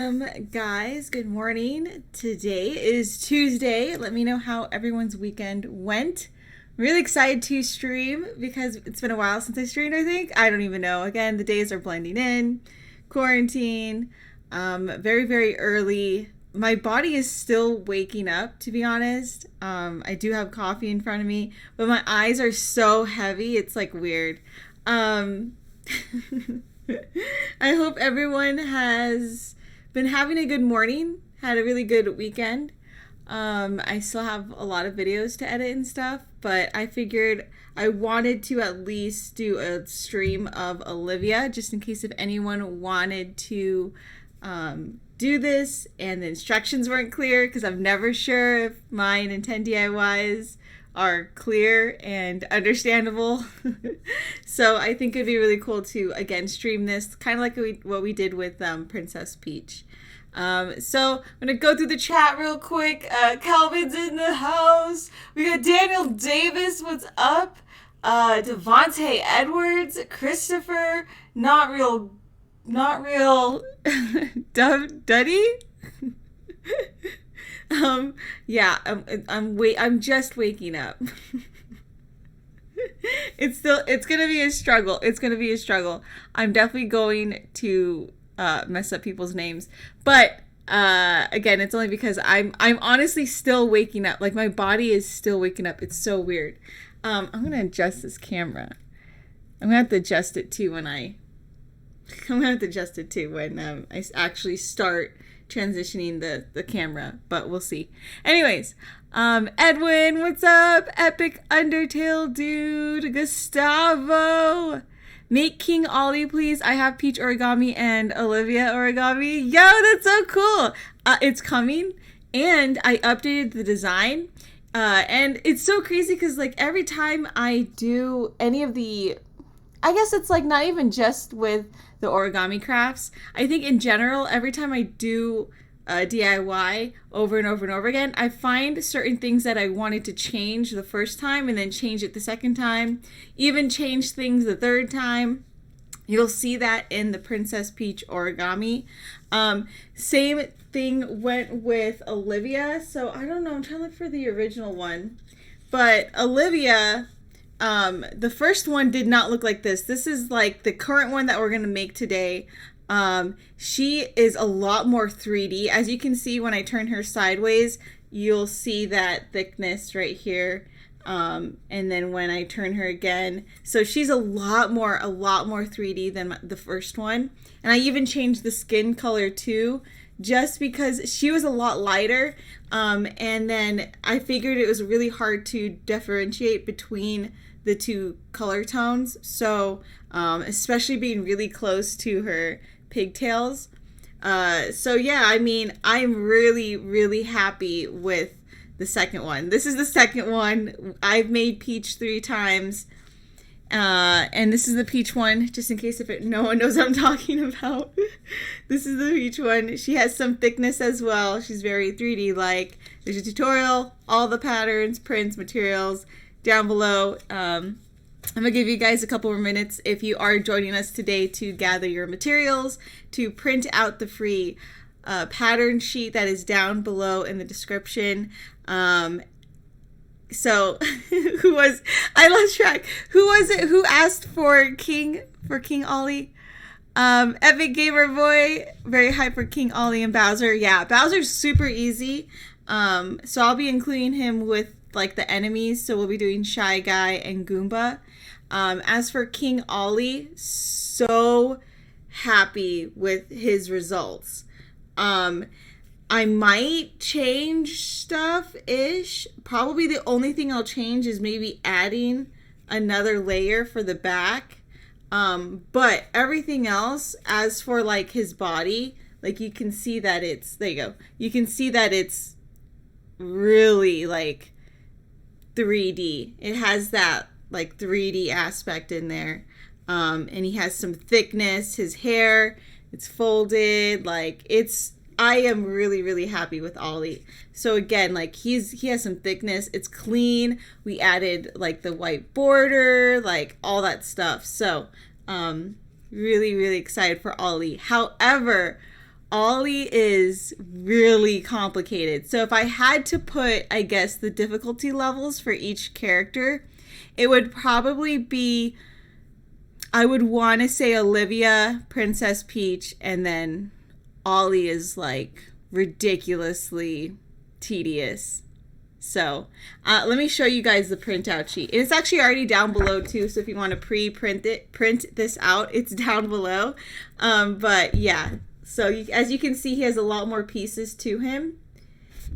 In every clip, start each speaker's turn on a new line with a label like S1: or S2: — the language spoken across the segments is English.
S1: Guys, good morning. Today is Tuesday. Let me know how everyone's weekend went. I'm really excited to stream because it's been a while since I streamed, I think. I don't even know. Again, the days are blending in. Quarantine. Very, very early. My body is still waking up, to be honest. I do have coffee in front of me, but my eyes are so heavy. It's like weird. I hope everyone has been having a good morning, had a really good weekend. I still have a lot of videos to edit and stuff, but I figured I wanted to at least do a stream of Olivia, just in case if anyone wanted to do this and the instructions weren't clear, because I'm never sure if my Nintendo DIYs are clear and understandable. So I think it'd be really cool to again stream this, kind of like what we did with Princess Peach. So I'm gonna go through the chat real quick. Calvin's in the house. We got Daniel Davis, what's up? Devontae Edwards, Christopher, not real Duddy. Yeah, I'm just waking up. It's gonna be a struggle. I'm definitely going to mess up people's names, but again, it's only because I'm honestly still waking up. Like, my body is still waking up. It's so weird. I'm gonna adjust this camera. I'm gonna have to adjust it too when I actually start transitioning the camera, but we'll see. Anyways, Edwin, what's up? Epic Undertale dude. Gustavo, make King Ollie, please. I have Peach Origami and Olivia Origami. Yo, that's so cool. It's coming, and I updated the design, and it's so crazy because like every time I do any of the, I guess it's like not even just with the origami crafts, I think in general, every time I do DIY over and over and over again, I find certain things that I wanted to change the first time and then change it the second time, even change things the third time. You'll see that in the Princess Peach origami. Same thing went with Olivia. So I don't know, I'm trying to look for the original one. But Olivia, the first one did not look like this. This is like the current one that we're going to make today. She is a lot more 3D. As you can see, when I turn her sideways, you'll see that thickness right here. And then when I turn her again, so she's a lot more 3D than the first one. And I even changed the skin color too, just because she was a lot lighter. And then I figured it was really hard to differentiate between the two color tones. So, especially being really close to her pigtails. So yeah, I mean, I'm really, really happy with the second one. This is the second one. I've made Peach 3 times. And this is the Peach one, just in case no one knows what I'm talking about. This is the Peach one. She has some thickness as well. She's very 3D like. There's a tutorial, all the patterns, prints, materials down below. I'm gonna give you guys a couple more minutes if you are joining us today to gather your materials, to print out the free pattern sheet that is down below in the description. So I lost track. Who was it who asked for King Ollie? Epic Gamer Boy, very hype for King Ollie and Bowser. Yeah, Bowser's super easy. So I'll be including him with like the enemies. So we'll be doing Shy Guy and Goomba. As for King Ollie, so happy with his results. I might change stuff-ish. Probably the only thing I'll change is maybe adding another layer for the back. But everything else, as for like his body, like you can see that it's, there you go. You can see that it's really like 3D. It has that like 3D aspect in there. And he has some thickness. His hair, it's folded, like I am really, really happy with Ollie. So again, like he has some thickness. It's clean. We added like the white border, like all that stuff. So really, really excited for Ollie. However, �々is really complicated. So if I had to put, I guess, the difficulty levels for each character, it would probably be, I would want to say Olivia, Princess Peach, and then 𝘬𝘬 is like ridiculously tedious. So let me show you guys the printout sheet. It's actually already down below too, so if you want to print this out, it's down below. But yeah, so as you can see, he has a lot more pieces to him,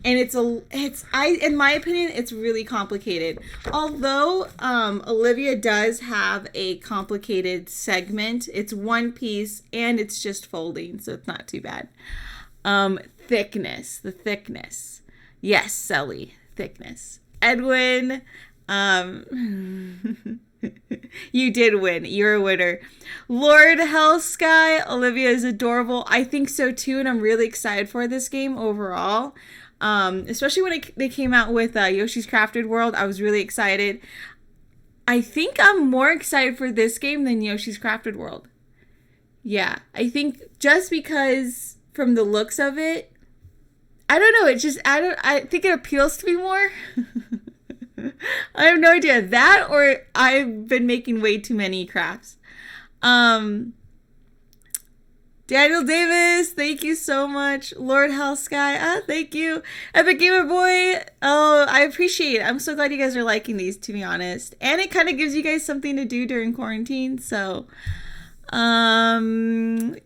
S1: and in my opinion, it's really complicated. Although Olivia does have a complicated segment, it's one piece and it's just folding, so it's not too bad. Thickness, the thickness. Yes, Sully, thickness. Edwin, you did win. You're a winner. Lord 𝘲𝘖𝙋𝙯, Olivia is adorable. I think so too, and I'm really excited for this game overall. Especially when they came out with Yoshi's Crafted World, I was really excited. I think I'm more excited for this game than Yoshi's Crafted World. Yeah, I think just because from the looks of it, I don't know, I think it appeals to me more. I have no idea. That or I've been making way too many crafts. Daniel Davis, thank you so much. Lord 𝘲𝘲𝘋𝙯, thank you. Epic Gamer Boy, oh, I appreciate it. I'm so glad you guys are liking these, to be honest. And it kind of gives you guys something to do during quarantine, so...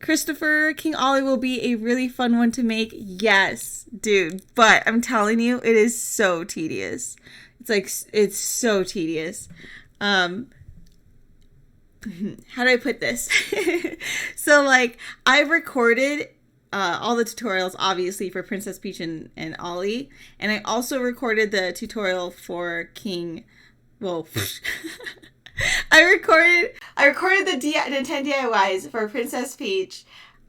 S1: Christopher, King Ollie will be a really fun one to make. Yes, dude, but I'm telling you, it is so tedious. It's so tedious. How do I put this? So like, I've recorded all the tutorials, obviously, for Princess Peach and 𝘬𝘬, and I also recorded the tutorial for King, well, I recorded the Nintendo DIYs for Princess Peach,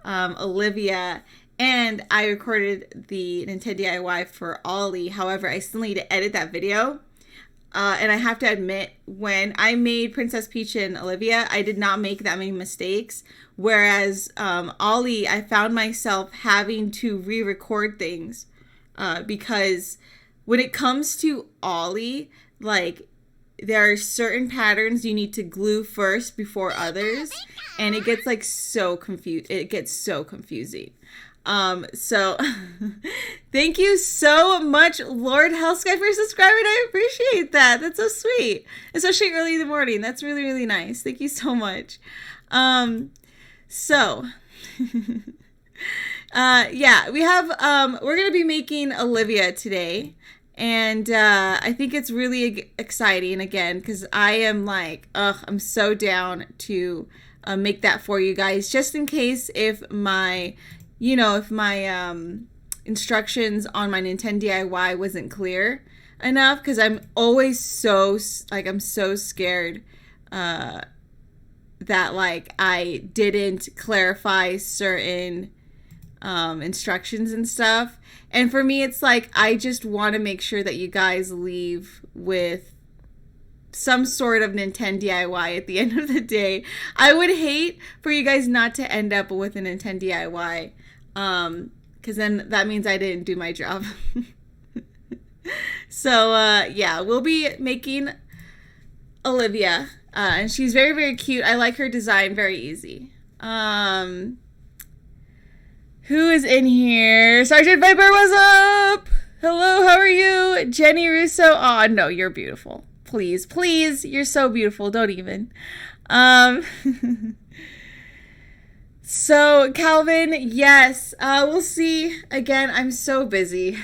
S1: Olivia, and I recorded the Nintendo DIY for 𝘬𝘬. However, I still need to edit that video. And I have to admit, when I made Princess Peach and Olivia, I did not make that many mistakes. Whereas 𝘬𝘬, I found myself having to re-record things because when it comes to 𝘬𝘬, like, there are certain patterns you need to glue first before others, and it gets like so confused. It gets so confusing. So thank you so much, Lord 𝘲𝘲𝘋𝙯, for subscribing. I appreciate that. That's so sweet, especially early in the morning. That's really, really nice. Thank you so much. Yeah, we have we're gonna be making Olivia today. And I think it's really exciting, again, because I am like, I'm so down to make that for you guys, just in case if my instructions on my Nintendo DIY wasn't clear enough, because I'm always so scared that like I didn't clarify certain instructions and stuff. And for me, it's like, I just want to make sure that you guys leave with some sort of Nintendo DIY at the end of the day. I would hate for you guys not to end up with a Nintendo DIY, because then that means I didn't do my job. So, yeah, we'll be making Olivia, and she's very, very cute. I like her design, very easy. Who is in here? Sergeant Viper, what's up? Hello, how are you? Jenny Russo. Oh, no, you're beautiful. Please, please, you're so beautiful. Don't even. So, Calvin, yes. We'll see. Again, I'm so busy.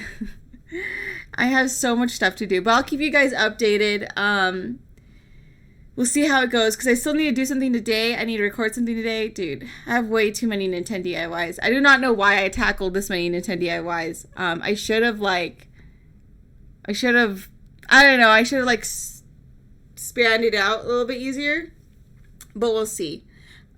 S1: I have so much stuff to do, but I'll keep you guys updated. We'll see how it goes, because I still need to do something today. I need to record something today. Dude, I have way too many Nintendo DIYs. I do not know why I tackled this many Nintendo DIYs. I should have, spanned it out a little bit easier. But we'll see.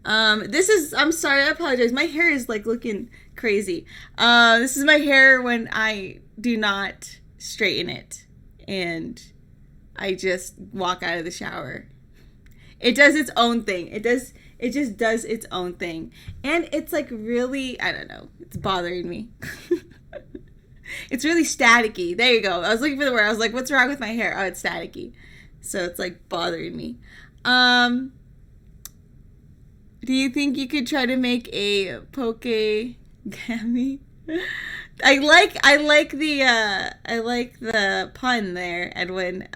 S1: I'm sorry, I apologize. My hair is, looking crazy. This is my hair when I do not straighten it. And I just walk out of the shower. It does its own thing. It does It just does its own thing. And it's like really, I don't know, it's bothering me. It's really staticky. There you go. I was looking for the word. I was like, what's wrong with my hair? Oh, it's staticky. So it's like bothering me. Do you think you could try to make a �々𝘗𝑔𝑚𝑚𝑖? I like the pun there, Edwin.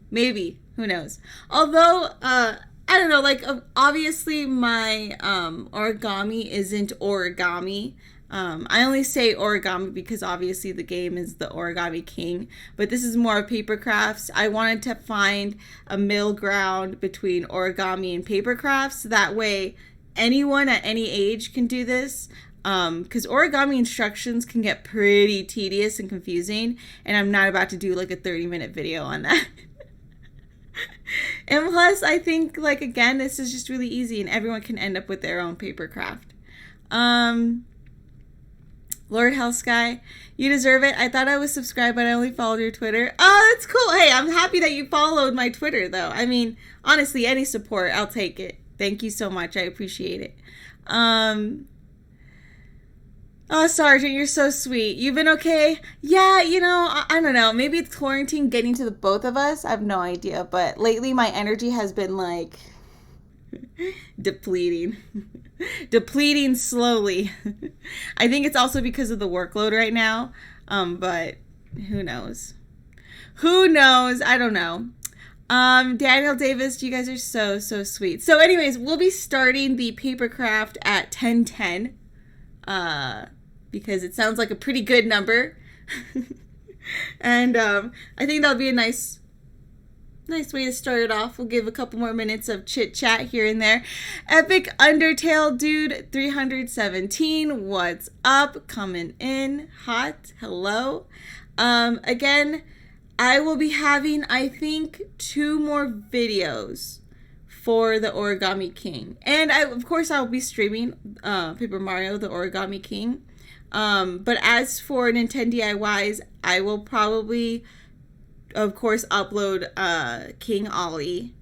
S1: Maybe, who knows? Although I don't know, like obviously my origami isn't origami. I only say origami because obviously the game is the Origami King, but this is more of paper crafts. I wanted to find a middle ground between origami and paper crafts. That way anyone at any age can do this. Because origami instructions can get pretty tedious and confusing, and I'm not about to do like a 30-minute video on that. And plus, I think, like, again, this is just really easy and everyone can end up with their own paper craft. Lord Hellsky, you deserve it. I thought I was subscribed, but I only followed your Twitter. Oh, that's cool. Hey, I'm happy that you followed my Twitter, though. I mean, honestly, any support, I'll take it. Thank you so much. I appreciate it. Oh, Sergeant, you're so sweet. You've been okay? Yeah, you know, I don't know. Maybe it's quarantine getting to the both of us. I have no idea. But lately, my energy has been, like, depleting. Depleting slowly. I think it's also because of the workload right now. But who knows? Who knows? I don't know. Daniel Davis, you guys are so, so sweet. So anyways, we'll be starting the paper craft at 10:10. Because it sounds like a pretty good number. And I think that'll be a nice way to start it off. We'll give a couple more minutes of chit chat here and there. Epic Undertale Dude 317, what's up? Coming in hot. Hello. Again, I will be having, I think, 2 more videos for the Origami King. And of course I'll be streaming Paper Mario the Origami King. But as for Nintendo DIYs, I will probably, of course, upload King Ollie.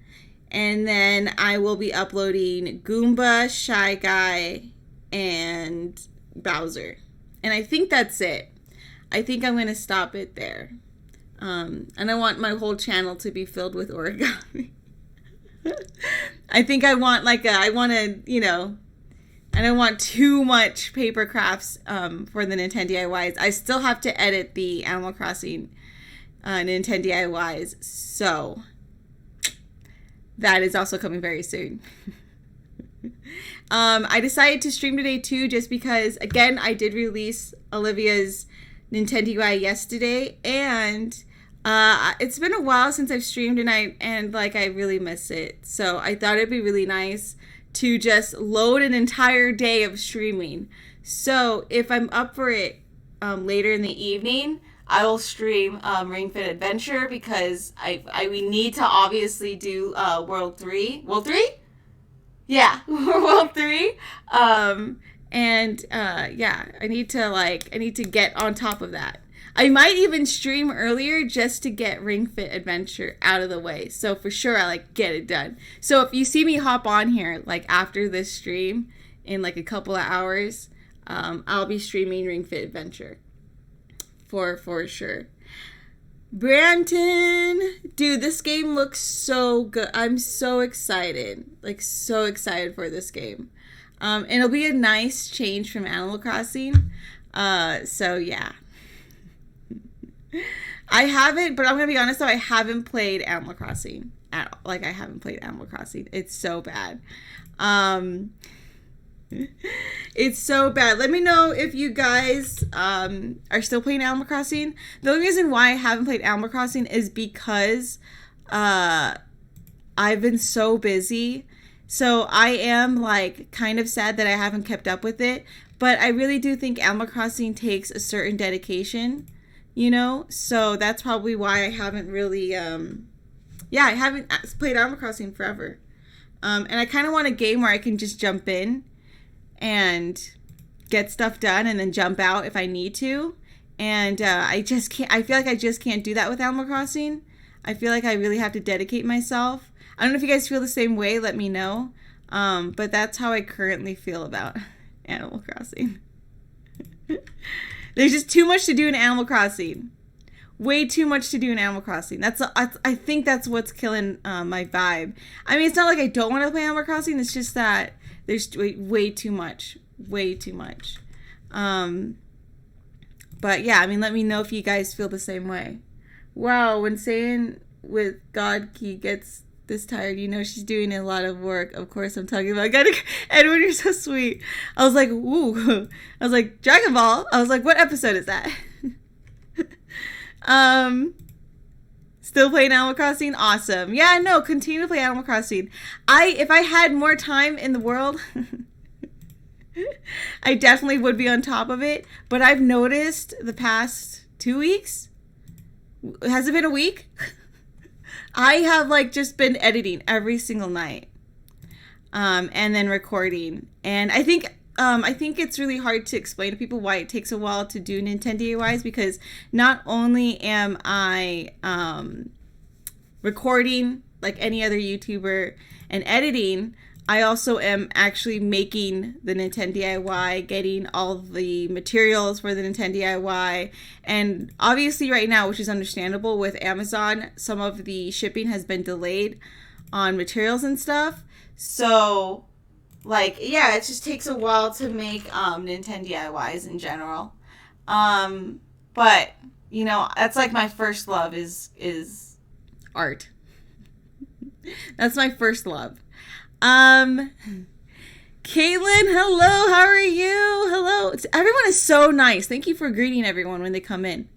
S1: And then I will be uploading Goomba, Shy Guy, and Bowser. And I think that's it. I think I'm going to stop it there. And I want my whole channel to be filled with origami. I think I want I don't want too much paper crafts for the Nintendo DIYs. I still have to edit the Animal Crossing Nintendo DIYs, so that is also coming very soon. I decided to stream today too, just because, again, I did release Olivia's Nintendo DIY yesterday, and it's been a while since I've streamed, and I really miss it. So I thought it'd be really nice to just load an entire day of streaming. So if I'm up for it later in the evening, I will stream Ring Fit Adventure, because we need to obviously do World 3. World 3? Yeah, World 3. Yeah, I need to get on top of that. I might even stream earlier just to get Ring Fit Adventure out of the way. So for sure, I get it done. So if you see me hop on here after this stream in a couple of hours, I'll be streaming Ring Fit Adventure for sure. Branton, dude, this game looks so good. I'm so excited, so excited for this game. And it'll be a nice change from Animal Crossing. So yeah. I haven't, but I'm gonna be honest though, I haven't played Animal Crossing at all. I haven't played Animal Crossing. It's so bad. It's so bad. Let me know if you guys are still playing Animal Crossing. The only reason why I haven't played Animal Crossing is because I've been so busy. So I am kind of sad that I haven't kept up with it. But I really do think Animal Crossing takes a certain dedication. So that's probably why I haven't really, I haven't played Animal Crossing forever. And I kind of want a game where I can just jump in and get stuff done and then jump out if I need to. And I just can't, I feel like I just can't do that with Animal Crossing. I feel like I really have to dedicate myself. I don't know if you guys feel the same way, let me know. But that's how I currently feel about Animal Crossing. There's just too much to do in Animal Crossing. Way too much to do in Animal Crossing. I think that's what's killing my vibe. I mean, it's not like I don't want to play Animal Crossing. It's just that there's way too much. Way too much. But yeah, I mean, let me know if you guys feel the same way. Wow, when saying with God Key gets this tired, you know she's doing a lot of work. Of course, I'm talking about Edwin, you're so sweet. I was like, ooh. I was like, Dragon Ball. I was like, what episode is that? Still playing Animal Crossing? Awesome. Yeah, no, continue to play Animal Crossing. If I had more time in the world, I definitely would be on top of it. But I've noticed the past 2 weeks, has it been a week? I have like just been editing every single night, and then recording. And I think it's really hard to explain to people why it takes a while to do Nintendo DIYs, because not only am I recording like any other YouTuber and editing, I also am actually making the Nintendo DIY, getting all the materials for the Nintendo DIY. And obviously right now, which is understandable with Amazon, some of the shipping has been delayed on materials and stuff. So like, yeah, it just takes a while to make Nintendo DIYs in general. But, you know, that's like my first love is art. That's my first love. Caitlin, hello, how are you? Hello. Everyone is so nice. Thank you for greeting everyone when they come in.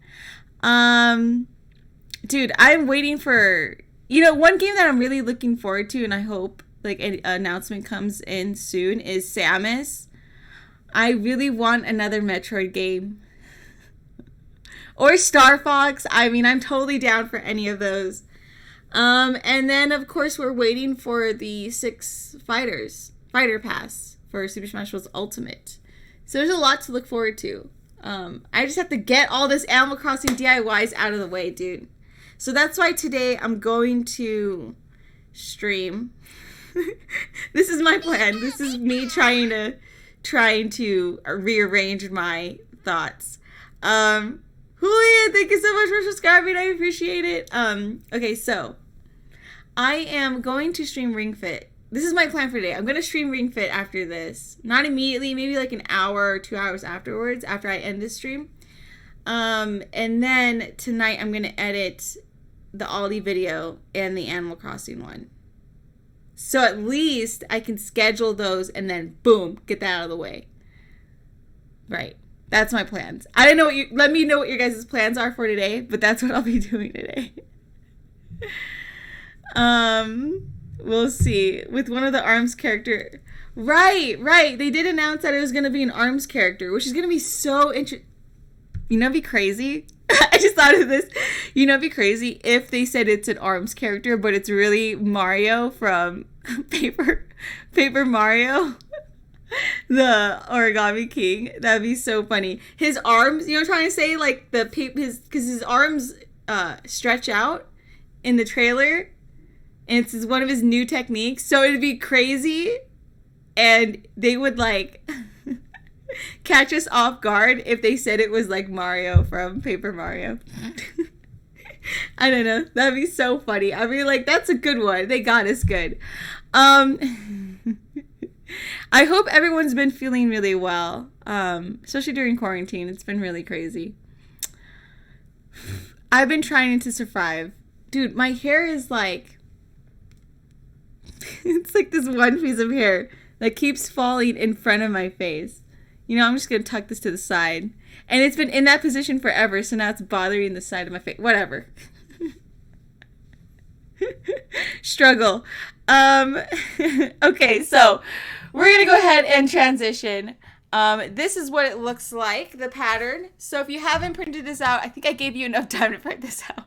S1: Dude, I'm waiting for, one game that I'm really looking forward to, and I hope like an announcement comes in soon, is Samus. I really want another Metroid game. Or Star Fox. I mean, I'm totally down for any of those. And then, of course, we're waiting for the 6 fighter pass for Super Smash Bros. Ultimate. So there's a lot to look forward to. I just have to get all this Animal Crossing DIYs out of the way, dude. So that's why today I'm going to stream. This is my plan. This is me trying to rearrange my thoughts. Julia, thank you so much for subscribing. I appreciate it. Okay, so I am going to stream Ring Fit. This is my plan for today. I'm going to stream Ring Fit after this. Not immediately, maybe like an hour or 2 hours afterwards, after I end this stream. And then tonight I'm going to edit the Ollie video and the Animal Crossing one. So at least I can schedule those and then boom, get that out of the way. Right. That's my plans. I don't know let me know what your guys' plans are for today, but that's what I'll be doing today. We'll see. With one of the ARMS character. Right. They did announce that it was going to be an ARMS character, which is going to be so interesting. You know, it'd be crazy. I just thought of this. You know, it'd be crazy if they said it's an ARMS character, but it's really Mario from Paper Mario. The Origami King. That'd be so funny. His arms, you know what I'm trying to say? Like, because his arms stretch out in the trailer. And it's one of his new techniques. So it'd be crazy. And they would, like, catch us off guard if they said it was, like, Mario from Paper Mario. I don't know. That'd be so funny. I mean, like, that's a good one. They got us good. I hope everyone's been feeling really well, especially during quarantine. It's been really crazy. I've been trying to survive. Dude, my hair is like, it's like this one piece of hair that keeps falling in front of my face. You know, I'm just going to tuck this to the side. And it's been in that position forever, so now it's bothering the side of my face. Whatever. Struggle. Okay, so we're going to go ahead and transition. This is what it looks like, the pattern. So if you haven't printed this out, I think I gave you enough time to print this out.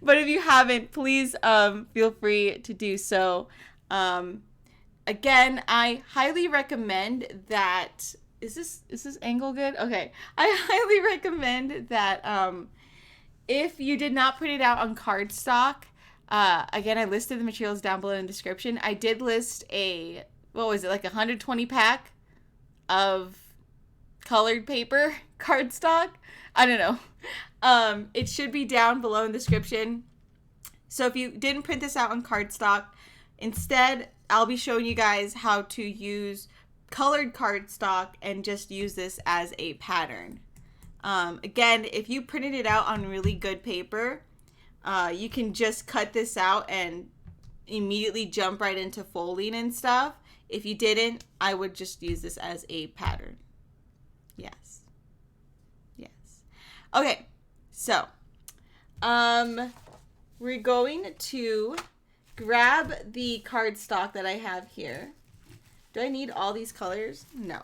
S1: But if you haven't, please feel free to do so. Again, I highly recommend that... Is this angle good? Okay. I highly recommend that if you did not print it out on cardstock, Again, I listed the materials down below in the description. I did list a, what was it, like 120 pack of colored paper, cardstock. I don't know. It should be down below in the description. So if you didn't print this out on cardstock, instead, I'll be showing you guys how to use colored cardstock and just use this as a pattern. Again, if you printed it out on really good paper, you can just cut this out and immediately jump right into folding and stuff. If you didn't, I would just use this as a pattern. Yes. Yes. Okay, so we're going to grab the cardstock that I have here. Do I need all these colors? No.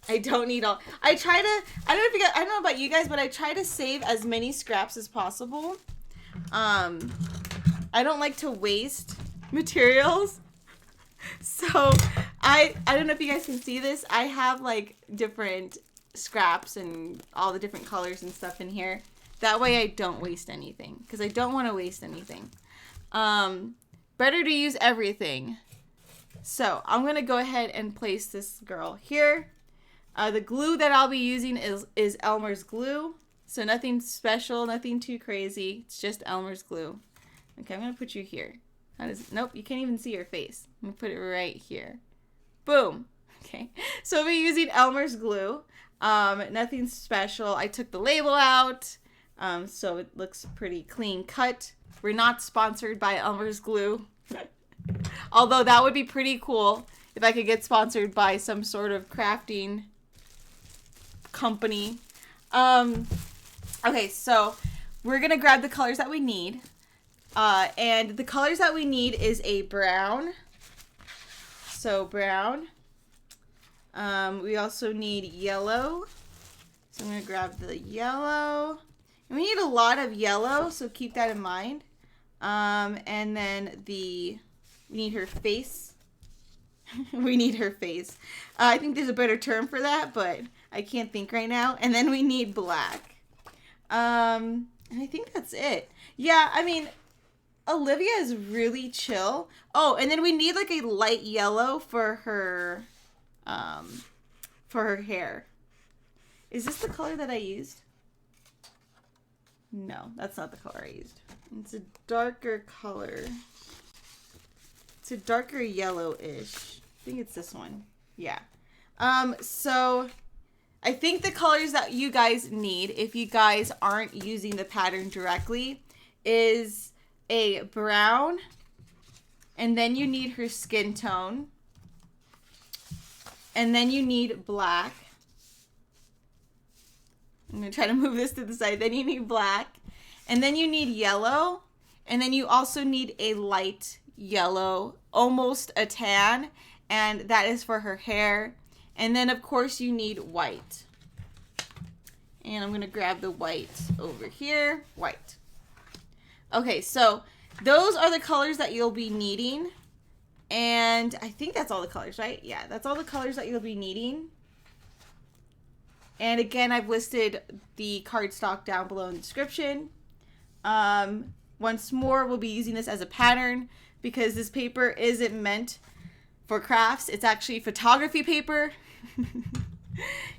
S1: I don't need all. I don't know about you guys, but I try to save as many scraps as possible. I don't like to waste materials. So I don't know if you guys can see this. I have like different scraps and all the different colors and stuff in here. That way I don't waste anything, because I don't want to waste anything. Better to use everything. So I'm going to go ahead and place this girl here. The glue that I'll be using is Elmer's glue. So nothing special, nothing too crazy. It's just Elmer's glue. Okay, I'm going to put you here. Nope, you can't even see your face. I'm going to put it right here. Boom. Okay, so I'll be using Elmer's glue. Nothing special. I took the label out, so it looks pretty clean cut. We're not sponsored by Elmer's glue. Although that would be pretty cool if I could get sponsored by some sort of crafting company. Okay, so we're going to grab the colors that we need. And the colors that we need is a brown. So brown. We also need yellow. So I'm going to grab the yellow. And we need a lot of yellow, so keep that in mind. And then we need her face. We need her face. I think there's a better term for that, but I can't think right now. And then we need black. And I think that's it. Yeah, I mean, Olivia is really chill. Oh, and then we need like a light yellow for her hair. Is this the color that I used? No, that's not the color I used. It's a darker color. It's a darker yellow-ish. I think it's this one. Yeah. So I think the colors that you guys need, if you guys aren't using the pattern directly, is a brown, and then you need her skin tone, and then you need black. I'm going to try to move this to the side. Then you need black, and then you need yellow, and then you also need a light yellow, almost a tan, and that is for her hair. And then, of course, you need white. And I'm going to grab the white over here. White. Okay, so those are the colors that you'll be needing. And I think that's all the colors, right? Yeah, that's all the colors that you'll be needing. And again, I've listed the cardstock down below in the description. Once more, we'll be using this as a pattern because this paper isn't meant for crafts. It's actually photography paper.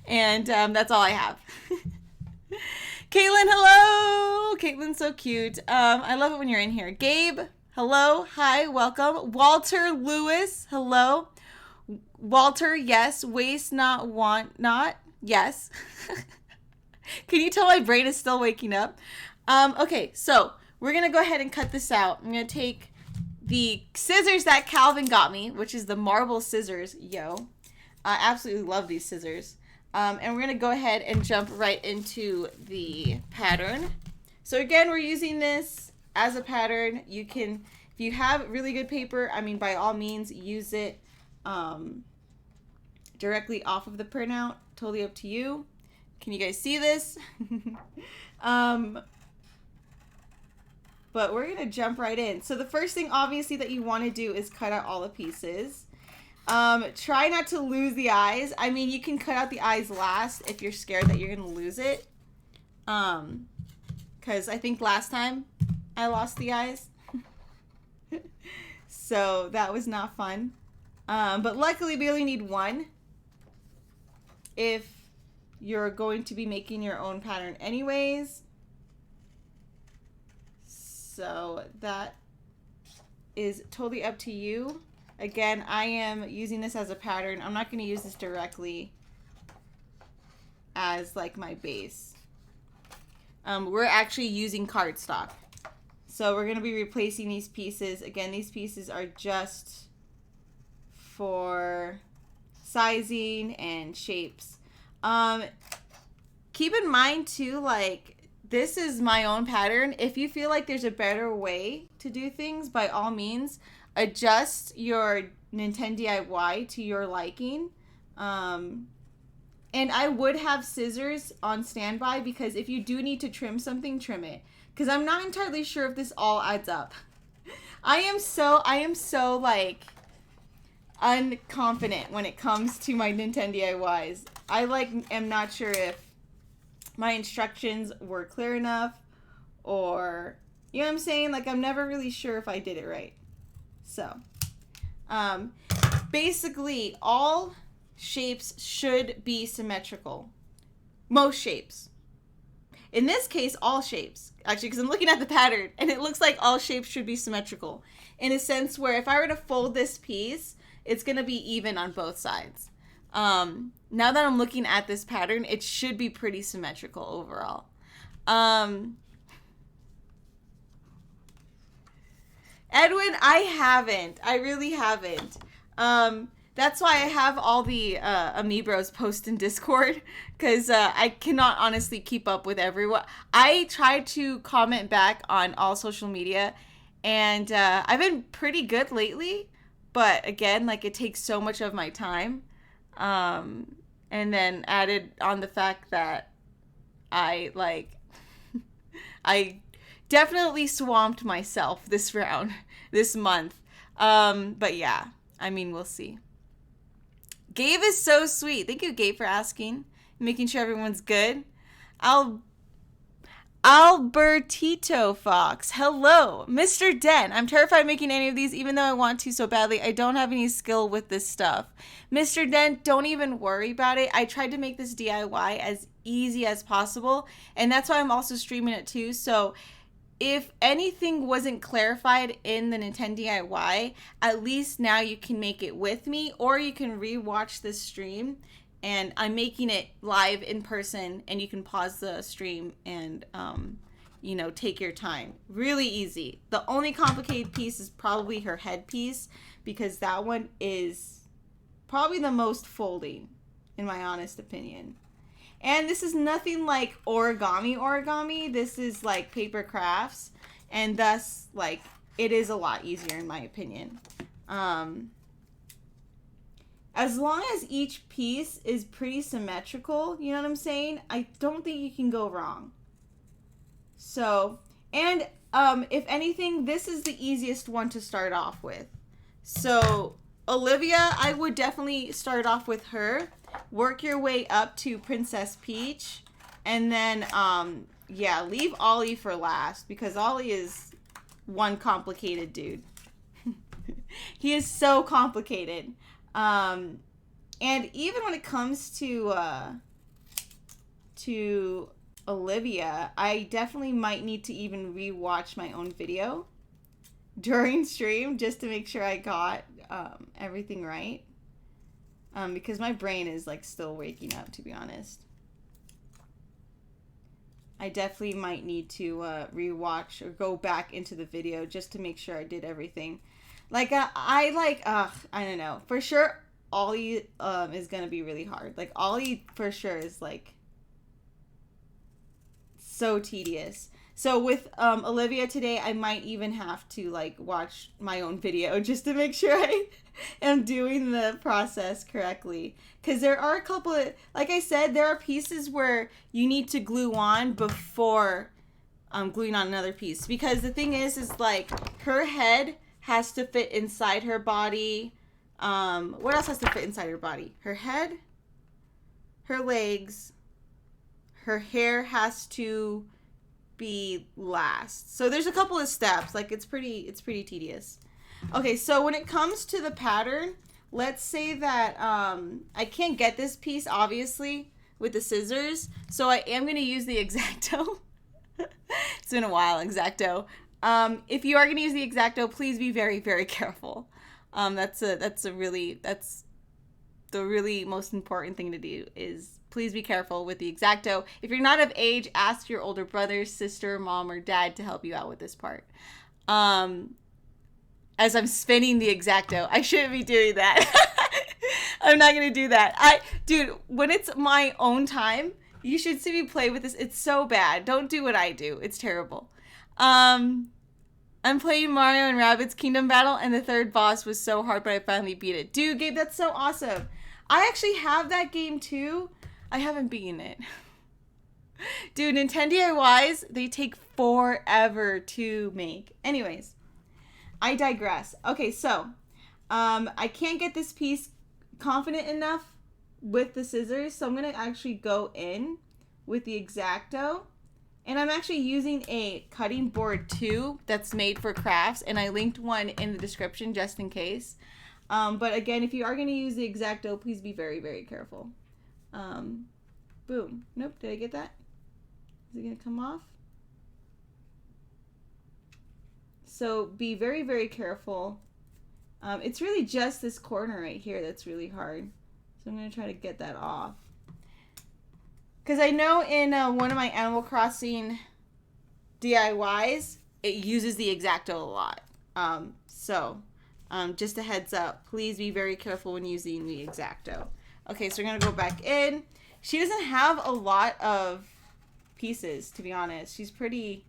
S1: And that's all I have. Caitlin, hello! Caitlin's so cute. I love it when you're in here. Gabe, hello. Hi, welcome. Walter Lewis, hello. Walter, yes. Waste not, want not. Yes. Can you tell my brain is still waking up? Okay, so we're going to go ahead and cut this out. I'm going to take the scissors that Calvin got me, which is the marble scissors. Yo. I absolutely love these scissors. And we're going to go ahead and jump right into the pattern. So again, we're using this as a pattern. You can, if you have really good paper, I mean, by all means, use it directly off of the printout. Totally up to you. Can you guys see this? But we're going to jump right in. So the first thing, obviously, that you want to do is cut out all the pieces. Try not to lose the eyes. I mean, you can cut out the eyes last if you're scared that you're going to lose it. Because I think last time I lost the eyes. So that was not fun. But luckily we only need one if you're going to be making your own pattern anyways. So that is totally up to you. Again, I am using this as a pattern. I'm not going to use this directly as like my base. We're actually using cardstock. So we're going to be replacing these pieces. Again, these pieces are just for sizing and shapes. Keep in mind too, like, this is my own pattern. If you feel like there's a better way to do things, by all means, adjust your 𝘞𝑃𝑑𝑖𝑦 to your liking. And I would have scissors on standby, because if you do need to trim something, trim it. Because I'm not entirely sure if this all adds up. I am so like unconfident when it comes to my 𝘞𝑃𝑑𝑖𝑦s. I am not sure if my instructions were clear enough, or, you know what I'm saying? Like, I'm never really sure if I did it right. So, basically, all shapes should be symmetrical. Most shapes. In this case, all shapes. Actually, because I'm looking at the pattern, and it looks like all shapes should be symmetrical. In a sense where if I were to fold this piece, it's going to be even on both sides. Now that I'm looking at this pattern, it should be pretty symmetrical overall. Edwin, I haven't. I really haven't. That's why I have all the Amiibros post in Discord, because I cannot honestly keep up with everyone. I try to comment back on all social media, and I've been pretty good lately, but again, like, it takes so much of my time. And then added on the fact that I definitely swamped myself this month. But yeah, I mean, we'll see. Gabe is so sweet. Thank you, Gabe, for asking, making sure everyone's good. Albertito Fox. Hello. Mr. Den. I'm terrified making any of these, even though I want to so badly. I don't have any skill with this stuff. Mr. Den, don't even worry about it. I tried to make this DIY as easy as possible, and that's why I'm also streaming it too. So if anything wasn't clarified in the 𝘞𝑃𝑑𝑖𝑦, at least now you can make it with me, or you can rewatch this stream. And I'm making it live in person, and you can pause the stream and, you know, take your time. Really easy. The only complicated piece is probably her head piece, because that one is probably the most folding, in my honest opinion. And this is nothing like origami. This is like paper crafts, and thus, like, it is a lot easier in my opinion. As long as each piece is pretty symmetrical, you know what I'm saying? I don't think you can go wrong. So, and if anything, this is the easiest one to start off with. So, Olivia, I would definitely start off with her. Work your way up to Princess Peach. And then, yeah, leave Ollie for last, because Ollie is one complicated dude. He is so complicated. And even when it comes to Olivia, I definitely might need to even rewatch my own video during stream just to make sure I got everything right. Because my brain is like still waking up, to be honest. I definitely might need to rewatch or go back into the video just to make sure I did everything. Like, I don't know. For sure, Ollie is going to be really hard. Like, Ollie, for sure, is, like, so tedious. So, with Olivia today, I might even have to, like, watch my own video just to make sure I am doing the process correctly. Because there are a couple of, like I said, there are pieces where you need to glue on before gluing on another piece. Because the thing is like, her head has to fit inside her body. What else has to fit inside her body? Her head, her legs, her hair has to be last. So there's a couple of steps. Like it's pretty tedious. Okay, so when it comes to the pattern, let's say that I can't get this piece obviously with the scissors, so I am going to use the Exacto. It's been a while, Exacto. If you are going to use the Exacto, please be very, very careful. That's the really most important thing to do is please be careful with the Exacto. If you're not of age, ask your older brother, sister, mom, or dad to help you out with this part. As I'm spinning the Exacto, I shouldn't be doing that. I'm not going to do that. Dude, when it's my own time, you should see me play with this. It's so bad. Don't do what I do. It's terrible. I'm playing Mario and Rabbids Kingdom Battle, and the third boss was so hard, but I finally beat it. Dude, Gabe, that's so awesome. I actually have that game, too. I haven't beaten it. Dude, Nintendo DIYs, they take forever to make. Anyways, I digress. Okay, so, I can't get this piece confident enough with the scissors, so I'm going to actually go in with the Exacto. And I'm actually using a cutting board too that's made for crafts, and I linked one in the description just in case. But again, if you are going to use the Exacto, please be very, very careful. Boom. Nope, did I get that? Is it going to come off? So be very, very careful. It's really just this corner right here that's really hard. So I'm going to try to get that off. Because I know in one of my Animal Crossing DIYs, it uses the Exacto a lot. Just a heads up, please be very careful when using the Exacto. Okay, so we're going to go back in. She doesn't have a lot of pieces, to be honest. She's pretty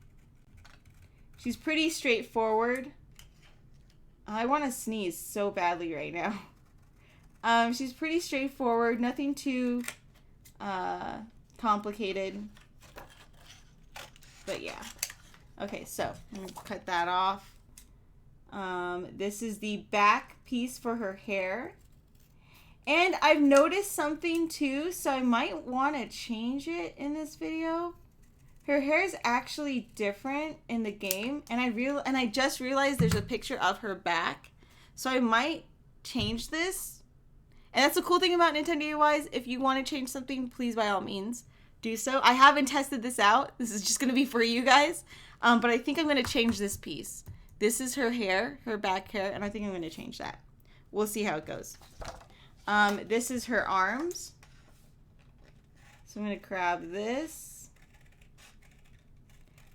S1: straightforward. I want to sneeze so badly right now. She's pretty straightforward, nothing too complicated. But yeah. Okay, so I'm going to cut that off. This is the back piece for her hair. And I've noticed something too, so I might want to change it in this video. Her hair is actually different in the game, and I just realized there's a picture of her back. So I might change this. And that's the cool thing about Nintendo DIYs. If you want to change something, please by all means do so. I haven't tested this out. This is just going to be for you guys. But I think I'm going to change this piece. This is her hair, her back hair, and I think I'm going to change that. We'll see how it goes. This is her arms. So I'm going to grab this.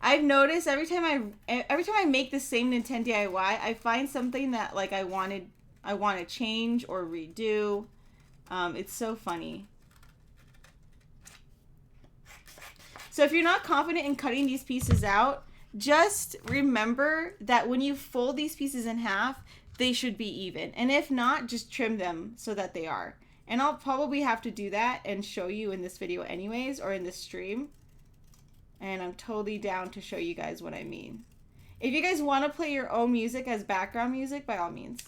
S1: I've noticed every time I make the same Nintendo DIY, I find something that like I want to change or redo. It's so funny. So if you're not confident in cutting these pieces out, just remember that when you fold these pieces in half, they should be even. And if not, just trim them so that they are. And I'll probably have to do that and show you in this video anyways, or in this stream. And I'm totally down to show you guys what I mean. If you guys want to play your own music as background music, by all means,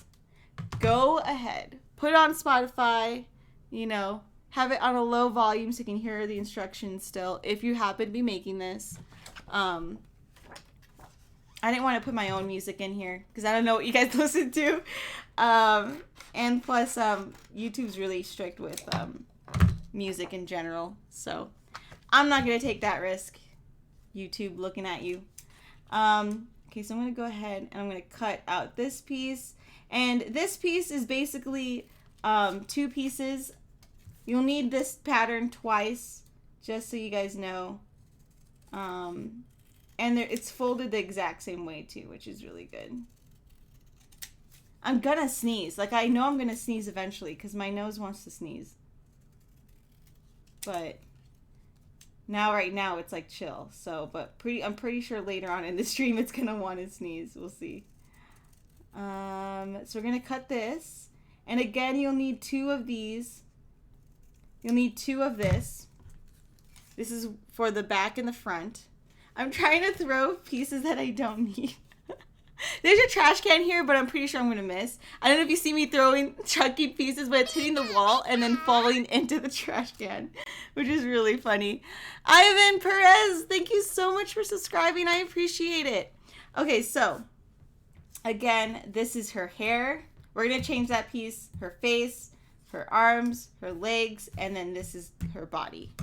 S1: go ahead. Put it on Spotify, you know, have it on a low volume so you can hear the instructions still, if you happen to be making this. I didn't want to put my own music in here because I don't know what you guys listen to. And plus, YouTube's really strict with music in general. So I'm not going to take that risk. YouTube looking at you. Okay, so I'm going to go ahead and I'm going to cut out this piece. And this piece is basically 2 pieces. You'll need this pattern twice, just so you guys know. And it's folded the exact same way too, which is really good. I'm gonna sneeze. Like, I know I'm gonna sneeze eventually because my nose wants to sneeze. But right now it's like chill. So, but I'm pretty sure later on in the stream it's gonna want to sneeze. We'll see. So we're gonna cut this, and again you'll need 2 of these. You'll need 2 of this. This is for the back and the front. I'm trying to throw pieces that I don't need. There's a trash can here, but I'm pretty sure I'm going to miss. I don't know if you see me throwing chunky pieces, but it's hitting the wall and then falling into the trash can, which is really funny. Ivan Perez, thank you so much for subscribing. I appreciate it. Okay, so again, this is her hair. We're going to change that piece, her face, her arms, her legs, and then this is her body.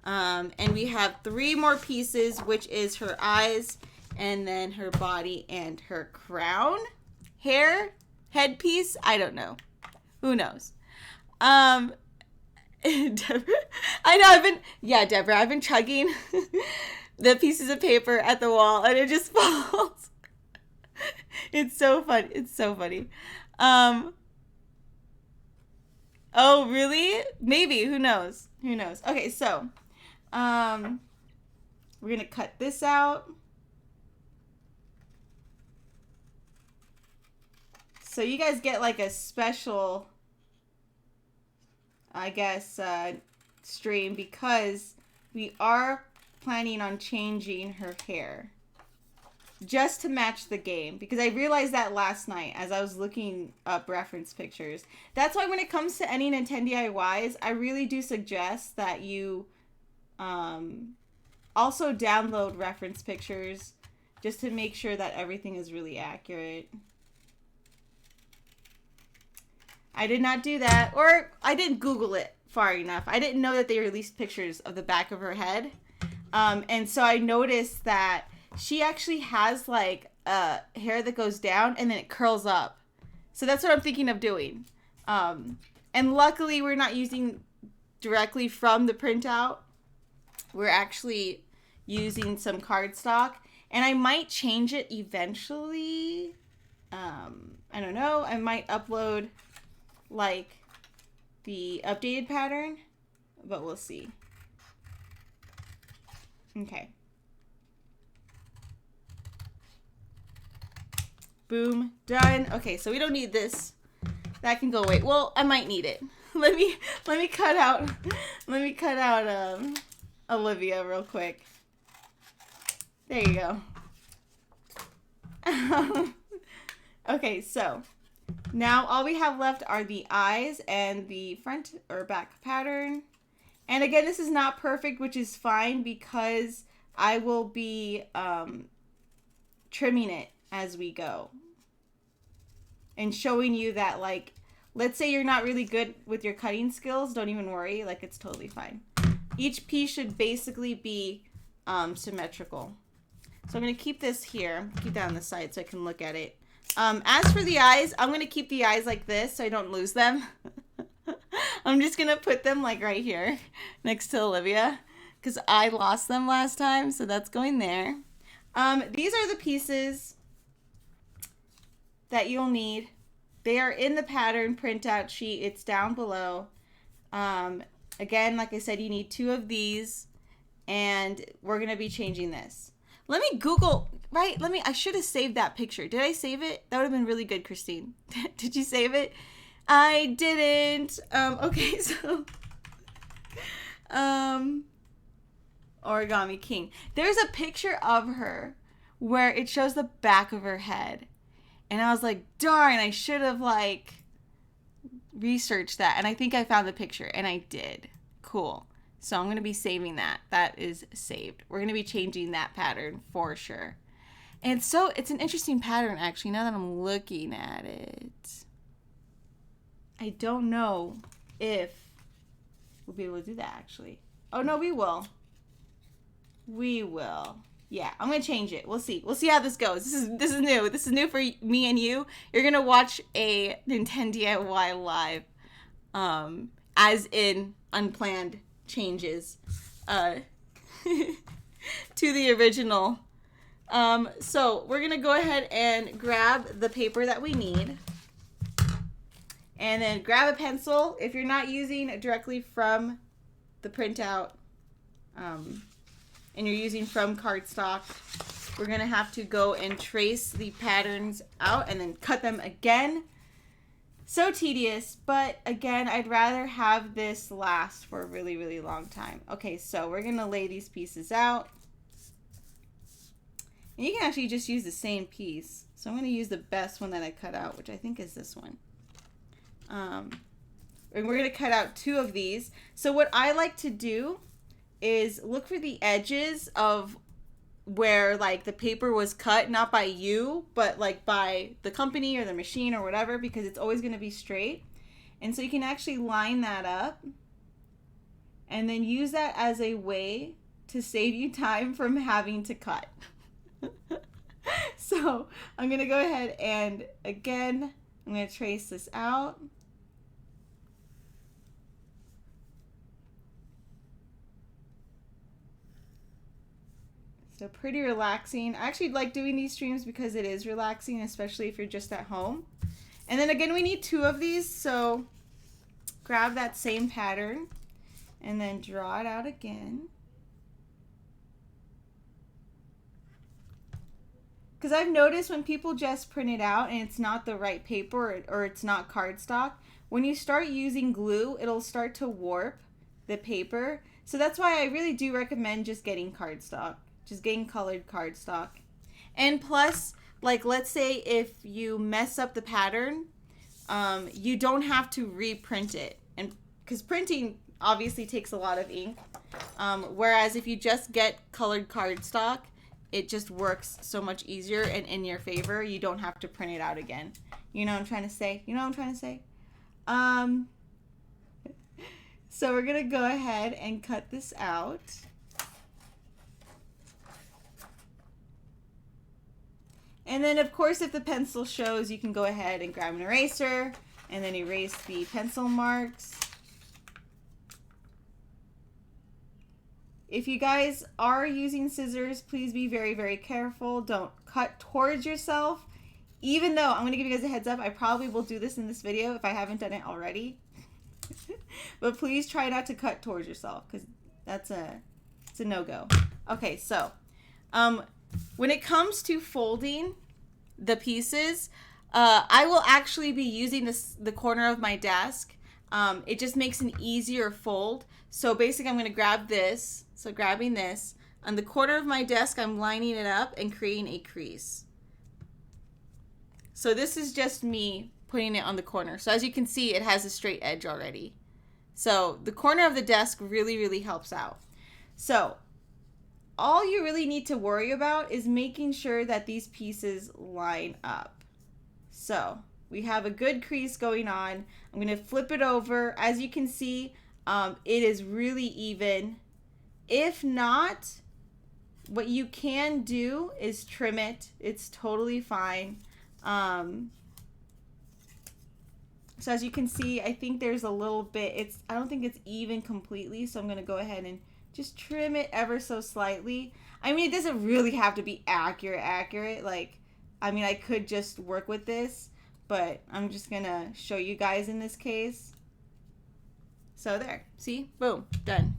S1: And we have 3 more pieces, which is her eyes, and then her body and her crown, hair, headpiece. I don't know. Who knows? Deborah, I know Deborah, I've been chugging the pieces of paper at the wall and it just falls. It's so fun. It's so funny. Oh, really? Maybe. Who knows? Who knows? Okay, so we're going to cut this out. So you guys get like a special, I guess, stream because we are planning on changing her hair just to match the game, because I realized that last night as I was looking up reference pictures. That's why when it comes to any Nintendo DIYs, I really do suggest that you also download reference pictures just to make sure that everything is really accurate. I did not do that, or I didn't Google it far enough. I didn't know that they released pictures of the back of her head. And so I noticed that she actually has like hair that goes down and then it curls up. So that's what I'm thinking of doing. And luckily we're not using directly from the printout. We're actually using some cardstock, and I might change it eventually. I don't know. I might upload like the updated pattern, but we'll see. Okay. Boom, done. Okay, so we don't need this. That can go away. Well, I might need it. Let me cut out Olivia real quick. There you go. Okay, so now all we have left are the eyes and the front or back pattern. And again, this is not perfect, which is fine because I will be trimming it as we go. And showing you that, like, let's say you're not really good with your cutting skills, don't even worry, like, it's totally fine. Each piece should basically be symmetrical. So I'm going to keep this here, keep that on the side so I can look at it. As for the eyes, I'm going to keep the eyes like this so I don't lose them. I'm just going to put them like right here next to Olivia because I lost them last time, so that's going there. These are the pieces that you'll need. They are in the pattern printout sheet. It's down below. Again, like I said, you need 2 of these, and we're going to be changing this. Let me Google, right? I should have saved that picture. Did I save it? That would have been really good, Christine. Did you save it? I didn't. Okay, so Origami King. There's a picture of her where it shows the back of her head. And I was like, darn, I should have like researched that. And I think I found the picture, and I did. Cool. So I'm going to be saving that. That is saved. We're going to be changing that pattern for sure. And so it's an interesting pattern, actually, now that I'm looking at it. I don't know if we'll be able to do that, actually. Oh, no, we will. We will. Yeah, I'm going to change it. We'll see. We'll see how this goes. This is new. This is new for me and you. You're going to watch a Nintendo DIY live, as in unplanned changes to the original. So we're going to go ahead and grab the paper that we need. And then grab a pencil. If you're not using directly from the printout, and you're using from cardstock, we're going to have to go and trace the patterns out and then cut them again. So tedious, but again, I'd rather have this last for a really, really long time. Okay, so we're going to lay these pieces out. And you can actually just use the same piece. So I'm going to use the best one that I cut out, which I think is this one. And we're going to cut out 2 of these. So what I like to do is look for the edges of where like the paper was cut, not by you, but like by the company or the machine or whatever, because it's always going to be straight. And so you can actually line that up and then use that as a way to save you time from having to cut. So I'm going to go ahead and again, I'm going to trace this out. So pretty relaxing. I actually like doing these streams because it is relaxing, especially if you're just at home. And then again, we need 2 of these. So grab that same pattern and then draw it out again. Because I've noticed when people just print it out and it's not the right paper or it's not cardstock, when you start using glue, it'll start to warp the paper. So that's why I really do recommend just getting cardstock. Just getting colored cardstock. And plus, like let's say if you mess up the pattern, you don't have to reprint it. And because printing obviously takes a lot of ink. Whereas if you just get colored cardstock, it just works so much easier and in your favor. You don't have to print it out again. You know what I'm trying to say? You know what I'm trying to say? So we're going to go ahead and cut this out. And then, of course, if the pencil shows, you can go ahead and grab an eraser and then erase the pencil marks. If you guys are using scissors, please be very, very careful. Don't cut towards yourself. Even though, I'm going to give you guys a heads up, I probably will do this in this video if I haven't done it already. But please try not to cut towards yourself because it's a no-go. Okay, so when it comes to folding the pieces, I will actually be using the corner of my desk. It just makes an easier fold. So basically I'm going to grab this. So grabbing this, on the corner of my desk, I'm lining it up and creating a crease. So this is just me putting it on the corner. So as you can see, it has a straight edge already. So the corner of the desk really, really helps out. So all you really need to worry about is making sure that these pieces line up. So we have a good crease going on. I'm going to flip it over. As you can see, it is really even. If not, what you can do is trim it. It's totally fine. So as you can see, I think there's a little bit, I don't think it's even completely, so I'm going to go ahead and just trim it ever so slightly. I mean, it doesn't really have to be accurate. Like, I mean, I could just work with this, but I'm just going to show you guys in this case. So there, see? Boom, done.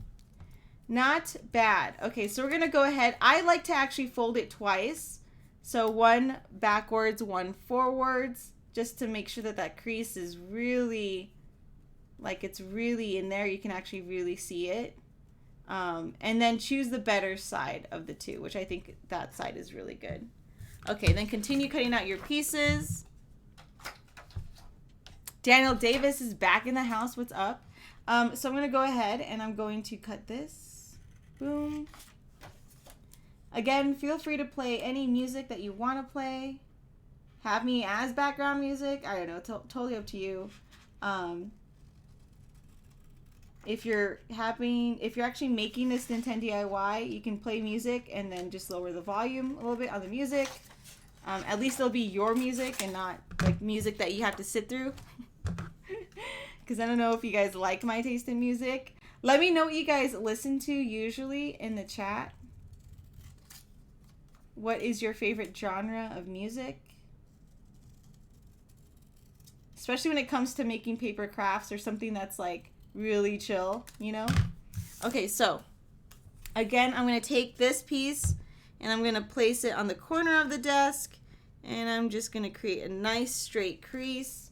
S1: Not bad. Okay, so we're going to go ahead. I like to actually fold it twice. So one backwards, one forwards, just to make sure that that crease is really, like it's really in there. You can actually really see it. And then choose the better side of the two, which I think that side is really good. Okay, then continue cutting out your pieces. Daniel Davis is back in the house. What's up? So I'm going to go ahead and I'm going to cut this. Boom. Again, feel free to play any music that you want to play. Have me as background music. I don't know. Totally up to you. If you're actually making this Nintendo DIY, you can play music and then just lower the volume a little bit on the music. At least it'll be your music and not like music that you have to sit through. Because I don't know if you guys like my taste in music. Let me know what you guys listen to usually in the chat. What is your favorite genre of music? Especially when it comes to making paper crafts or something that's like really chill, you know? Okay, so again, I'm going to take this piece and I'm going to place it on the corner of the desk and I'm just going to create a nice straight crease.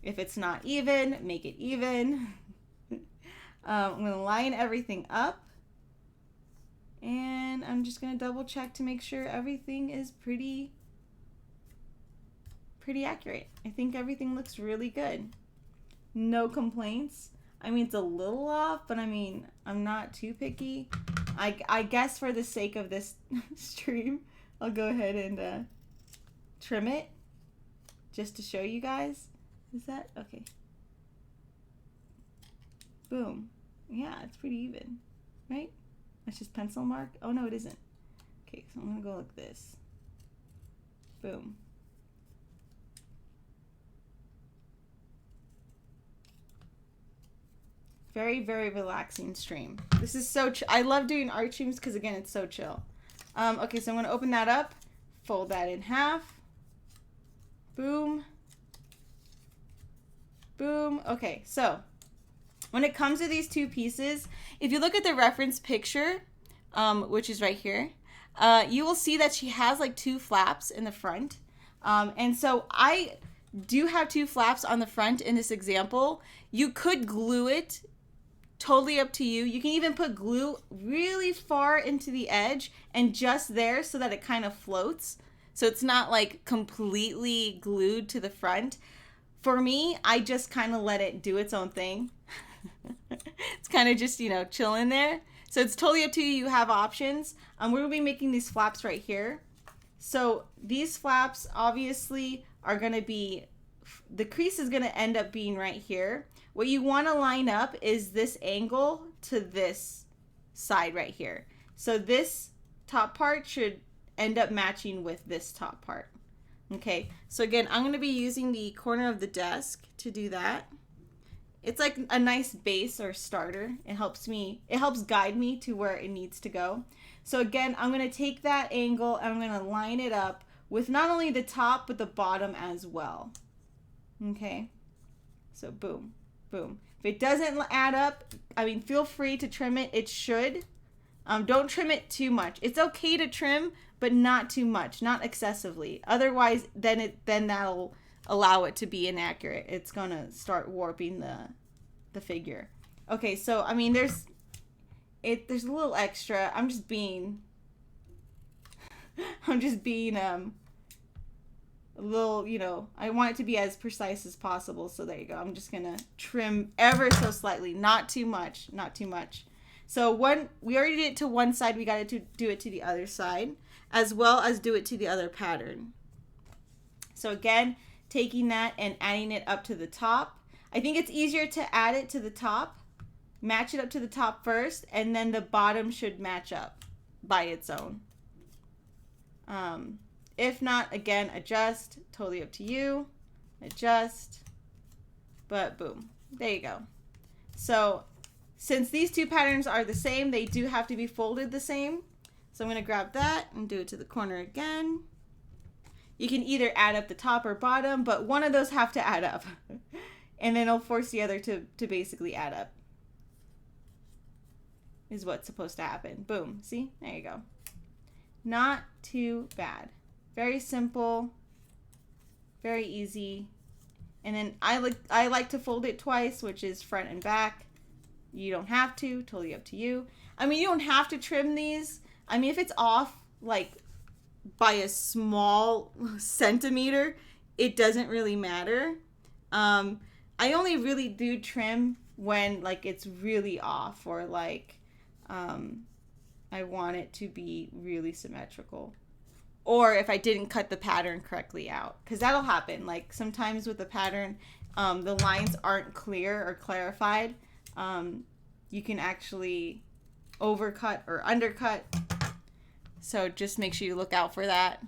S1: If it's not even, make it even. I'm going to line everything up and I'm I'm just going to double check to make sure everything is pretty accurate. I think everything looks really good. No complaints. I mean, it's a little off, but I mean, I'm not too picky. I guess for the sake of this stream, I'll go ahead and trim it just to show you guys. Is that okay? Boom. Yeah, it's pretty even, right? That's just pencil mark. Oh no, it isn't. Okay, so I'm gonna go like this. Boom. Very, very relaxing stream. This is so I love doing art streams because, again, it's so chill. Okay, so I'm going to open that up, fold that in half. Boom. Boom. Okay, so when it comes to these two pieces, if you look at the reference picture, which is right here, you will see that she has like two flaps in the front. And so I do have two flaps on the front in this example. You could glue it. Totally up to you. You can even put glue really far into the edge and just there so that it kind of floats. So it's not like completely glued to the front. For me, I just kind of let it do its own thing. It's kind of just, you know, chilling there. So it's totally up to you. You have options. We're going to be making these flaps right here. So these flaps obviously are going to be, the crease is going to end up being right here. What you want to line up is this angle to this side right here. So this top part should end up matching with this top part. Okay, so again, I'm going to be using the corner of the desk to do that. It's like a nice base or starter. It helps guide me to where it needs to go. So again, I'm going to take that angle and I'm going to line it up with not only the top, but the bottom as well. Okay, so boom. Boom. If it doesn't add up, I mean, feel free to trim it. It should. Don't trim it too much. It's okay to trim, but not too much, not excessively. Otherwise, then that'll allow it to be inaccurate. It's gonna start warping the figure. Okay, so I mean, there's a little extra. I'm just being a little, you know, I want it to be as precise as possible. So there you go. I'm just going to trim ever so slightly. Not too much. Not too much. So we already did it to one side. We got to do it to the other side, as well as do it to the other pattern. So again, taking that and adding it up to the top. I think it's easier to add it to the top, match it up to the top first, and then the bottom should match up by its own. If not, again, adjust. Totally up to you. Adjust. But boom. There you go. So since these two patterns are the same, they do have to be folded the same. So I'm going to grab that and do it to the corner again. You can either add up the top or bottom, but one of those have to add up. And then it'll force the other to basically add up. Is what's supposed to happen. Boom. See? There you go. Not too bad. Very simple, very easy. And then I like to fold it twice, which is front and back. You don't have to, totally up to you. I mean, you don't have to trim these. I mean, if it's off like by a small centimeter, it doesn't really matter. I only really do trim when like it's really off, or like I want it to be really symmetrical. Or if I didn't cut the pattern correctly out, because that'll happen. Like sometimes with the pattern, the lines aren't clear or clarified. You can actually overcut or undercut. So just make sure you look out for that.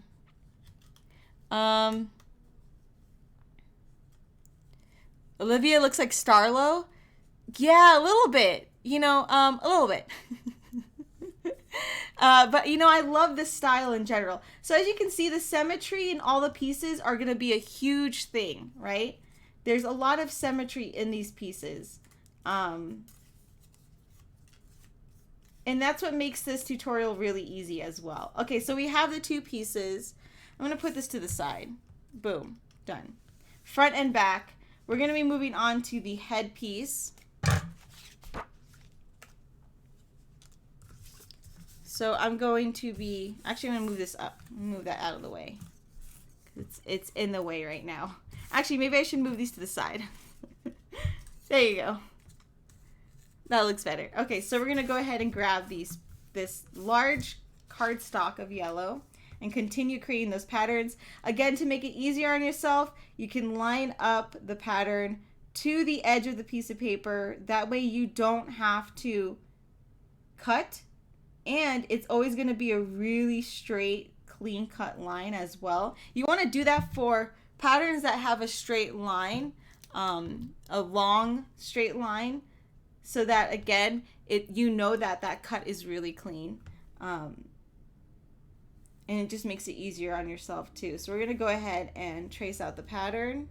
S1: Olivia looks like Starlo. Yeah, a little bit. You know, a little bit. But, you know, I love this style in general. So as you can see, the symmetry in all the pieces are going to be a huge thing, right? There's a lot of symmetry in these pieces. And that's what makes this tutorial really easy as well. Okay, so we have the two pieces. I'm going to put this to the side. Boom. Done. Front and back. We're going to be moving on to the head piece. so I'm going to be, actually I'm going to move this up. Move that out of the way. It's in the way right now. Actually, maybe I should move these to the side. There you go. That looks better. Okay, so we're going to go ahead and grab this large cardstock of yellow and continue creating those patterns. Again, to make it easier on yourself, you can line up the pattern to the edge of the piece of paper. That way you don't have to cut, and it's always going to be a really straight, clean cut line as well. You want to do that for patterns that have a straight line, a long straight line, so that again, you know that cut is really clean. And it just makes it easier on yourself too. So we're going to go ahead and trace out the pattern.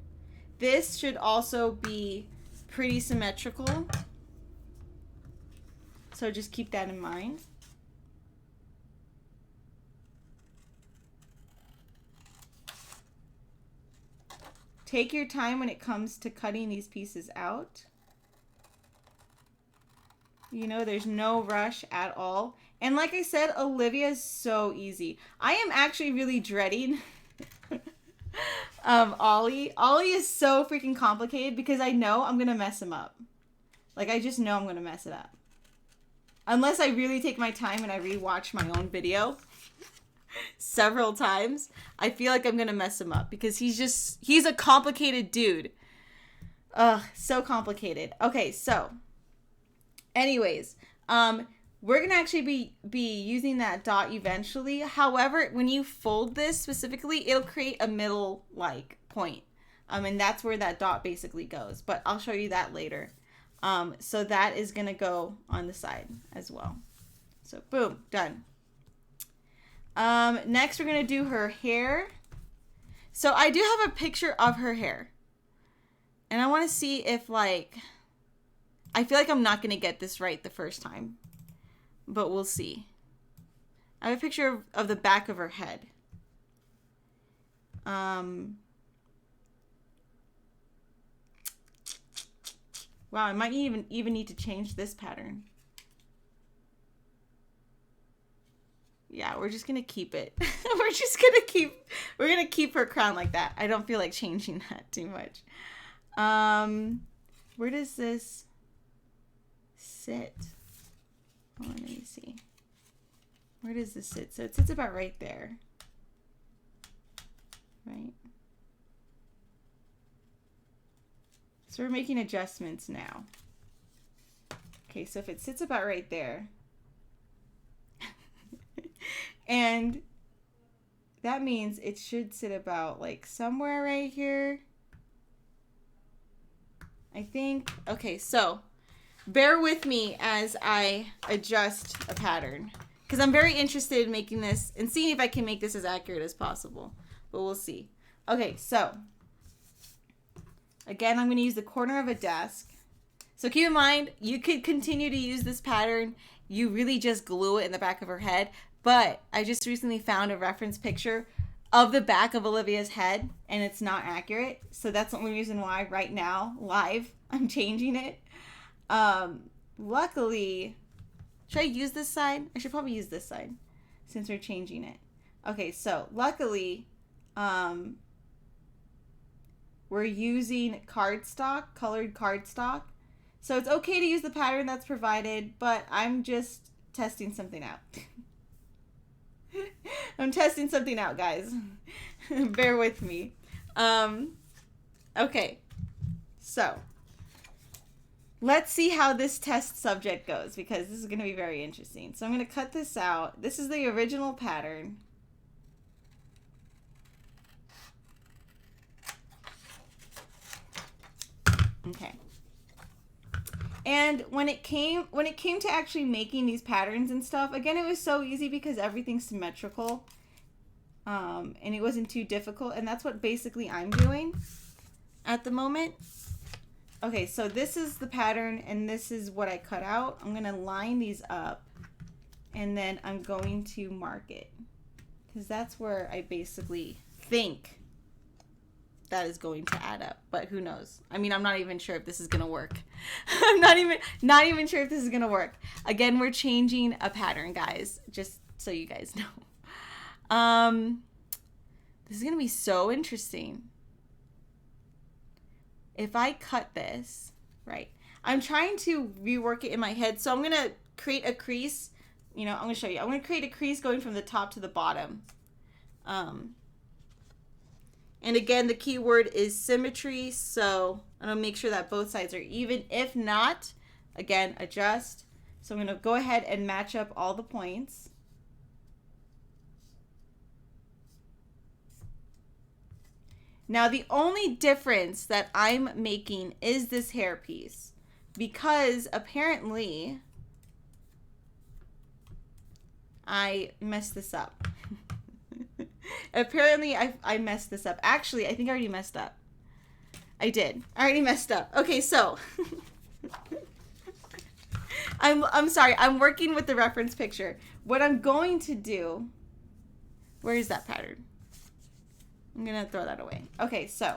S1: This should also be pretty symmetrical. So just keep that in mind. Take your time when it comes to cutting these pieces out. You know, there's no rush at all. And like I said, Olivia is so easy. I am actually really dreading Ollie. Ollie is so freaking complicated because I know I'm going to mess him up. Like, I just know I'm going to mess it up. Unless I really take my time and I rewatch my own video several times, I feel like I'm going to mess him up because he's a complicated dude. Ugh, so complicated. Okay, so anyways, we're going to actually be using that dot eventually. However, when you fold this specifically, it'll create a middle like point. And that's where that dot basically goes. But I'll show you that later. So that is going to go on the side as well. So boom, done. Next we're going to do her hair. So I do have a picture of her hair. And I want to see if like, I feel like I'm not going to get this right the first time. But we'll see. I have a picture of the back of her head. Wow, I might even need to change this pattern. Yeah, we're just gonna keep it. We're gonna keep her crown like that. I don't feel like changing that too much. Where does this sit? Oh, let me see. Where does this sit? So it sits about right there. Right? So we're making adjustments now. Okay, so if it sits about right there, and that means it should sit about like somewhere right here. I think, okay, so bear with me as I adjust a pattern because I'm very interested in making this and seeing if I can make this as accurate as possible, but we'll see. Okay, so again, I'm going to use the corner of a desk. So keep in mind, you could continue to use this pattern. You really just glue it in the back of her head. But I just recently found a reference picture of the back of Olivia's head, and it's not accurate. So that's the only reason why right now, live, I'm changing it. Luckily, should I use this side? I should probably use this side since we're changing it. Okay, so luckily, we're using cardstock, colored cardstock. So it's okay to use the pattern that's provided, but I'm just testing something out. I'm testing something out, guys. Bear with me. Okay. So let's see how this test subject goes because this is going to be very interesting. So I'm going to cut this out. This is the original pattern. Okay. And when it came to actually making these patterns and stuff, again, it was so easy because everything's symmetrical. And it wasn't too difficult. And that's what basically I'm doing at the moment. Okay, so this is the pattern and this is what I cut out. I'm going to line these up and then I'm going to mark it because that's where I basically think that is going to add up, but who knows? I mean, I'm not even sure if this is gonna work. I'm not even sure if this is gonna work. Again, we're changing a pattern, guys, just so you guys know. This is gonna be so interesting. If I cut this, right, I'm trying to rework it in my head, so I'm gonna create a crease. You know, I'm gonna show you. I'm gonna create a crease going from the top to the bottom. And again, the key word is symmetry, so I'm going to make sure that both sides are even. If not, again, adjust. So I'm going to go ahead and match up all the points. Now, the only difference that I'm making is this hair piece, because apparently I messed this up. Apparently, I messed this up. Actually, I think I already messed up. I did. I already messed up. Okay, so I'm sorry. I'm working with the reference picture. What I'm going to do, where is that pattern? I'm going to throw that away. Okay, so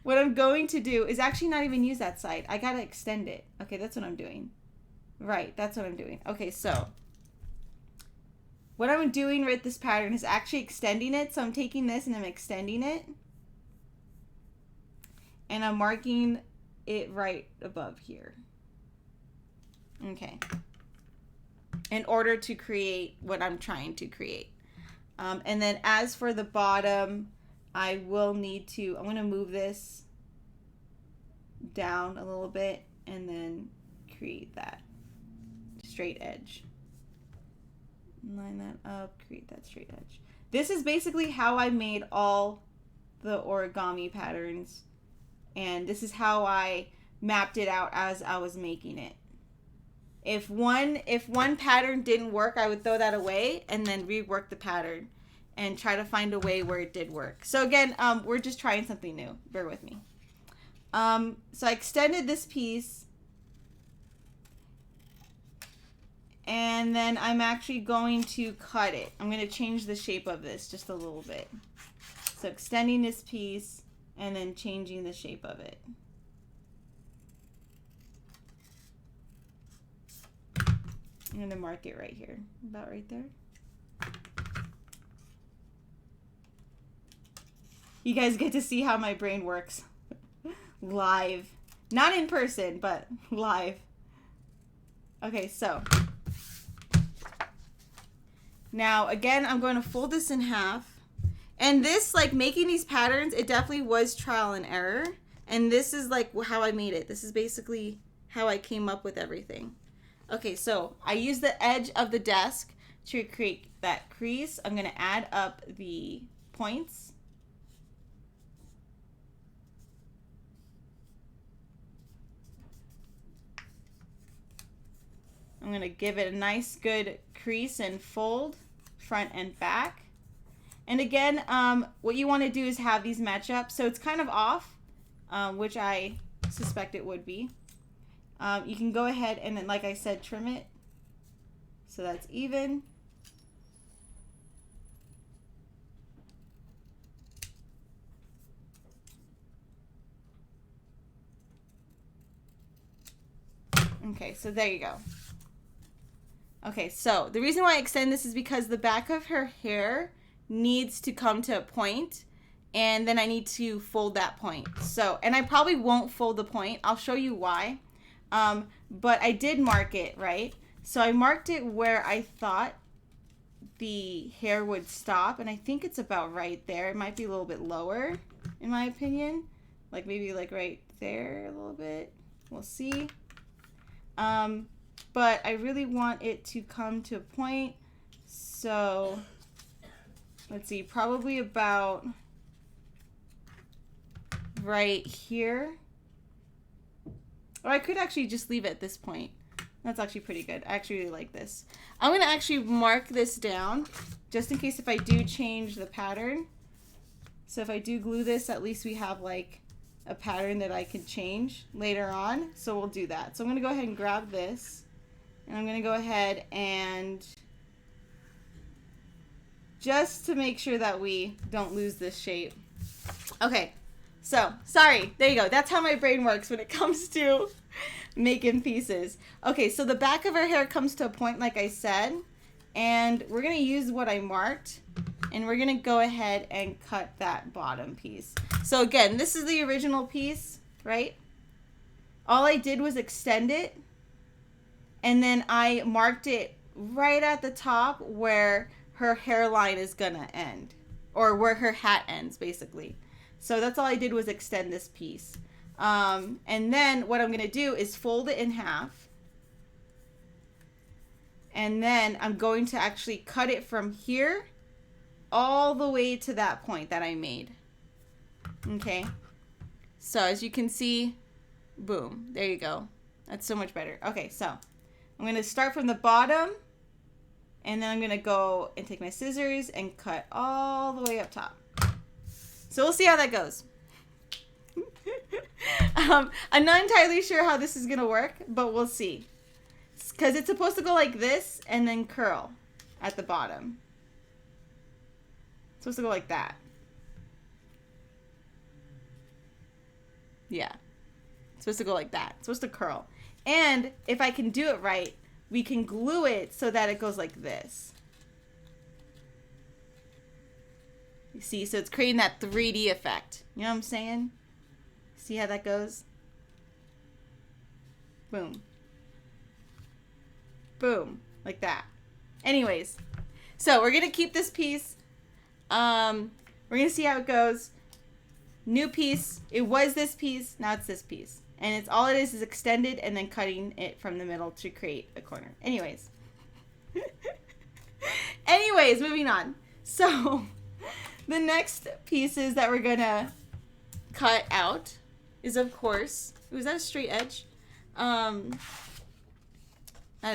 S1: what I'm going to do is actually not even use that side. I got to extend it. Okay, that's what I'm doing. Right, that's what I'm doing. Okay, so what I'm doing with this pattern is actually extending it. So I'm taking this and I'm extending it. And I'm marking it right above here. Okay. In order to create what I'm trying to create. And then as for the bottom, I will need to, I'm going to move this down a little bit and then create that straight edge. Line that up, create that straight edge. This is basically how I made all the origami patterns, and this is how I mapped it out as I was making it. If one pattern didn't work, I would throw that away and then rework the pattern and try to find a way where it did work. So again, we're just trying something new. Bear with me. So I extended this piece, and then I'm actually going to cut it. I'm going to change the shape of this just a little bit. So extending this piece and then changing the shape of it. I'm going to mark it right here, about right there. You guys get to see how my brain works live. Not in person, but live. Okay, so now again, I'm going to fold this in half. And this, like, making these patterns, it definitely was trial and error. And this is like how I made it. This is basically how I came up with everything. Okay, so I use the edge of the desk to create that crease. I'm going to add up the points. I'm going to give it a nice good crease and fold front and back. And again, what you want to do is have these match up. So it's kind of off, which I suspect it would be. You can go ahead and then, like I said, trim it so that's even. Okay, so there you go. Okay, so the reason why I extend this is because the back of her hair needs to come to a point, and then I need to fold that point. So, and I probably won't fold the point. I'll show you why. But I did mark it, right? So I marked it where I thought the hair would stop, and I think it's about right there. It might be a little bit lower, in my opinion. Like maybe like right there a little bit. We'll see. But I really want it to come to a point. So let's see, probably about right here. Or I could actually just leave it at this point. That's actually pretty good. I actually really like this. I'm going to actually mark this down just in case if I do change the pattern. So if I do glue this, at least we have like a pattern that I can change later on. So we'll do that. So I'm going to go ahead and grab this. And I'm going to go ahead and just to make sure that we don't lose this shape. Okay, so, sorry, there you go. That's how my brain works when it comes to making pieces. Okay, so the back of her hair comes to a point like I said, and we're going to use what I marked, and we're going to go ahead and cut that bottom piece. So again, this is the original piece, right? All I did was extend it, and then I marked it right at the top where her hairline is gonna end, or where her hat ends, basically. So that's all I did was extend this piece. And then what I'm gonna do is fold it in half, and then I'm going to actually cut it from here all the way to that point that I made. Okay, so as you can see, boom, there you go. That's so much better. Okay, so I'm going to start from the bottom, and then I'm going to go and take my scissors and cut all the way up top. So we'll see how that goes. I'm not entirely sure how this is going to work, but we'll see. Because it's supposed to go like this and then curl at the bottom. It's supposed to go like that. Yeah. It's supposed to go like that. It's supposed to curl. And if I can do it right, we can glue it so that it goes like this. You see? So it's creating that 3D effect. You know what I'm saying? See how that goes? Boom. Boom. Like that. Anyways. So we're going to keep this piece. We're going to see how it goes. New piece. It was this piece. Now it's this piece. And it's all it is extended and then cutting it from the middle to create a corner. Anyways. Anyways, moving on. So the next pieces that we're going to cut out is, of course, was that a straight edge? That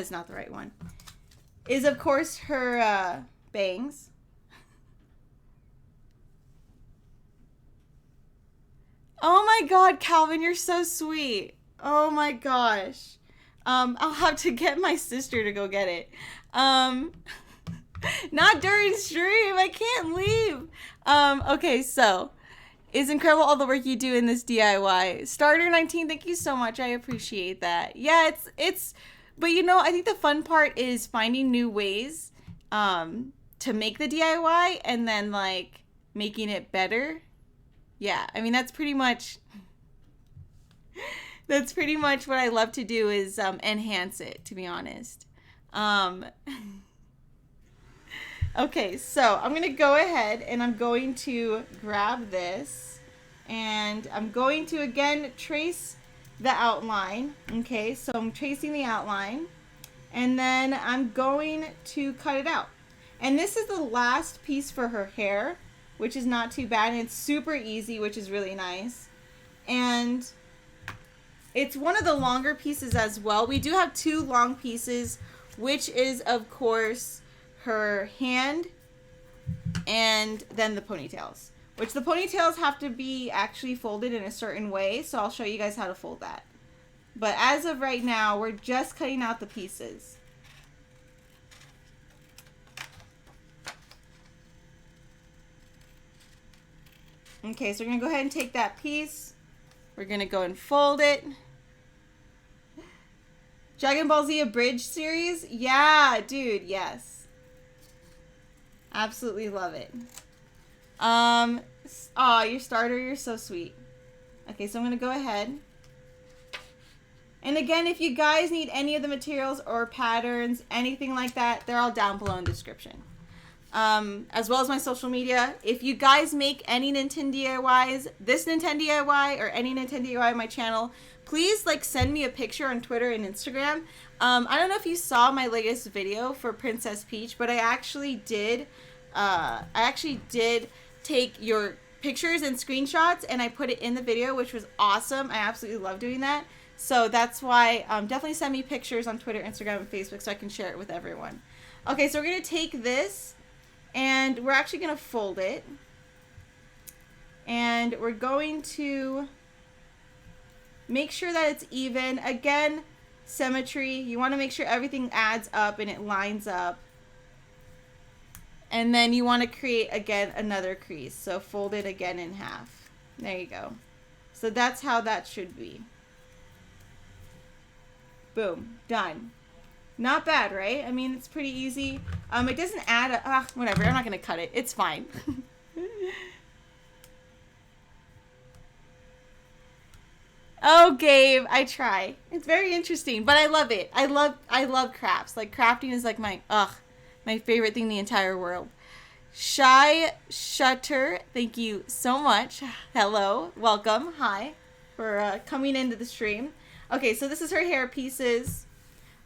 S1: is not the right one. Is, of course, her bangs. Oh my God, Calvin, you're so sweet. Oh my gosh. I'll have to get my sister to go get it. Not during stream. I can't leave. Okay, so it's incredible all the work you do in this DIY. Starter 19, thank you so much. I appreciate that. Yeah, it's but you know, I think the fun part is finding new ways to make the DIY and then like making it better. Yeah, I mean, that's pretty much what I love to do is enhance it, to be honest. Okay, so I'm going to go ahead and I'm going to grab this and I'm going to, again, trace the outline. Okay, so I'm tracing the outline and then I'm going to cut it out. And this is the last piece for her hair, which is not too bad, and it's super easy, which is really nice. And it's one of the longer pieces as well. We do have two long pieces, which is, of course, her hand and then the ponytails, which the ponytails have to be actually folded in a certain way, so I'll show you guys how to fold that. But as of right now, we're just cutting out the pieces. Okay, so we're going to go ahead and take that piece. We're going to go and fold it. Dragon Ball Z Abridged series? Yeah, dude, yes. Absolutely love it. Aw, your starter, you're so sweet. Okay, so I'm going to go ahead. And again, if you guys need any of the materials or patterns, anything like that, they're all down below in the description. As well as my social media. If you guys make any Nintendo DIYs, this Nintendo DIY or any Nintendo DIY on my channel, please like send me a picture on Twitter and Instagram. I don't know if you saw my latest video for Princess Peach, but I actually did take your pictures and screenshots and I put it in the video, which was awesome. I absolutely love doing that. So that's why definitely send me pictures on Twitter, Instagram, and Facebook so I can share it with everyone. Okay, so we're going to take this and we're actually going to fold it. And we're going to make sure that it's even. Again, symmetry. You want to make sure everything adds up and it lines up. And then you want to create, again, another crease. So fold it again in half. There you go. So that's how that should be. Boom. Done. Not bad, right? I mean, it's pretty easy. It doesn't add whatever. I'm not going to cut it. It's fine. Oh, Gabe, I try. It's very interesting, but I love it. I love crafts. Like, crafting is like my favorite thing in the entire world. 𝘎𝘧𝘧𝘪𝘐, thank you so much. Hello, welcome, hi, for coming into the stream. Okay, so this is her hair pieces.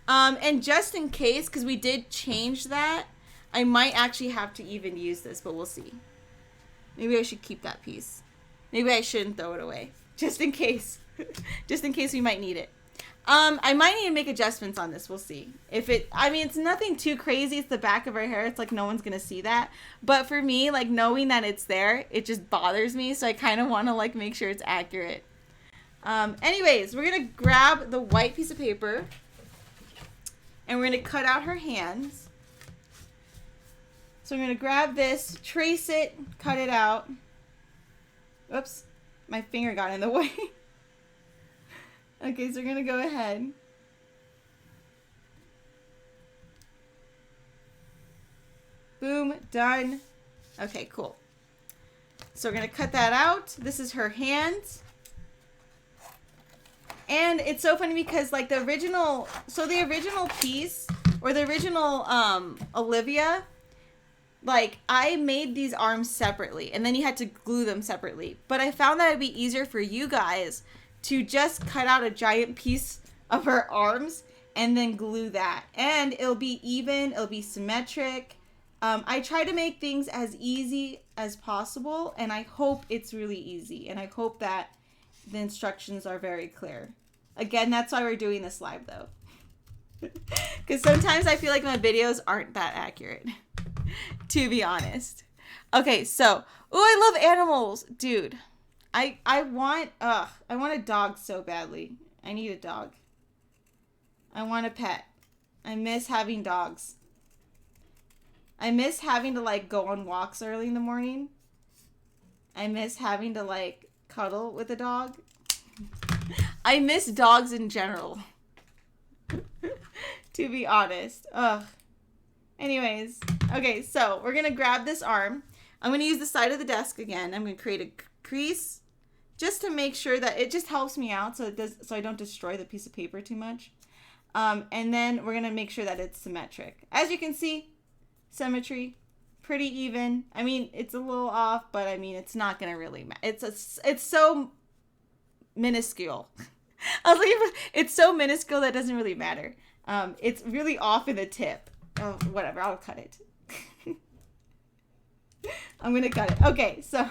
S1: And just in case, because we did change that, I might actually have to even use this, but we'll see. Maybe I should keep that piece. Maybe I shouldn't throw it away. Just in case. Just in case we might need it. I might need to make adjustments on this. We'll see. It's nothing too crazy. It's the back of her hair. It's like no one's going to see that. But for me, like knowing that it's there, it just bothers me. So I kind of want to like make sure it's accurate. Anyways, we're going to grab the white piece of paper. And we're going to cut out her hands. So I'm going to grab this, trace it, cut it out. Oops, my finger got in the way. Okay, so we're going to go ahead. Boom, done. Okay, cool. So we're going to cut that out. This is her hands. And it's so funny because like the original piece, or the original Olivia, like I made these arms separately and then you had to glue them separately. But I found that it'd be easier for you guys to just cut out a giant piece of her arms and then glue that. And it'll be even, it'll be symmetric. I try to make things as easy as possible, and I hope it's really easy. And I hope that the instructions are very clear. Again, that's why we're doing this live though. Because sometimes I feel like my videos aren't that accurate, to be honest. Okay, so, I love animals, dude. I want a dog so badly. I need a dog. I want a pet. I miss having dogs. I miss having to like go on walks early in the morning. I miss having to like cuddle with a dog. I miss dogs in general. To be honest. Ugh. Anyways. Okay, so we're going to grab this arm. I'm going to use the side of the desk again. I'm going to create a crease just to make sure that it just helps me out so I don't destroy the piece of paper too much. And then we're going to make sure that it's symmetric. As you can see, symmetry, pretty even. I mean, it's a little off, but I mean, it's not going to really matter. It's so minuscule. It's so minuscule that it doesn't really matter. It's really off in the tip. Oh, whatever. I'll cut it. I'm going to cut it. Okay, so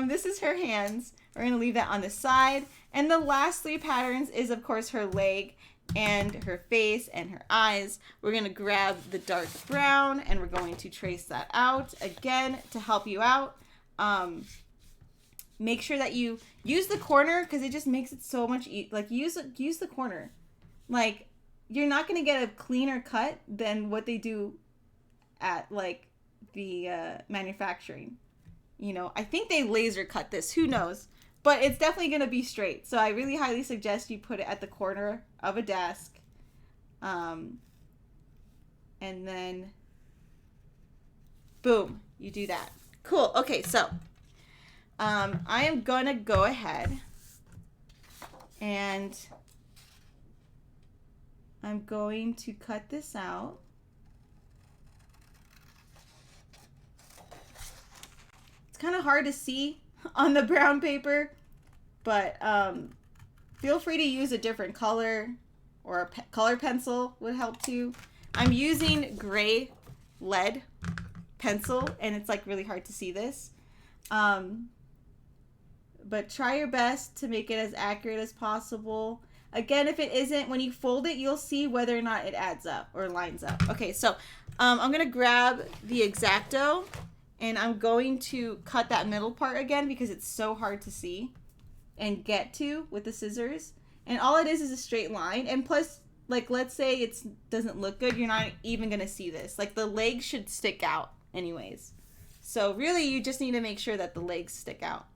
S1: this is her hands. We're going to leave that on the side. And the last three patterns is, of course, her leg and her face and her eyes. We're going to grab the dark brown and we're going to trace that out again to help you out. Make sure that you use the corner because it just makes it so much use the corner. Like, you're not going to get a cleaner cut than what they do at like the manufacturing. You know, I think they laser cut this. Who knows? But it's definitely going to be straight. So I really highly suggest you put it at the corner of a desk. And then, boom, you do that. Cool. Okay, so I am going to go ahead and I'm going to cut this out. It's kind of hard to see on the brown paper, but feel free to use a different color, or a color pencil would help too. I'm using gray lead pencil and it's like really hard to see this. But try your best to make it as accurate as possible. Again, if it isn't, when you fold it, you'll see whether or not it adds up or lines up. Okay, so I'm going to grab the Exacto and I'm going to cut that middle part again because it's so hard to see and get to with the scissors. And all it is a straight line. And plus, like let's say it doesn't look good, you're not even gonna see this. Like the legs should stick out anyways. So really you just need to make sure that the legs stick out.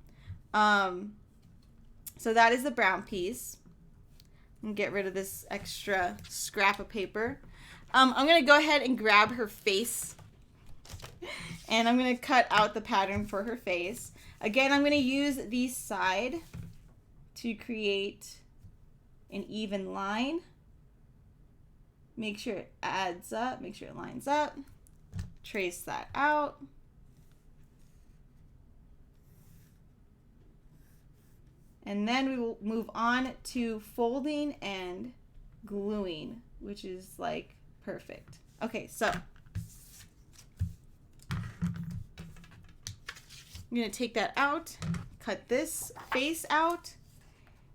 S1: So that is the brown piece. And get rid of this extra scrap of paper. I'm gonna go ahead and grab her face. And I'm gonna cut out the pattern for her face. Again, I'm gonna use the side to create an even line. Make sure it adds up, make sure it lines up. Trace that out. And then we will move on to folding and gluing, which is like perfect. Okay, so I'm gonna take that out, cut this face out,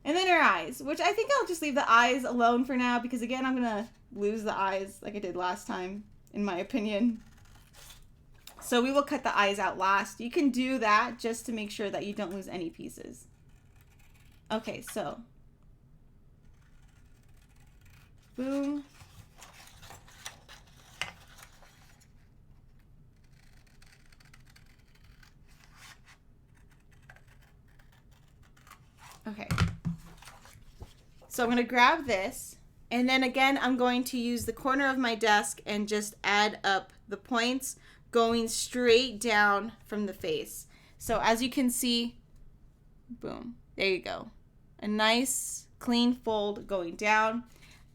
S1: and then her eyes, which I think I'll just leave the eyes alone for now because again, I'm gonna lose the eyes like I did last time, in my opinion. So we will cut the eyes out last. You can do that just to make sure that you don't lose any pieces. Okay, so boom. Okay. So I'm going to grab this, and then again, I'm going to use the corner of my desk and just add up the points going straight down from the face. So as you can see, boom, there you go. A nice clean fold going down.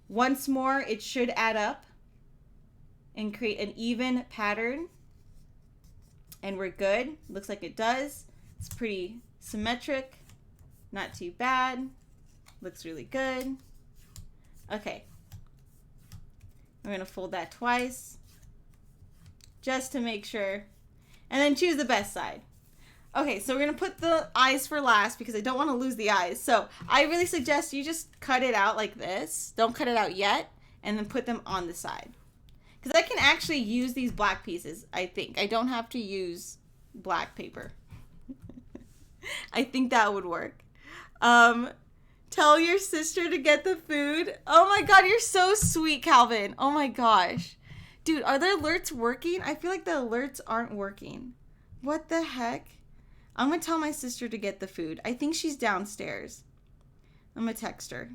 S1: Once more, it should add up and create an even pattern. And we're good. Looks like it does. It's pretty symmetric. Not too bad. Looks really good. Okay. I'm going to fold that twice just to make sure. And then choose the best side. Okay, so we're going to put the eyes for last because I don't want to lose the eyes. So I really suggest you just cut it out like this. Don't cut it out yet. And then put them on the side. Because I can actually use these black pieces, I think. I don't have to use black paper. I think that would work. Tell your sister to get the food. Oh my god, you're so sweet, Calvin. Oh my gosh. Dude, are the alerts working? I feel like the alerts aren't working. What the heck? I'm going to tell my sister to get the food. I think she's downstairs. I'm going to text her.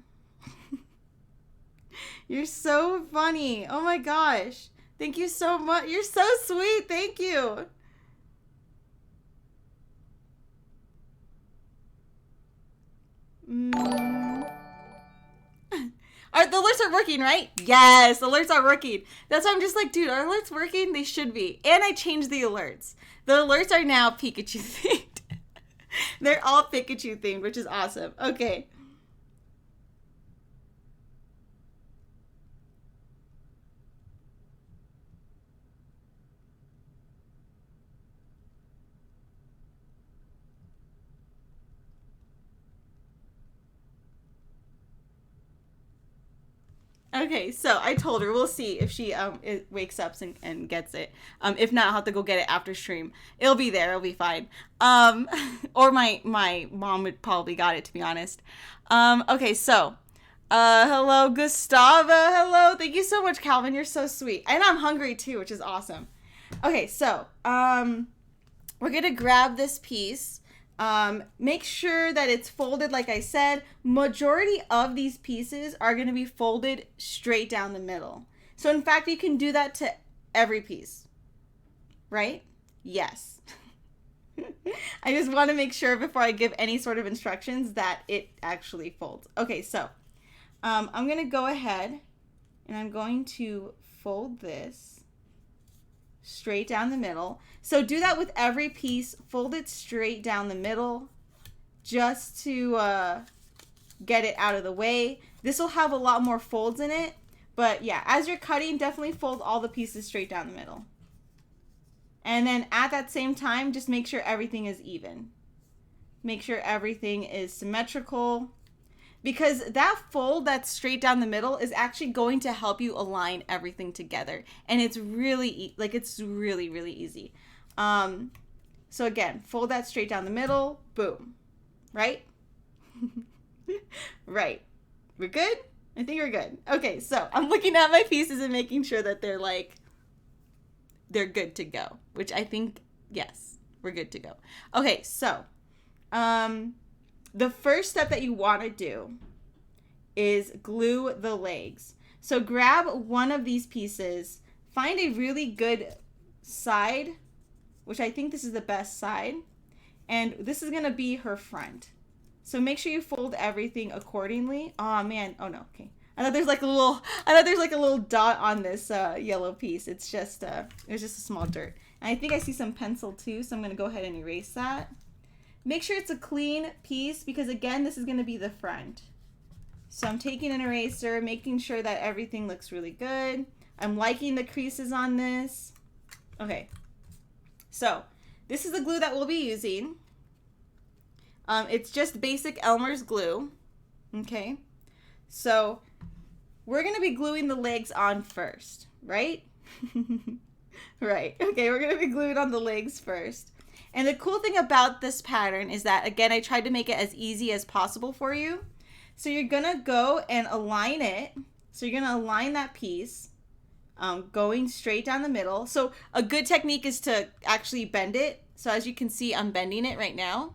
S1: You're so funny. Oh my gosh. Thank you so much. You're so sweet. Thank you. The alerts are working, right? Yes, the alerts are working. That's why I'm just like, dude, are alerts working? They should be. And I changed the alerts. The alerts are now Pikachu themed. They're all Pikachu themed, which is awesome. Okay. Okay, so I told her we'll see if she wakes up and gets it. If not, I'll have to go get it after stream. It'll be there. It'll be fine. Or my mom would probably got it, to be honest. Okay, so hello, Gustava. Hello. Thank you so much, Calvin. You're so sweet. And I'm hungry too, which is awesome. Okay, so we're gonna grab this piece. Make sure that it's folded like I said. Majority of these pieces are going to be folded straight down the middle. So in fact, you can do that to every piece. Right? Yes. I just want to make sure before I give any sort of instructions that it actually folds. Okay, so I'm going to go ahead and I'm going to fold this straight down the middle. So do that with every piece. Fold it straight down the middle just to get it out of the way. This will have a lot more folds in it. But yeah, as you're cutting, definitely fold all the pieces straight down the middle. And then at that same time, just make sure everything is even. Make sure everything is symmetrical. Because that fold that's straight down the middle is actually going to help you align everything together. And it's really, it's really, really easy. So again, fold that straight down the middle. Boom. Right? Right. We're good? I think we're good. Okay, so I'm looking at my pieces and making sure that they're like, they're good to go, which I think, yes, we're good to go. Okay, so the first step that you want to do is glue the legs. So grab one of these pieces, find a really good side, which I think this is the best side, and this is going to be her front. So make sure you fold everything accordingly. Oh man, oh no, okay. I thought there's like a little dot on this yellow piece. It's just it was just a small dirt. And I think I see some pencil too, so I'm going to go ahead and erase that. Make sure it's a clean piece because again, this is going to be the front. So I'm taking an eraser, making sure that everything looks really good. I'm liking the creases on this. Okay, so this is the glue that we'll be using. It's just basic Elmer's glue. Okay, so we're going to be gluing the legs on first, right? Right. Okay, we're going to be gluing on the legs first. And the cool thing about this pattern is that, again, I tried to make it as easy as possible for you. So you're going to go and align it. So you're going to align that piece going straight down the middle. So a good technique is to actually bend it. So as you can see, I'm bending it right now.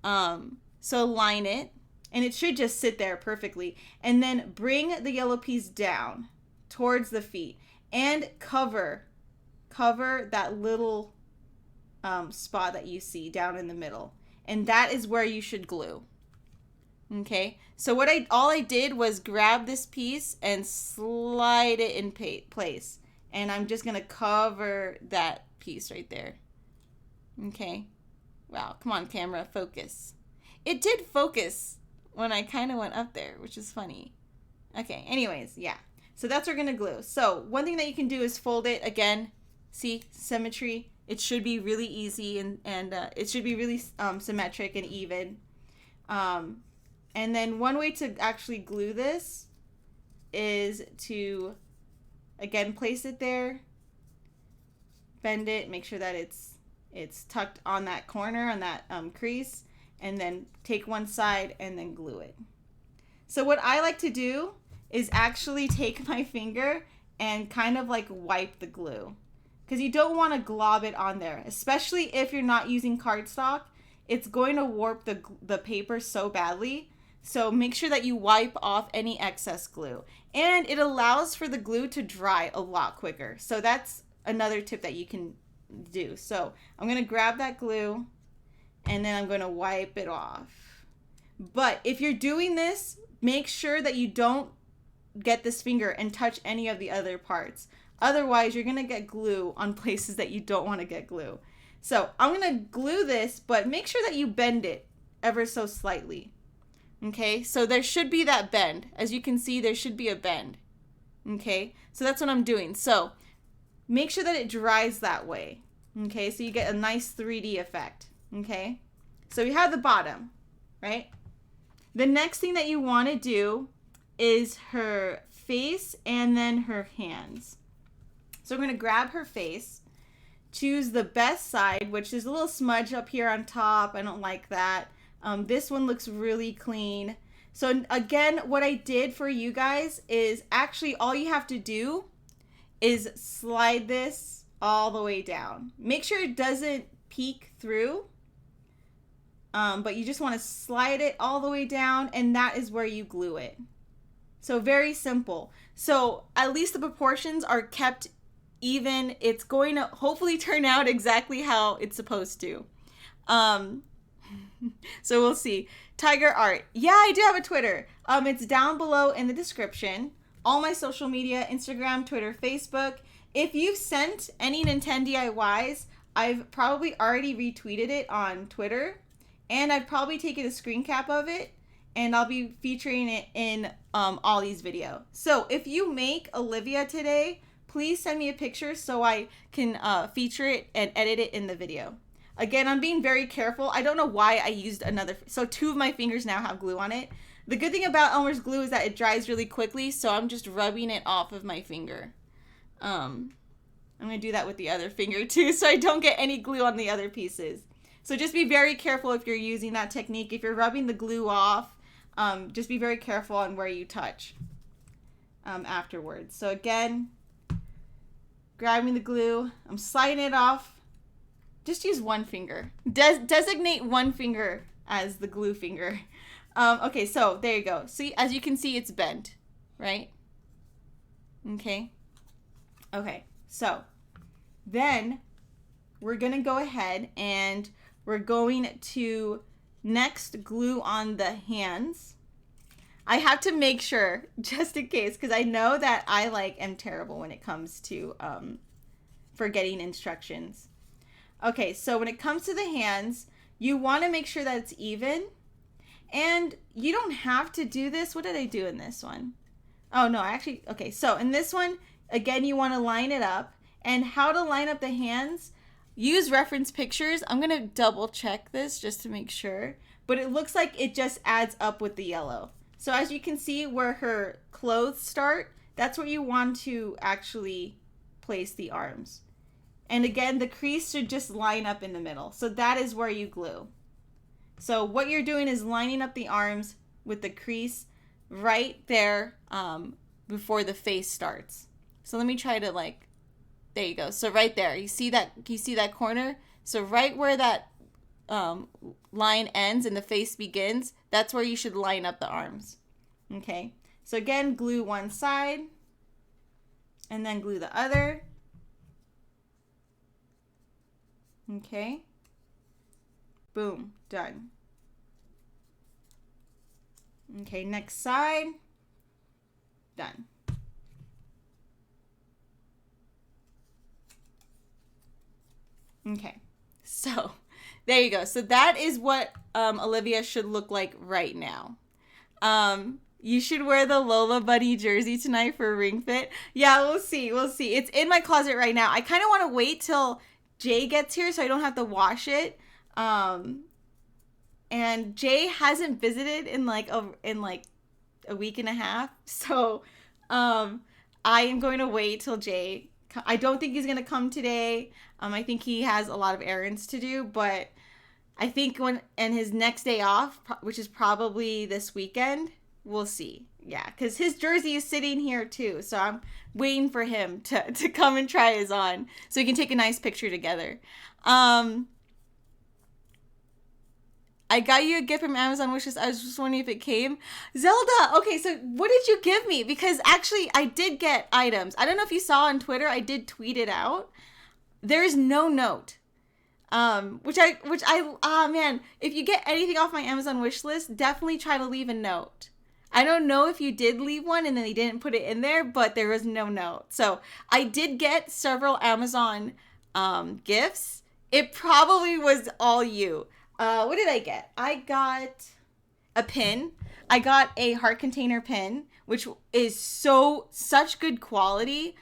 S1: So align it. And it should just sit there perfectly. And then bring the yellow piece down towards the feet. And cover that little spot that you see down in the middle. And that is where you should glue. Okay, so all I did was grab this piece and slide it in place. And I'm just going to cover that piece right there. Okay. Wow, come on camera, focus. It did focus when I kind of went up there, which is funny. Okay, anyways, yeah. So that's what we're going to glue. So one thing that you can do is fold it again. See, symmetry. It should be really easy and it should be really symmetric and even. And then one way to actually glue this is to, again, place it there, bend it, make sure that it's tucked on that corner, on that crease, and then take one side and then glue it. So what I like to do is actually take my finger and kind of like wipe the glue, because you don't want to glob it on there, especially if you're not using cardstock. It's going to warp the paper so badly. So make sure that you wipe off any excess glue. And it allows for the glue to dry a lot quicker. So that's another tip that you can do. So I'm going to grab that glue and then I'm going to wipe it off. But if you're doing this, make sure that you don't get this finger and touch any of the other parts. Otherwise, you're going to get glue on places that you don't want to get glue. So I'm going to glue this, but make sure that you bend it ever so slightly. Okay, so there should be that bend. As you can see, there should be a bend. Okay, so that's what I'm doing. So make sure that it dries that way. Okay, so you get a nice 3D effect. Okay, so we have the bottom, right? The next thing that you want to do is her face and then her hands. So we're going to grab her face, choose the best side, which is a little smudge up here on top. I don't like that. This one looks really clean. So again, what I did for you guys is actually all you have to do is slide this all the way down. Make sure it doesn't peek through, but you just want to slide it all the way down, and that is where you glue it. So very simple. So at least the proportions are kept even. It's going to hopefully turn out exactly how it's supposed to. So we'll see. Tiger Art. Yeah, I do have a Twitter. It's down below in the description. All my social media, Instagram, Twitter, Facebook. If you've sent any Nintendo DIYs, I've probably already retweeted it on Twitter. And I've probably taken a screen cap of it. And I'll be featuring it in all these videos. So if you make Olivia today, please send me a picture so I can feature it and edit it in the video. Again, I'm being very careful. I don't know why I used another. So 2 of my fingers now have glue on it. The good thing about Elmer's glue is that it dries really quickly. So I'm just rubbing it off of my finger. I'm going to do that with the other finger too, so I don't get any glue on the other pieces. So just be very careful if you're using that technique. If you're rubbing the glue off, Just be very careful on where you touch afterwards. So again, grabbing the glue, I'm sliding it off. Just use one finger. Designate one finger as the glue finger. Okay, so there you go. See, as you can see, it's bent, right? Okay. Okay, so then we're gonna go ahead and we're going to next glue on the hands. I have to make sure, just in case, because I know that I am terrible when it comes to forgetting instructions. Okay, so when it comes to the hands, you want to make sure that it's even. And you don't have to do this. What did I do in this one? Oh, no, actually, okay, so in this one, again, you want to line it up. And how to line up the hands, use reference pictures. I'm going to double check this just to make sure. But it looks like it just adds up with the yellow. So as you can see where her clothes start, that's where you want to actually place the arms. And again, the crease should just line up in the middle. So that is where you glue. So what you're doing is lining up the arms with the crease right there before the face starts. So let me try to there you go. So right there, you see that corner? So right where that line ends and the face begins, that's where you should line up the arms. Okay, so again, glue one side and then glue the other. Okay, boom, done. Okay, next side, done. Okay, so there you go. So that is what Olivia should look like right now. You should wear the Lola Bunny jersey tonight for a ring fit. Yeah, we'll see. We'll see. It's in my closet right now. I kind of want to wait till Jay gets here so I don't have to wash it. And Jay hasn't visited in a week and a half. So I am going to wait till Jay. I don't think he's going to come today. I think he has a lot of errands to do, but I think his next day off, which is probably this weekend, we'll see. Yeah, because his jersey is sitting here too, so I'm waiting for him to come and try his on so we can take a nice picture together. I got you a gift from Amazon wishlist. I was just wondering if it came. Zelda! Okay, so what did you give me? Because actually, I did get items. I don't know if you saw on Twitter. I did tweet it out. There is no note. Man, if you get anything off my Amazon wish list, definitely try to leave a note. I don't know if you did leave one and then they didn't put it in there, but there was no note. So I did get several Amazon gifts. It probably was all you. What did I get? I got a pin. I got a heart container pin, which is such good quality.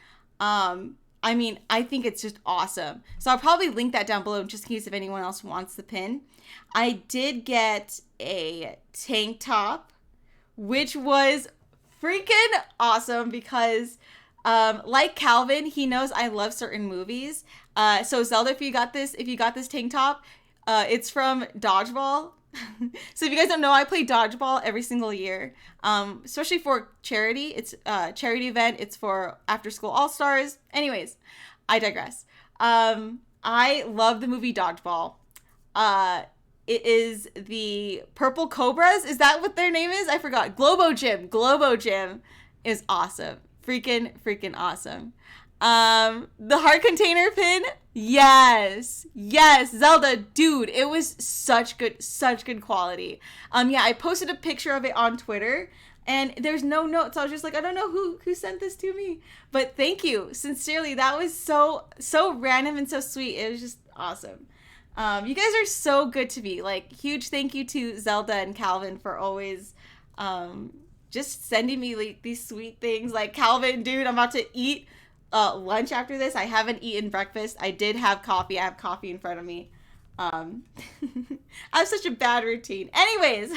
S1: I mean, I think it's just awesome. So I'll probably link that down below just in case if anyone else wants the pin. I did get a tank top, which was freaking awesome because like Calvin, he knows I love certain movies. So Zelda, if you got this tank top, it's from Dodgeball. So if you guys don't know, I play Dodgeball every single year, especially for charity. It's a charity event. It's for After School All-Stars. Anyways, I digress. I love the movie Dodgeball. It is the Purple Cobras. Is that what their name is? I forgot. Globo Gym is awesome. Freaking awesome. The heart container pin. Yes, Zelda, dude, it was such good quality. Yeah, I posted a picture of it on Twitter and there's no notes. I was just like, I don't know who sent this to me, but thank you. Sincerely, that was so random and so sweet. It was just awesome. You guys are so good to me. Huge thank you to Zelda and Calvin for always just sending me these sweet things. Calvin, dude, I'm about to eat lunch after this. I haven't eaten breakfast. I did have coffee. I have coffee in front of me. I have such a bad routine. Anyways,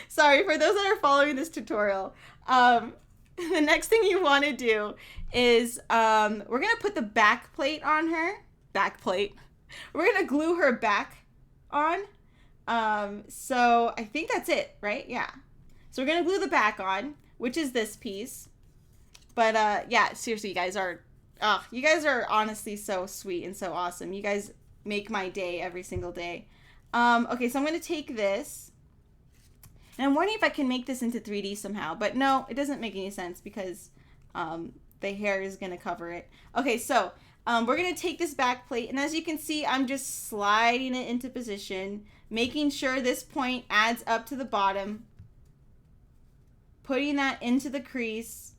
S1: sorry for those that are following this tutorial. The next thing you want to do is we're going to put the back plate on her. We're going to glue her back on. So I think that's it, right? Yeah. So we're going to glue the back on, which is this piece. But yeah, seriously, you guys are honestly so sweet and so awesome. You guys make my day every single day. Okay, so I'm going to take this. And I'm wondering if I can make this into 3D somehow. But no, it doesn't make any sense because the hair is going to cover it. Okay, so we're going to take this back plate. And as you can see, I'm just sliding it into position, making sure this point adds up to the bottom. Putting that into the crease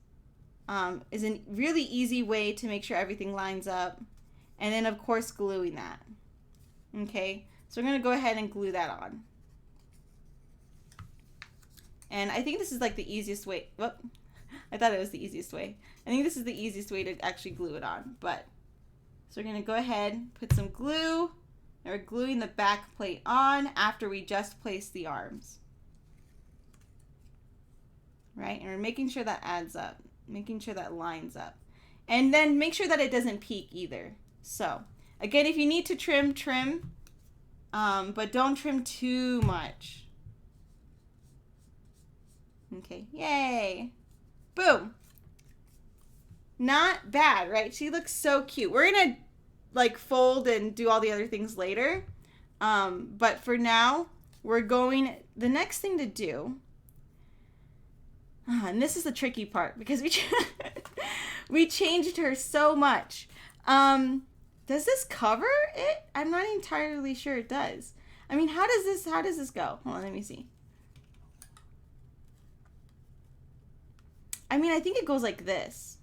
S1: is a really easy way to make sure everything lines up. And then, of course, gluing that. Okay, so we're going to go ahead and glue that on. And I think this is like the easiest way. Whoop. I thought it was the easiest way. I think this is the easiest way to actually glue it on. But so we're going to go ahead, put some glue. And we're gluing the back plate on after we just placed the arms. Right? And we're making sure that adds up. Making sure that lines up. And then make sure that it doesn't peak either. So, again, if you need to trim, trim. But don't trim too much. Okay, yay. Boom. Not bad, right? She looks so cute. We're gonna like fold and do all the other things later. But for now, the next thing to do, and this is the tricky part because we changed her so much. Does this cover it? I'm not entirely sure it does. I mean, how does this go? Hold on, let me see. I mean, I think it goes like this.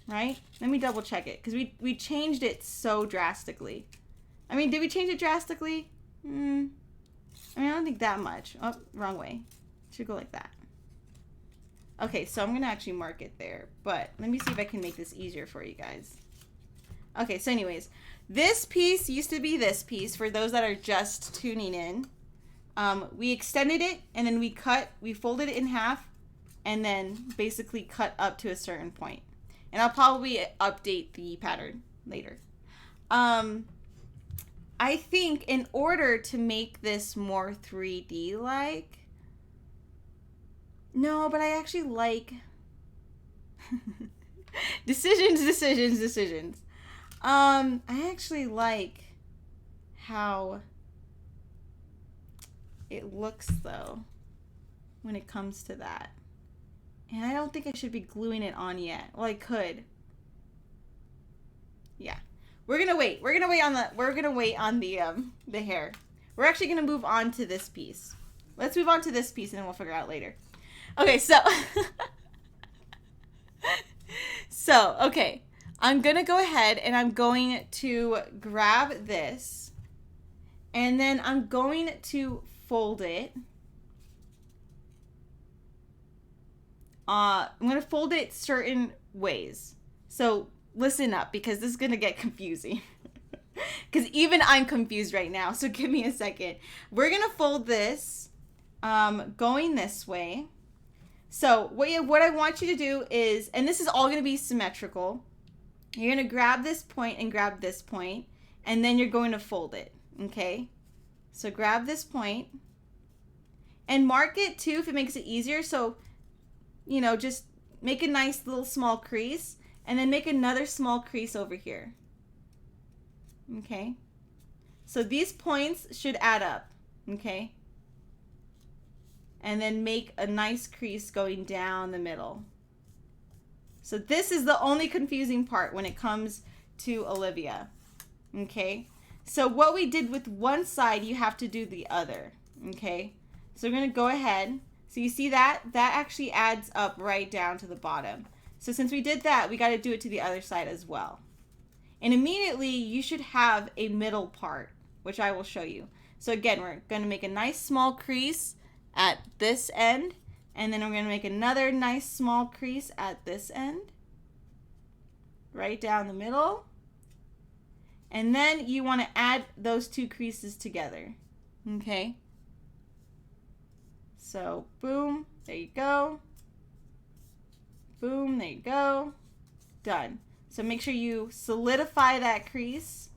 S1: Right? Let me double check it. Because we changed it so drastically. I mean, did we change it drastically? I mean, I don't think that much. Oh, wrong way. It should go like that. Okay, so I'm going to actually mark it there. But let me see if I can make this easier for you guys. Okay, so anyways. This piece used to be this piece for those that are just tuning in. We extended it and then we folded it in half and then basically cut up to a certain point. And I'll probably update the pattern later. I think in order to make this more 3D like, no, but I actually like decisions. I actually like how it looks though when it comes to that. And I don't think I should be gluing it on yet. Well, I could. Yeah. We're going to wait. We're going to wait on the hair. We're actually going to move on to this piece. Let's move on to this piece and then we'll figure it out later. Okay, so okay. I'm going to go ahead and I'm going to grab this and then I'm going to fold it. I'm going to fold it certain ways. So listen up because this is going to get confusing. Because even I'm confused right now. So give me a second. We're going to fold this going this way. So what I want you to do is, and this is all going to be symmetrical. You're going to grab this point and grab this point. And then you're going to fold it. Okay? So grab this point. And mark it too if it makes it easier. So, you know, just make a nice little small crease. And then make another small crease over here. Okay? So these points should add up. Okay? And then make a nice crease going down the middle. So this is the only confusing part when it comes to Olivia. Okay? So what we did with one side, you have to do the other. Okay? So we're going to go ahead. So you see that? That actually adds up right down to the bottom. So since we did that, we got to do it to the other side as well. And immediately you should have a middle part, which I will show you. So again, we're going to make a nice small crease at this end. And then we're going to make another nice small crease at this end. Right down the middle. And then you want to add those two creases together. Okay? So, boom, there you go. Boom, there you go. Done. So make sure you solidify that crease.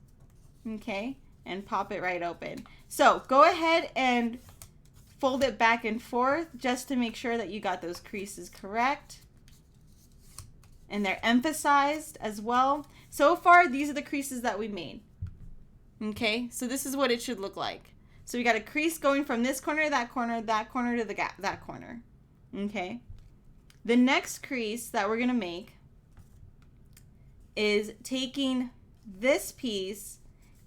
S1: Okay? and pop it right open. So go ahead and fold it back and forth just to make sure that you got those creases correct. And they're emphasized as well. So far, these are the creases that we made. Okay, so this is what it should look like. So we got a crease going from this corner to that corner to the gap, that corner. Okay. The next crease that we're gonna make is taking this piece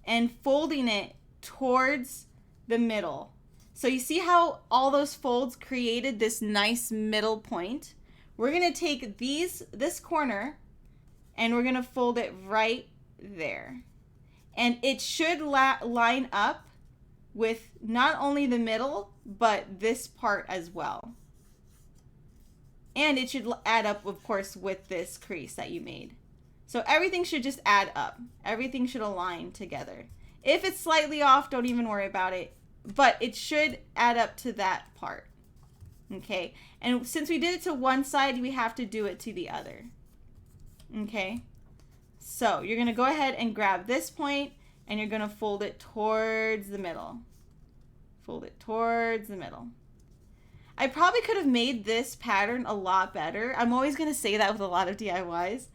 S1: and folding it towards the middle. So you see how all those folds created this nice middle point? We're gonna take this corner and we're gonna fold it right there. And it should line up with not only the middle, but this part as well. And it should add up, of course, with this crease that you made. So everything should just add up. Everything should align together. If it's slightly off, don't even worry about it. But it should add up to that part. Okay? And since we did it to one side, we have to do it to the other. Okay? So you're going to go ahead and grab this point and you're going to fold it towards the middle. Fold it towards the middle. I probably could have made this pattern a lot better. I'm always going to say that with a lot of DIYs.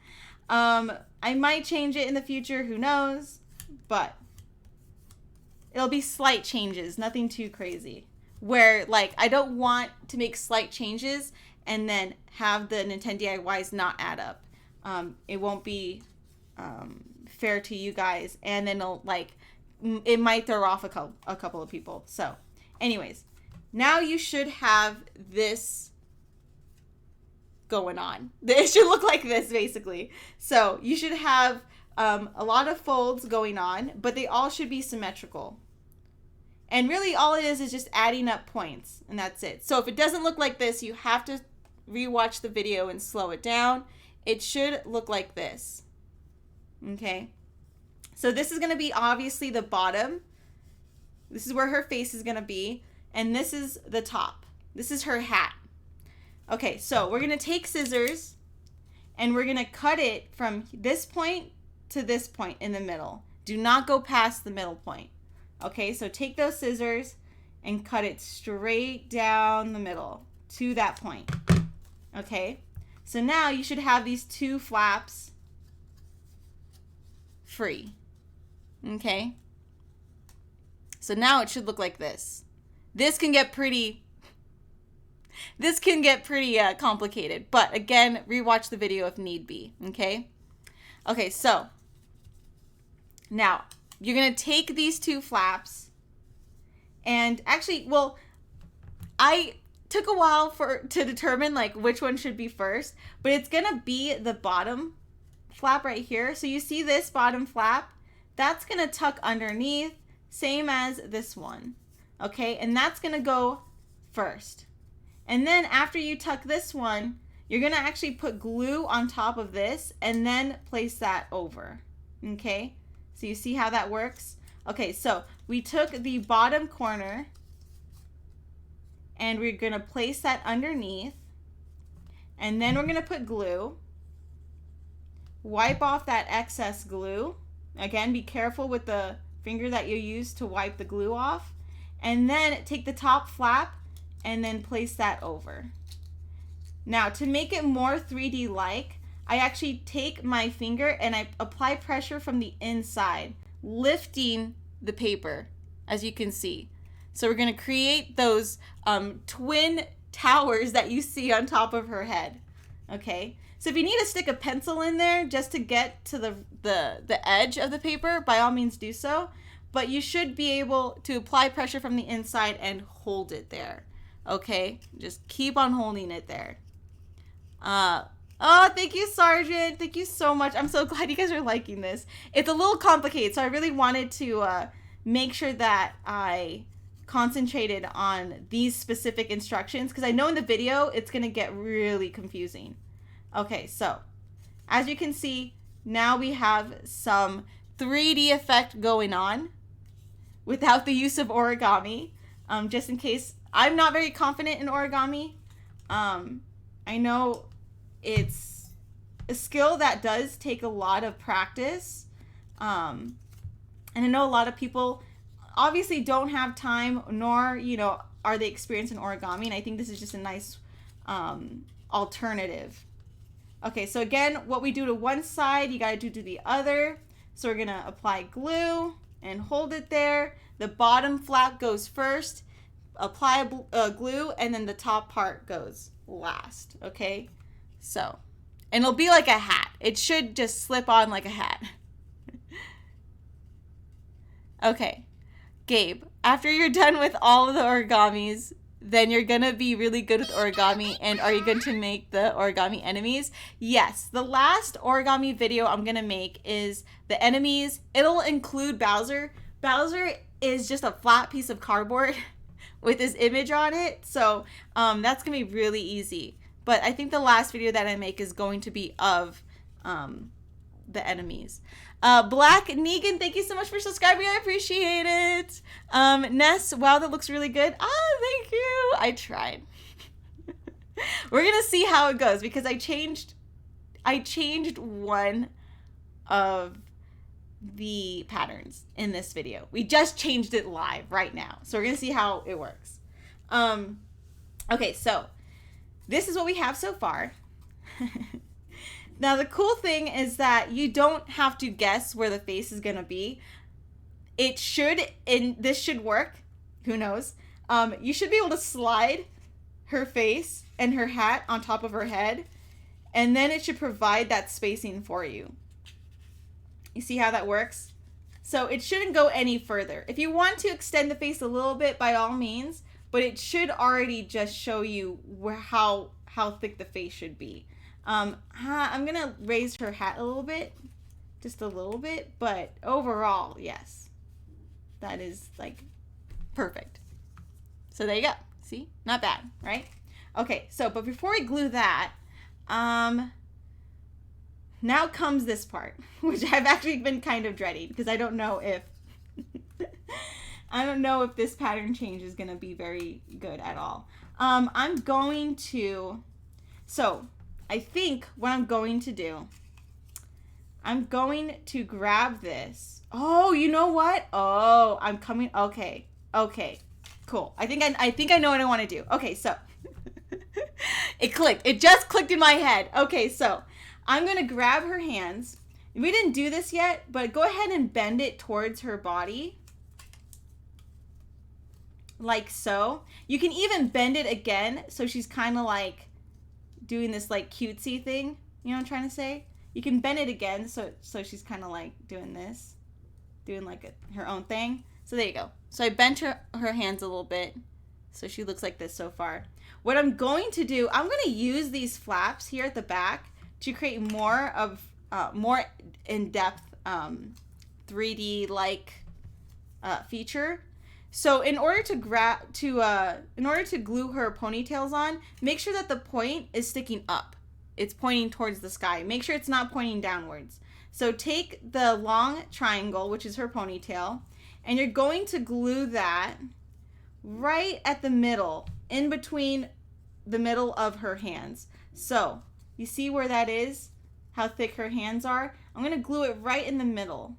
S1: I might change it in the future, who knows, but it'll be slight changes, nothing too crazy. Where, like, I don't want to make slight changes and then have the Nintendo DIYs not add up. It won't be fair to you guys, and then it'll, like, it might throw off a couple of people. So, anyways, now you should have this going on. It should look like this, basically. So you should have a lot of folds going on, but they all should be symmetrical. And really all it is just adding up points, and that's it. So if it doesn't look like this, you have to rewatch the video and slow it down. It should look like this. Okay? So this is going to be obviously the bottom. This is where her face is going to be. And this is the top. This is her hat. Okay, so we're going to take scissors and we're going to cut it from this point to this point in the middle. Do not go past the middle point. Okay, so take those scissors and cut it straight down the middle to that point. Okay, so now you should have these two flaps free. Okay, so now it should look like this. This can get pretty complicated, but again, rewatch the video if need be. Okay, so now you're gonna take these two flaps, and actually, well, I took a while to determine like which one should be first, but it's gonna be the bottom flap right here. So you see this bottom flap, that's gonna tuck underneath, same as this one. Okay, and that's gonna go first. And then after you tuck this one, you're gonna actually put glue on top of this and then place that over. Okay, so you see how that works? Okay, so we took the bottom corner and we're gonna place that underneath, and then we're gonna put glue. Wipe off that excess glue. Again, be careful with the finger that you use to wipe the glue off. And then take the top flap and then place that over. Now, to make it more 3D-like, I actually take my finger and I apply pressure from the inside, lifting the paper, as you can see. So we're going to create those twin towers that you see on top of her head. Okay, so if you need to stick a pencil in there just to get to the edge of the paper, by all means do so. But you should be able to apply pressure from the inside and hold it there. Okay, just keep on holding it there. Oh, thank you, Sergeant. Thank you so much. I'm so glad you guys are liking this. It's a little complicated, so I really wanted to make sure that I concentrated on these specific instructions, because I know in the video it's going to get really confusing. Okay, so as you can see, now we have some 3D effect going on without the use of origami. Just in case, I'm not very confident in origami. I know it's a skill that does take a lot of practice. And I know a lot of people obviously don't have time, nor, you know, are they experienced in origami. And I think this is just a nice alternative. Okay, so again, what we do to one side, you got to do to the other. So we're going to apply glue and hold it there. The bottom flap goes first, apply glue, and then the top part goes last, okay? So, and it'll be like a hat. It should just slip on like a hat. Okay, Gabe, after you're done with all of the origamis, then you're going to be really good with origami. And are you going to make the origami enemies? Yes. The last origami video I'm going to make is the enemies. It'll include Bowser. Bowser is just a flat piece of cardboard with his image on it. So that's going to be really easy. But I think the last video that I make is going to be of the enemies. Black Negan, thank you so much for subscribing. I appreciate it. Ness, wow, that looks really good. Thank you. I tried. We're gonna see how it goes because I changed one of the patterns in this video. We just changed it live right now, so we're gonna see how it works. Okay, so this is what we have so far. Now, the cool thing is that you don't have to guess where the face is going to be. It should, and this should work. Who knows? You should be able to slide her face and her hat on top of her head, and then it should provide that spacing for you. You see how that works? So it shouldn't go any further. If you want to extend the face a little bit, by all means, but it should already just show you how thick the face should be. I'm going to raise her hat a little bit, just a little bit, but overall, yes, that is like perfect. So there you go. See, not bad, right? Okay, so, but before we glue that, now comes this part, which I've actually been kind of dreading because I don't know if, this pattern change is going to be very good at all. I think what I'm going to do, I'm going to grab this. Oh, you know what? Oh, I'm coming. Okay. Okay. Cool. I think I know what I want to do. Okay, so it clicked. It just clicked in my head. Okay, so I'm going to grab her hands. We didn't do this yet, but go ahead and bend it towards her body. Like so. You can even bend it again so she's kind of like doing this like cutesy thing, you know what I'm trying to say? You can bend it again so she's kind of like doing this, doing like her own thing. So there you go. So I bent her hands a little bit so she looks like this so far. What I'm going to do, I'm going to use these flaps here at the back to create more in-depth 3D like feature. So in order to glue her ponytails on, make sure that the point is sticking up. It's pointing towards the sky. Make sure it's not pointing downwards. So take the long triangle, which is her ponytail, and you're going to glue that right at the middle, in between the middle of her hands. So you see where that is? How thick her hands are? I'm going to glue it right in the middle.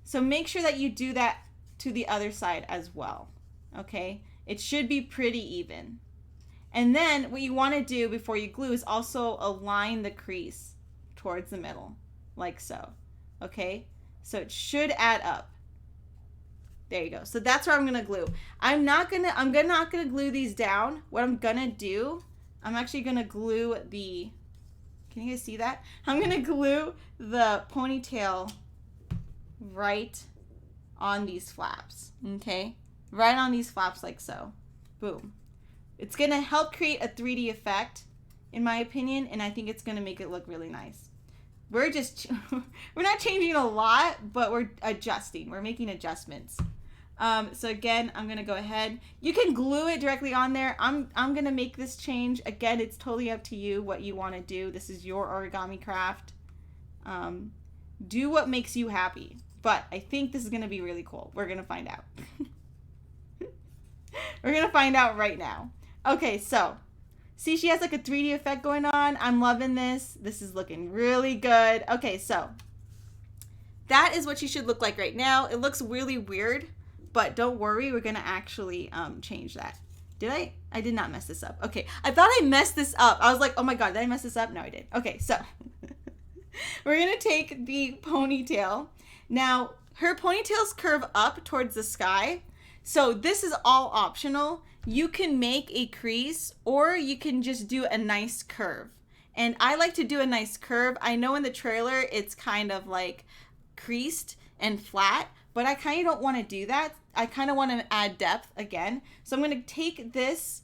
S1: So make sure that you do that to the other side as well. Okay, it should be pretty even. And then what you want to do before you glue is also align the crease towards the middle, like so. Okay, so it should add up. There you go. So that's where I'm gonna glue. I'm not gonna glue these down. What I'm gonna do, I'm actually gonna glue the, can you guys see that? I'm gonna glue the ponytail right on these flaps, okay? Right on these flaps like so. Boom. It's gonna help create a 3D effect, in my opinion, and I think it's gonna make it look really nice. We're not changing a lot, but we're adjusting. We're making adjustments. So again, I'm gonna go ahead. You can glue it directly on there. I'm gonna make this change. Again, it's totally up to you what you want to do. This is your origami craft. Do what makes you happy. But I think this is gonna be really cool. We're gonna find out. We're gonna find out right now. Okay, so see, she has like a 3D effect going on. I'm loving this. This is looking really good. Okay, so that is what she should look like right now. It looks really weird, but don't worry, we're gonna actually change that. Did I? I did not mess this up. Okay, I thought I messed this up. I was like, oh my god, did I mess this up? No, I did. Okay, so we're gonna take the ponytail. Now, her ponytails curve up towards the sky, so this is all optional. You can make a crease, or you can just do a nice curve. And I like to do a nice curve. I know in the trailer it's kind of like creased and flat, but I kind of don't want to do that. I kind of want to add depth again. So I'm going to take this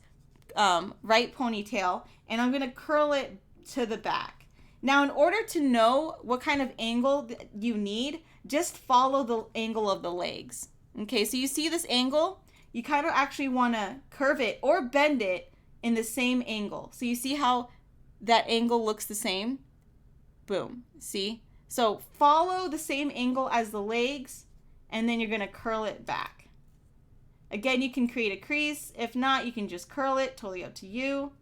S1: right ponytail and I'm going to curl it to the back. Now, in order to know what kind of angle you need, just follow the angle of the legs. Okay, so you see this angle? You kind of actually want to curve it or bend it in the same angle. So you see how that angle looks the same? Boom. See? So follow the same angle as the legs, and then you're going to curl it back. Again, you can create a crease. If not, you can just curl it. Totally up to you.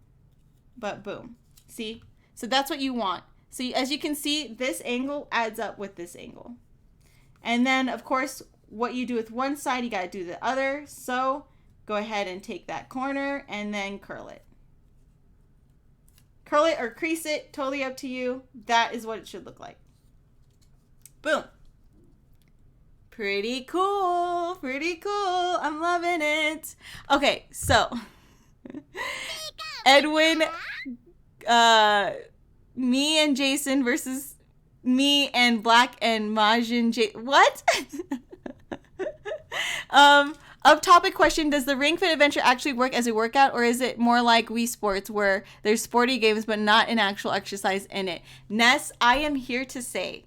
S1: But boom. See? So that's what you want. So as you can see, this angle adds up with this angle. And then, of course, what you do with one side, you got to do the other. So go ahead and take that corner and then curl it. Curl it or crease it, totally up to you. That is what it should look like. Boom. Pretty cool. Pretty cool. I'm loving it. Okay, so Edwin, me and Jason versus me and Black and Majin what? Up topic question, does the Ring Fit Adventure actually work as a workout, or is it more like Wii Sports where there's sporty games but not an actual exercise in it? Ness, I am here to say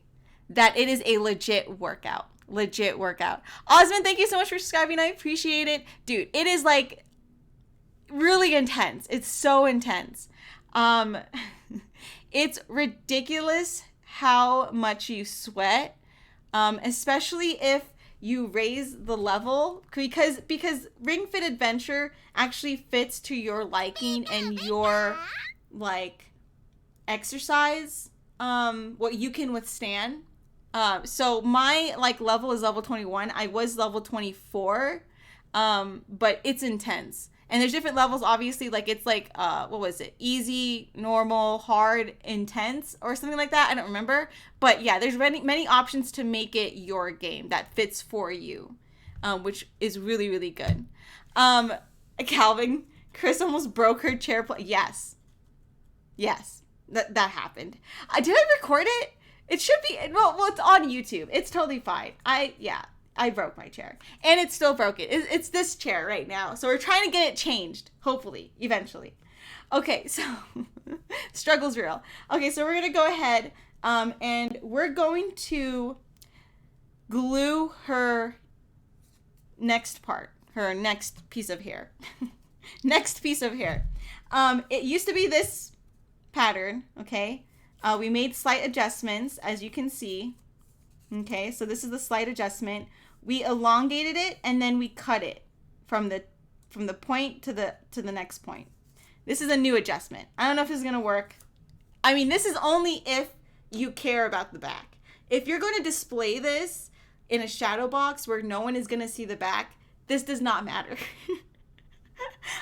S1: that it is a legit workout. Legit workout. Osmond, thank you so much for subscribing. I appreciate it. Dude, it is like really intense. It's so intense. It's ridiculous how much you sweat, especially if you raise the level, because Ring Fit Adventure actually fits to your liking and your like exercise, what you can withstand. So my like level is level 21. I was level 24, but it's intense. And there's different levels, obviously, like it's like, what was it? Easy, normal, hard, intense, or something like that. I don't remember. But yeah, there's many options to make it your game that fits for you, which is really, really good. Calvin, Chris almost broke her chair. Yes. Yes, that happened. Did I record it? It should be, well, it's on YouTube. It's totally fine. I broke my chair. And it's still broken. It's this chair right now. So we're trying to get it changed. Hopefully. Eventually. Okay, so struggle's real. Okay, so we're going to go ahead and we're going to glue her next part. Her next piece of hair. Next piece of hair. It used to be this pattern, okay? We made slight adjustments, as you can see. Okay, so this is the slight adjustment. We elongated it and then we cut it from the point to the next point. This is a new adjustment. I don't know if this is gonna work. I mean, this is only if you care about the back. If you're going to display this in a shadow box where no one is gonna see the back, this does not matter.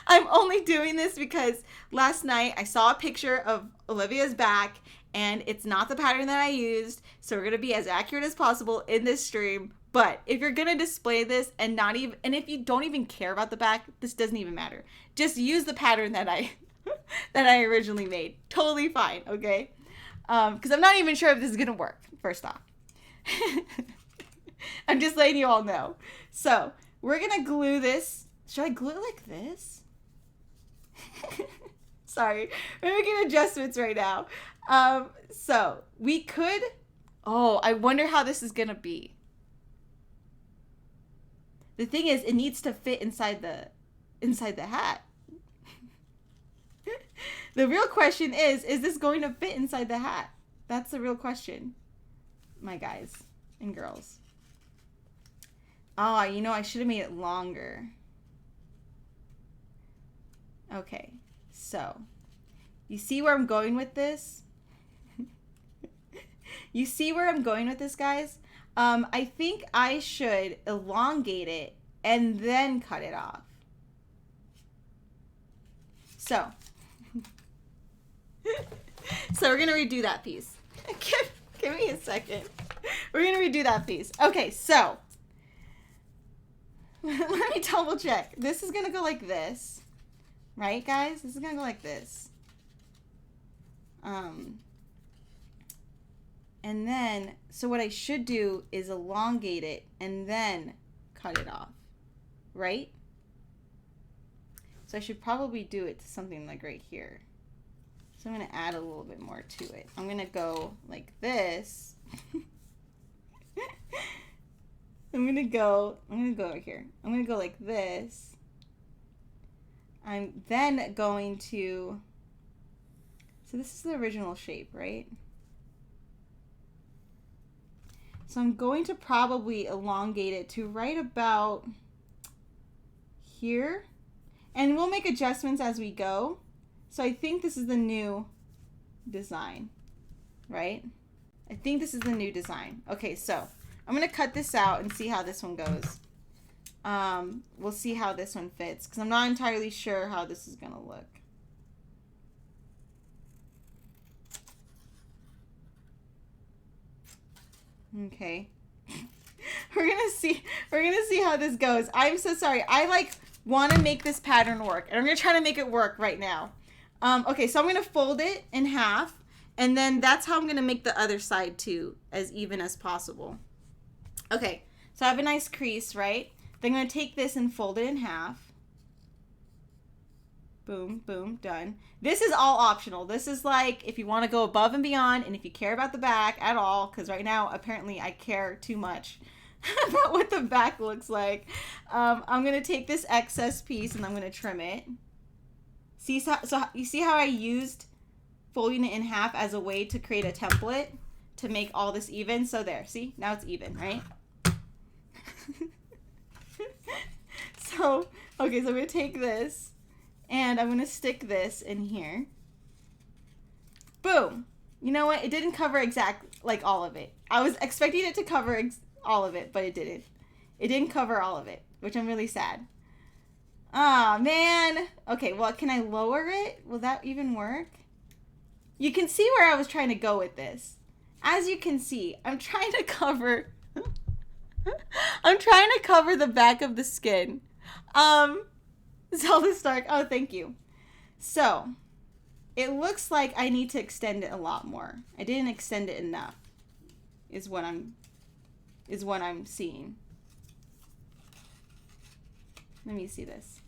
S1: I'm only doing this because last night I saw a picture of Olivia's back and it's not the pattern that I used, so we're going to be as accurate as possible in this stream. But if you're going to display this and if you don't even care about the back, this doesn't even matter. Just use the pattern that I originally made. Totally fine, okay? Because I'm not even sure if this is going to work, first off. I'm just letting you all know. So, we're going to glue this. Should I glue it like this? Sorry, we're making adjustments right now. So we could, I wonder how this is gonna be. The thing is, it needs to fit inside the hat. The real question is this going to fit inside the hat? That's the real question, my guys and girls. Oh, you know, I should have made it longer. Okay, so you see where I'm going with this? You see where I'm going with this, guys? I think I should elongate it and then cut it off. So, we're going to redo that piece. Give me a second. We're going to redo that piece. Okay, so, let me double check. This is going to go like this. Right, guys? This is going to go like this. And then, so what I should do is elongate it and then cut it off. Right? So I should probably do it to something like right here. So I'm going to add a little bit more to it. I'm going to go like this. I'm going to go right here. I'm going to go like this. I'm then going to, so this is the original shape, right? So I'm going to probably elongate it to right about here. And we'll make adjustments as we go. So I think this is the new design, right? I think this is the new design. Okay, so I'm going to cut this out and see how this one goes. We'll see how this one fits because I'm not entirely sure how this is going to look. Okay. We're going to see how this goes. I'm so sorry. I want to make this pattern work and I'm going to try to make it work right now. Okay, so I'm going to fold it in half and then that's how I'm going to make the other side too, as even as possible. Okay, so I have a nice crease, right? Then I'm going to take this and fold it in half. Boom, boom, done. This is all optional. This is like if you want to go above and beyond and if you care about the back at all, because right now apparently I care too much about what the back looks like. I'm going to take this excess piece and I'm going to trim it. See, so you see how I used folding it in half as a way to create a template to make all this even? So there, see? Now it's even, right? Okay, so I'm going to take this and I'm going to stick this in here. Boom. You know what? It didn't cover all of it. I was expecting it to cover all of it, but it didn't. It didn't cover all of it, which I'm really sad. Ah, man. Okay, well, can I lower it? Will that even work? You can see where I was trying to go with this. As you can see, I'm trying to cover the back of the skin. Zelda Stark. Oh, thank you. So, it looks like I need to extend it a lot more. I didn't extend it enough. Is what I'm seeing. Let me see this.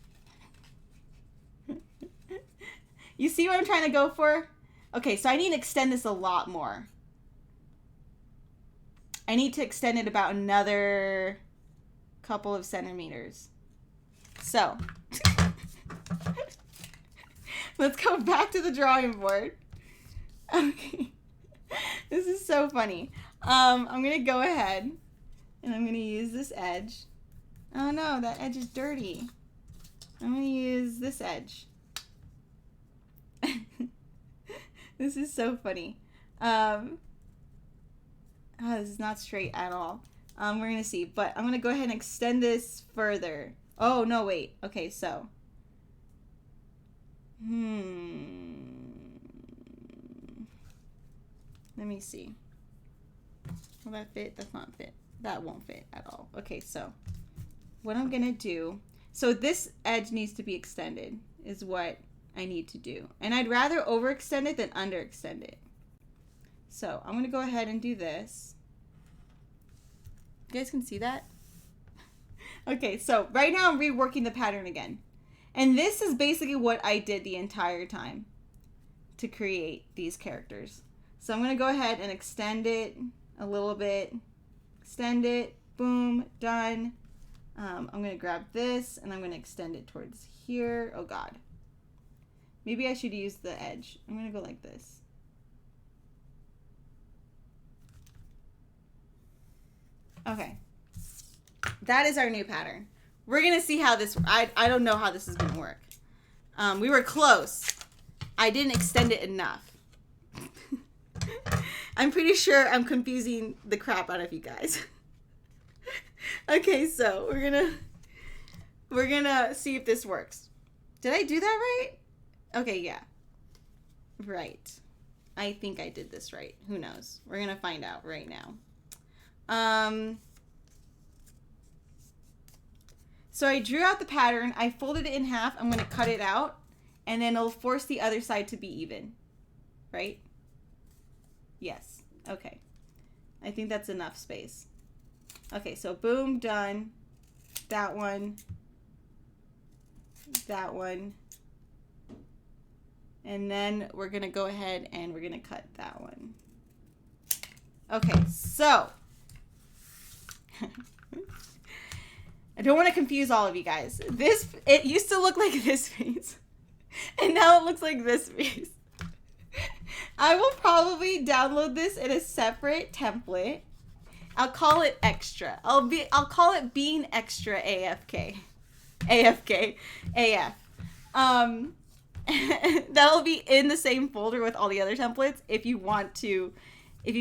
S1: You see what I'm trying to go for? Okay, so I need to extend this a lot more. I need to extend it about another couple of centimeters. So, let's go back to the drawing board. Okay. This is so funny. I'm going to go ahead and I'm going to use this edge. Oh no, that edge is dirty. I'm going to use this edge. This is so funny. Oh, this is not straight at all. We're going to see. But I'm going to go ahead and extend this further. Oh, no, wait. Okay, so. Let me see. Will that fit? That's not fit. That won't fit at all. Okay, so what I'm going to do. So this edge needs to be extended is what I need to do. And I'd rather overextend it than underextend it. So I'm going to go ahead and do this. You guys can see that? Okay, so right now I'm reworking the pattern again. And this is basically what I did the entire time to create these characters. So I'm going to go ahead and extend it a little bit. Extend it. Boom. Done. I'm going to grab this and I'm going to extend it towards here. Oh, God. Maybe I should use the edge. I'm going to go like this. Okay. That is our new pattern. We're going to see how this, I don't know how this is going to work. We were close. I didn't extend it enough. I'm pretty sure I'm confusing the crap out of you guys. Okay, so we're gonna see if this works. Did I do that right? Okay, yeah. Right. I think I did this right. Who knows? We're gonna find out right now. So I drew out the pattern. I folded it in half. I'm gonna cut it out, and then it'll force the other side to be even. Right? Yes. Okay. I think that's enough space. Okay, so boom, done. That one. That one. And then we're going to go ahead and we're going to cut that one. Okay, so. I don't want to confuse all of you guys. It used to look like this face. And now it looks like this face. I will probably download this in a separate template. I'll call it extra. I'll call it being extra AFK. AFK. AF. That'll be in the same folder with all the other templates if you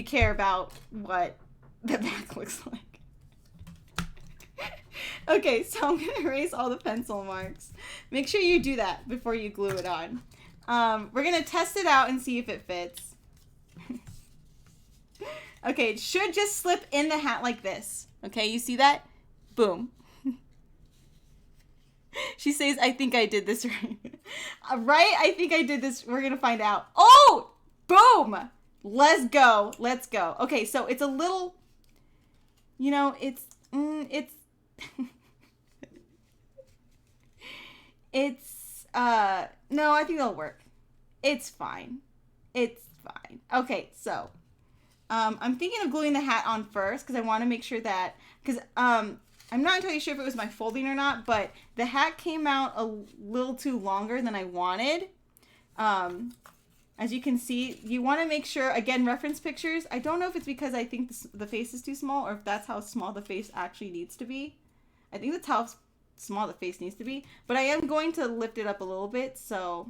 S1: care about what the back looks like. Okay, so I'm going to erase all the pencil marks. Make sure you do that before you glue it on. We're going to test it out and see if it fits. Okay, it should just slip in the hat like this. Okay, you see that? Boom. She says, I think I did this right. Right? I think I did this. We're going to find out. Oh! Boom! Let's go. Let's go. Okay, so it's a little, no, I think it'll work. It's fine. It's fine. Okay, so I'm thinking of gluing the hat on first because I want to make sure that, because I'm not entirely sure if it was my folding or not, but the hat came out a little too longer than I wanted. As you can see, you want to make sure, again, reference pictures. I don't know if it's because I think the face is too small or if that's how small the face actually needs to be. I think that's how small the face needs to be, but I am going to lift it up a little bit. So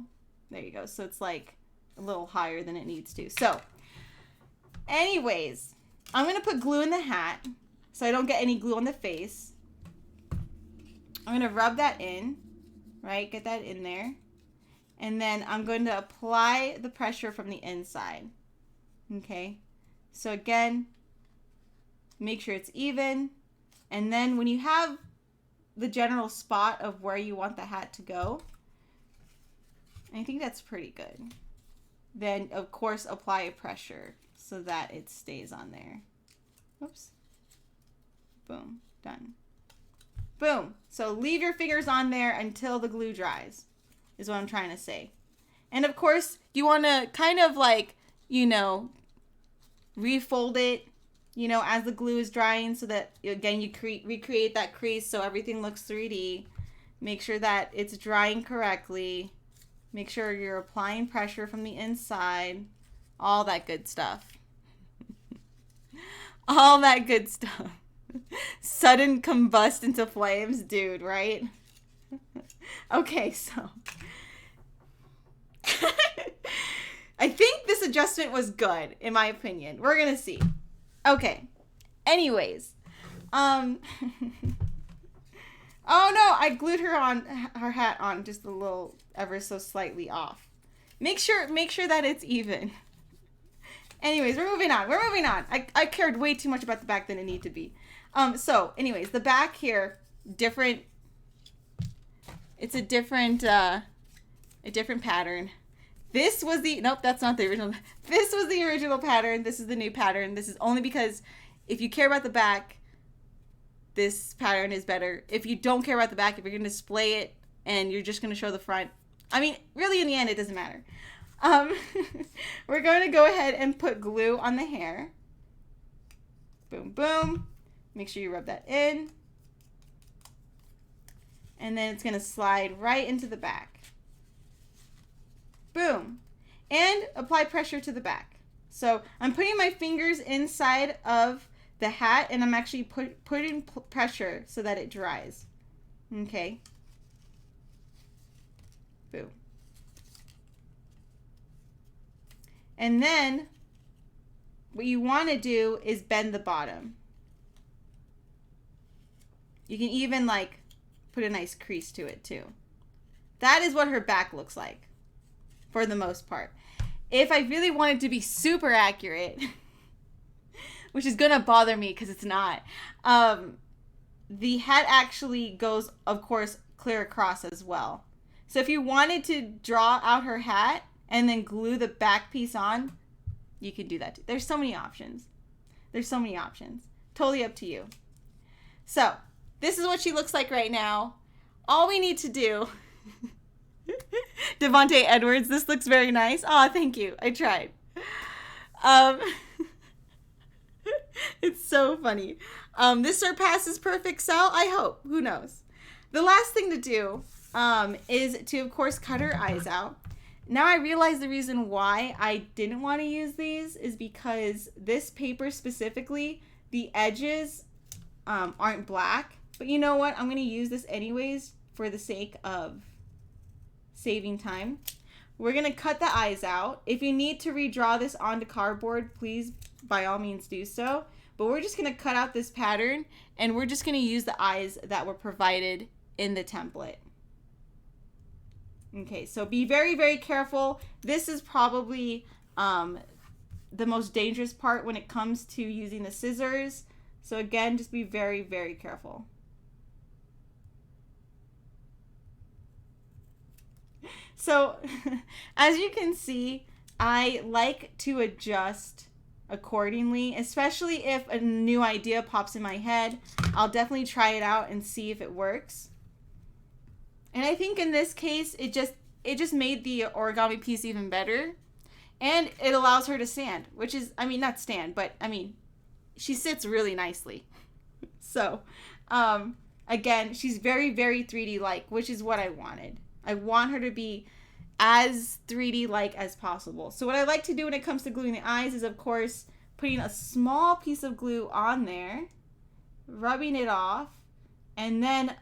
S1: there you go. So it's like a little higher than it needs to. So anyways, I'm going to put glue in the hat so I don't get any glue on the face. I'm going to rub that in, right? Get that in there. And then I'm going to apply the pressure from the inside. Okay. So again, make sure it's even. And then when you have the general spot of where you want the hat to go, I think that's pretty good. Then, of course, apply a pressure so that it stays on there. Oops. Boom. Done. Boom. So leave your fingers on there until the glue dries, is what I'm trying to say. And, of course, you want to kind of like, refold it, as the glue is drying so that, again, you recreate that crease so everything looks 3D. Make sure that it's drying correctly. Make sure you're applying pressure from the inside. All that good stuff. All that good stuff. Sudden combust into flames, dude, right? Okay, so. I think this adjustment was good, in my opinion. We're going to see. Okay. Anyways. Oh, no. I glued her hat on just a little, ever so slightly off. Make sure that it's even. Anyways, we're moving on. I cared way too much about the back than it needed to be. So, anyways, the back here, different. It's a different pattern. This was nope, that's not the original. This was the original pattern. This is the new pattern. This is only because if you care about the back, this pattern is better. If you don't care about the back, if you're going to display it and you're just going to show the front, I mean, really in the end, it doesn't matter. We're going to go ahead and put glue on the hair. Boom, boom. Make sure you rub that in. And then it's going to slide right into the back. Boom. And apply pressure to the back. So I'm putting my fingers inside of the hat and I'm actually putting pressure so that it dries. Okay. Boom. And then what you want to do is bend the bottom. You can even like put a nice crease to it too. That is what her back looks like for the most part. If I really wanted to be super accurate, which is gonna bother me because it's not, the hat actually goes, of course, clear across as well. So if you wanted to draw out her hat and then glue the back piece on, you can do that too. There's so many options. There's so many options. Totally up to you. So this is what she looks like right now. All we need to do, Devontae Edwards, this looks very nice. Oh, thank you. I tried. It's so funny. This surpasses perfect cell, I hope. Who knows? The last thing to do is to, of course, cut her eyes out. Now I realize the reason why I didn't want to use these is because this paper specifically, the edges aren't black. But you know what? I'm going to use this anyways for the sake of saving time. We're going to cut the eyes out. If you need to redraw this onto cardboard, please, by all means, do so. But we're just going to cut out this pattern, and we're just going to use the eyes that were provided in the template. Okay, so be very, very careful. This is probably the most dangerous part when it comes to using the scissors. So again, just be very, very careful. So as you can see, I like to adjust accordingly, especially if a new idea pops in my head. I'll definitely try it out and see if it works. And I think in this case, it just made the origami piece even better. And it allows her to stand, which is, I mean, not stand, but I mean, she sits really nicely. So, again, she's very, very 3D-like, which is what I wanted. I want her to be as 3D-like as possible. So what I like to do when it comes to gluing the eyes is, of course, putting a small piece of glue on there, rubbing it off, and then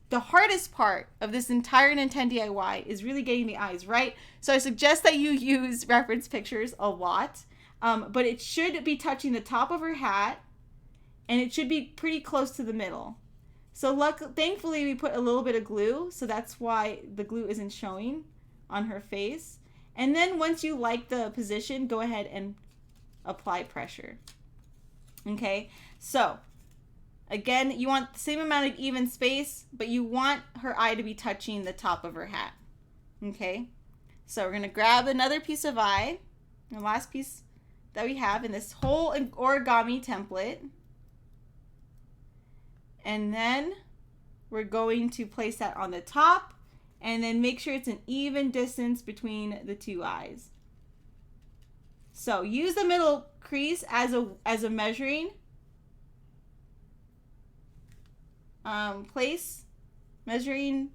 S1: the hardest part of this entire Nintendo DIY is really getting the eyes right. So I suggest that you use reference pictures a lot, but it should be touching the top of her hat, and it should be pretty close to the middle. So thankfully we put a little bit of glue, so that's why the glue isn't showing on her face. And then once you like the position, go ahead and apply pressure. Okay, so again, you want the same amount of even space, but you want her eye to be touching the top of her hat. Okay, so we're gonna grab another piece of eye, the last piece that we have in this whole origami template. And then we're going to place that on the top and then make sure it's an even distance between the two eyes. So use the middle crease as a measuring place. Measuring,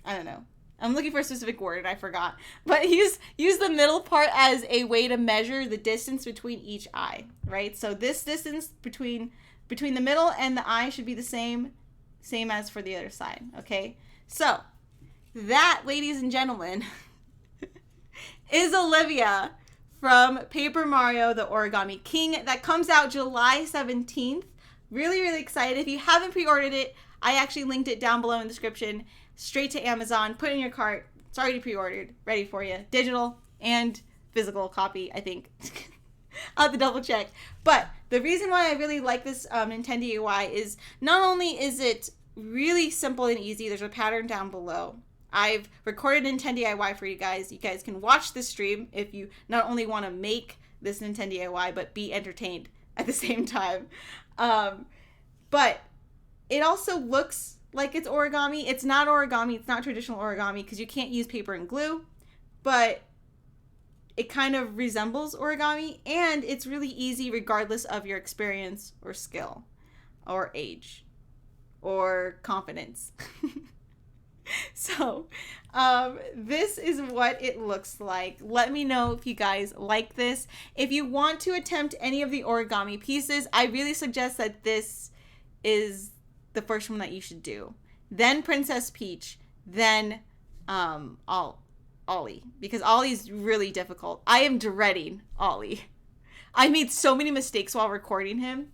S1: I don't know. I'm looking for a specific word and I forgot. But use the middle part as a way to measure the distance between each eye, right? So this distance between the middle and the eye should be the same as for the other side, okay? So that, ladies and gentlemen, is Olivia from Paper Mario, the Origami King. That comes out July 17th. Really, really excited. If you haven't pre-ordered it, I actually linked it down below in the description, straight to Amazon. Put it in your cart. It's already pre-ordered, ready for you. Digital and physical copy, I think. I'll have to double check. But the reason why I really like this Nintendo DIY is not only is it really simple and easy, there's a pattern down below. I've recorded Nintendo DIY for you guys. You guys can watch this stream if you not only want to make this Nintendo DIY, but be entertained at the same time. But it also looks like it's origami. It's not origami. It's not traditional origami because you can't use paper and glue. But it kind of resembles origami, and it's really easy regardless of your experience or skill or age or confidence. So this is what it looks like. Let me know if you guys like this. If you want to attempt any of the origami pieces, I really suggest that this is the first one that you should do. Then Princess Peach, then Ollie, because Ollie's really difficult. I am dreading Ollie. I made so many mistakes while recording him.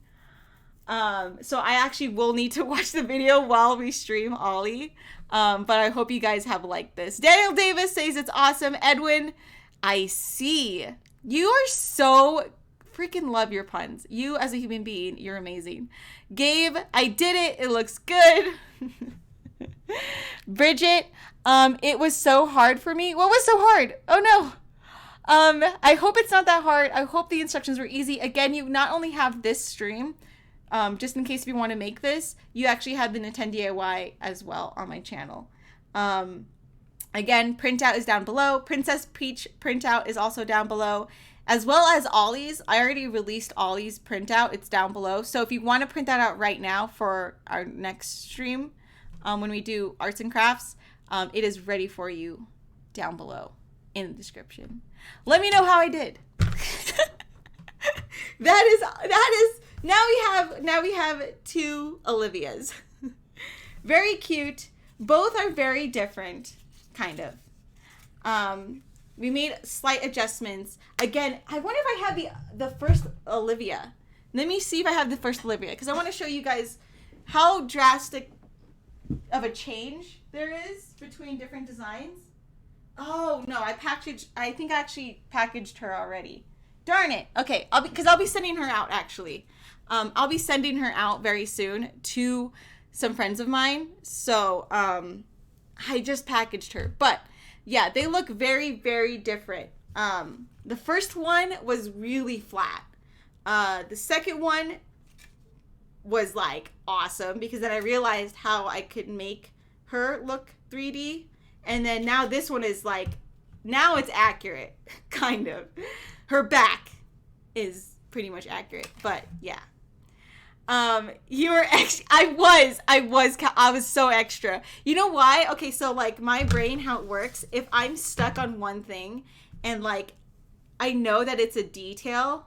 S1: So I actually will need to watch the video while we stream Ollie. But I hope you guys have liked this. Daniel Davis says it's awesome. Edwin, I see. You are so freaking love your puns. You as a human being, you're amazing. Gabe, I did it. It looks good. Bridget, it was so hard for me. What was so hard? Oh no. I hope it's not that hard. I hope the instructions were easy. Again, you not only have this stream, just in case if you want to make this, you actually have the Nintendo DIY as well on my channel. Again, printout is down below. Princess Peach printout is also down below, as well as Ollie's. I already released Ollie's printout. It's down below. So if you want to print that out right now for our next stream, when we do arts and crafts, it is ready for you down below in the description. Let me know how I did. That is now we have two Olivias. Very cute. Both are very different, kind of. We made slight adjustments. Again, I wonder if I have the first Olivia. Let me see if I have the first Olivia, because I want to show you guys how drastic of a change there is between different designs. Oh no, I think I actually packaged her already. Darn it. Okay, I'll be sending her out actually. I'll be sending her out very soon to some friends of mine. So I just packaged her. But yeah, they look very, very different. The first one was really flat. The second one was like awesome, because then I realized how I could make her look 3D. And then now this one is like, now it's accurate, kind of. Her back is pretty much accurate, but yeah. You were extra. I was so extra. You know why? Okay, so like my brain, how it works, if I'm stuck on one thing and like I know that it's a detail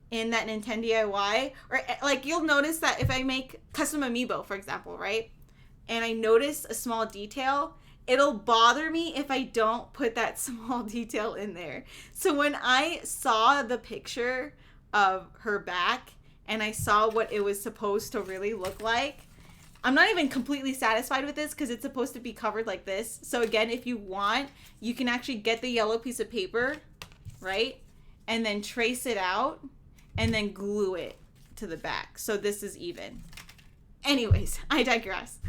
S1: in that Nintendo DIY, or like you'll notice that if I make custom amiibo, for example, right? And I notice a small detail, it'll bother me if I don't put that small detail in there. So when I saw the picture of her back and I saw what it was supposed to really look like, I'm not even completely satisfied with this because it's supposed to be covered like this. So again, if you want, you can actually get the yellow piece of paper, right? And then trace it out and then glue it to the back. So this is even. Anyways, I digress.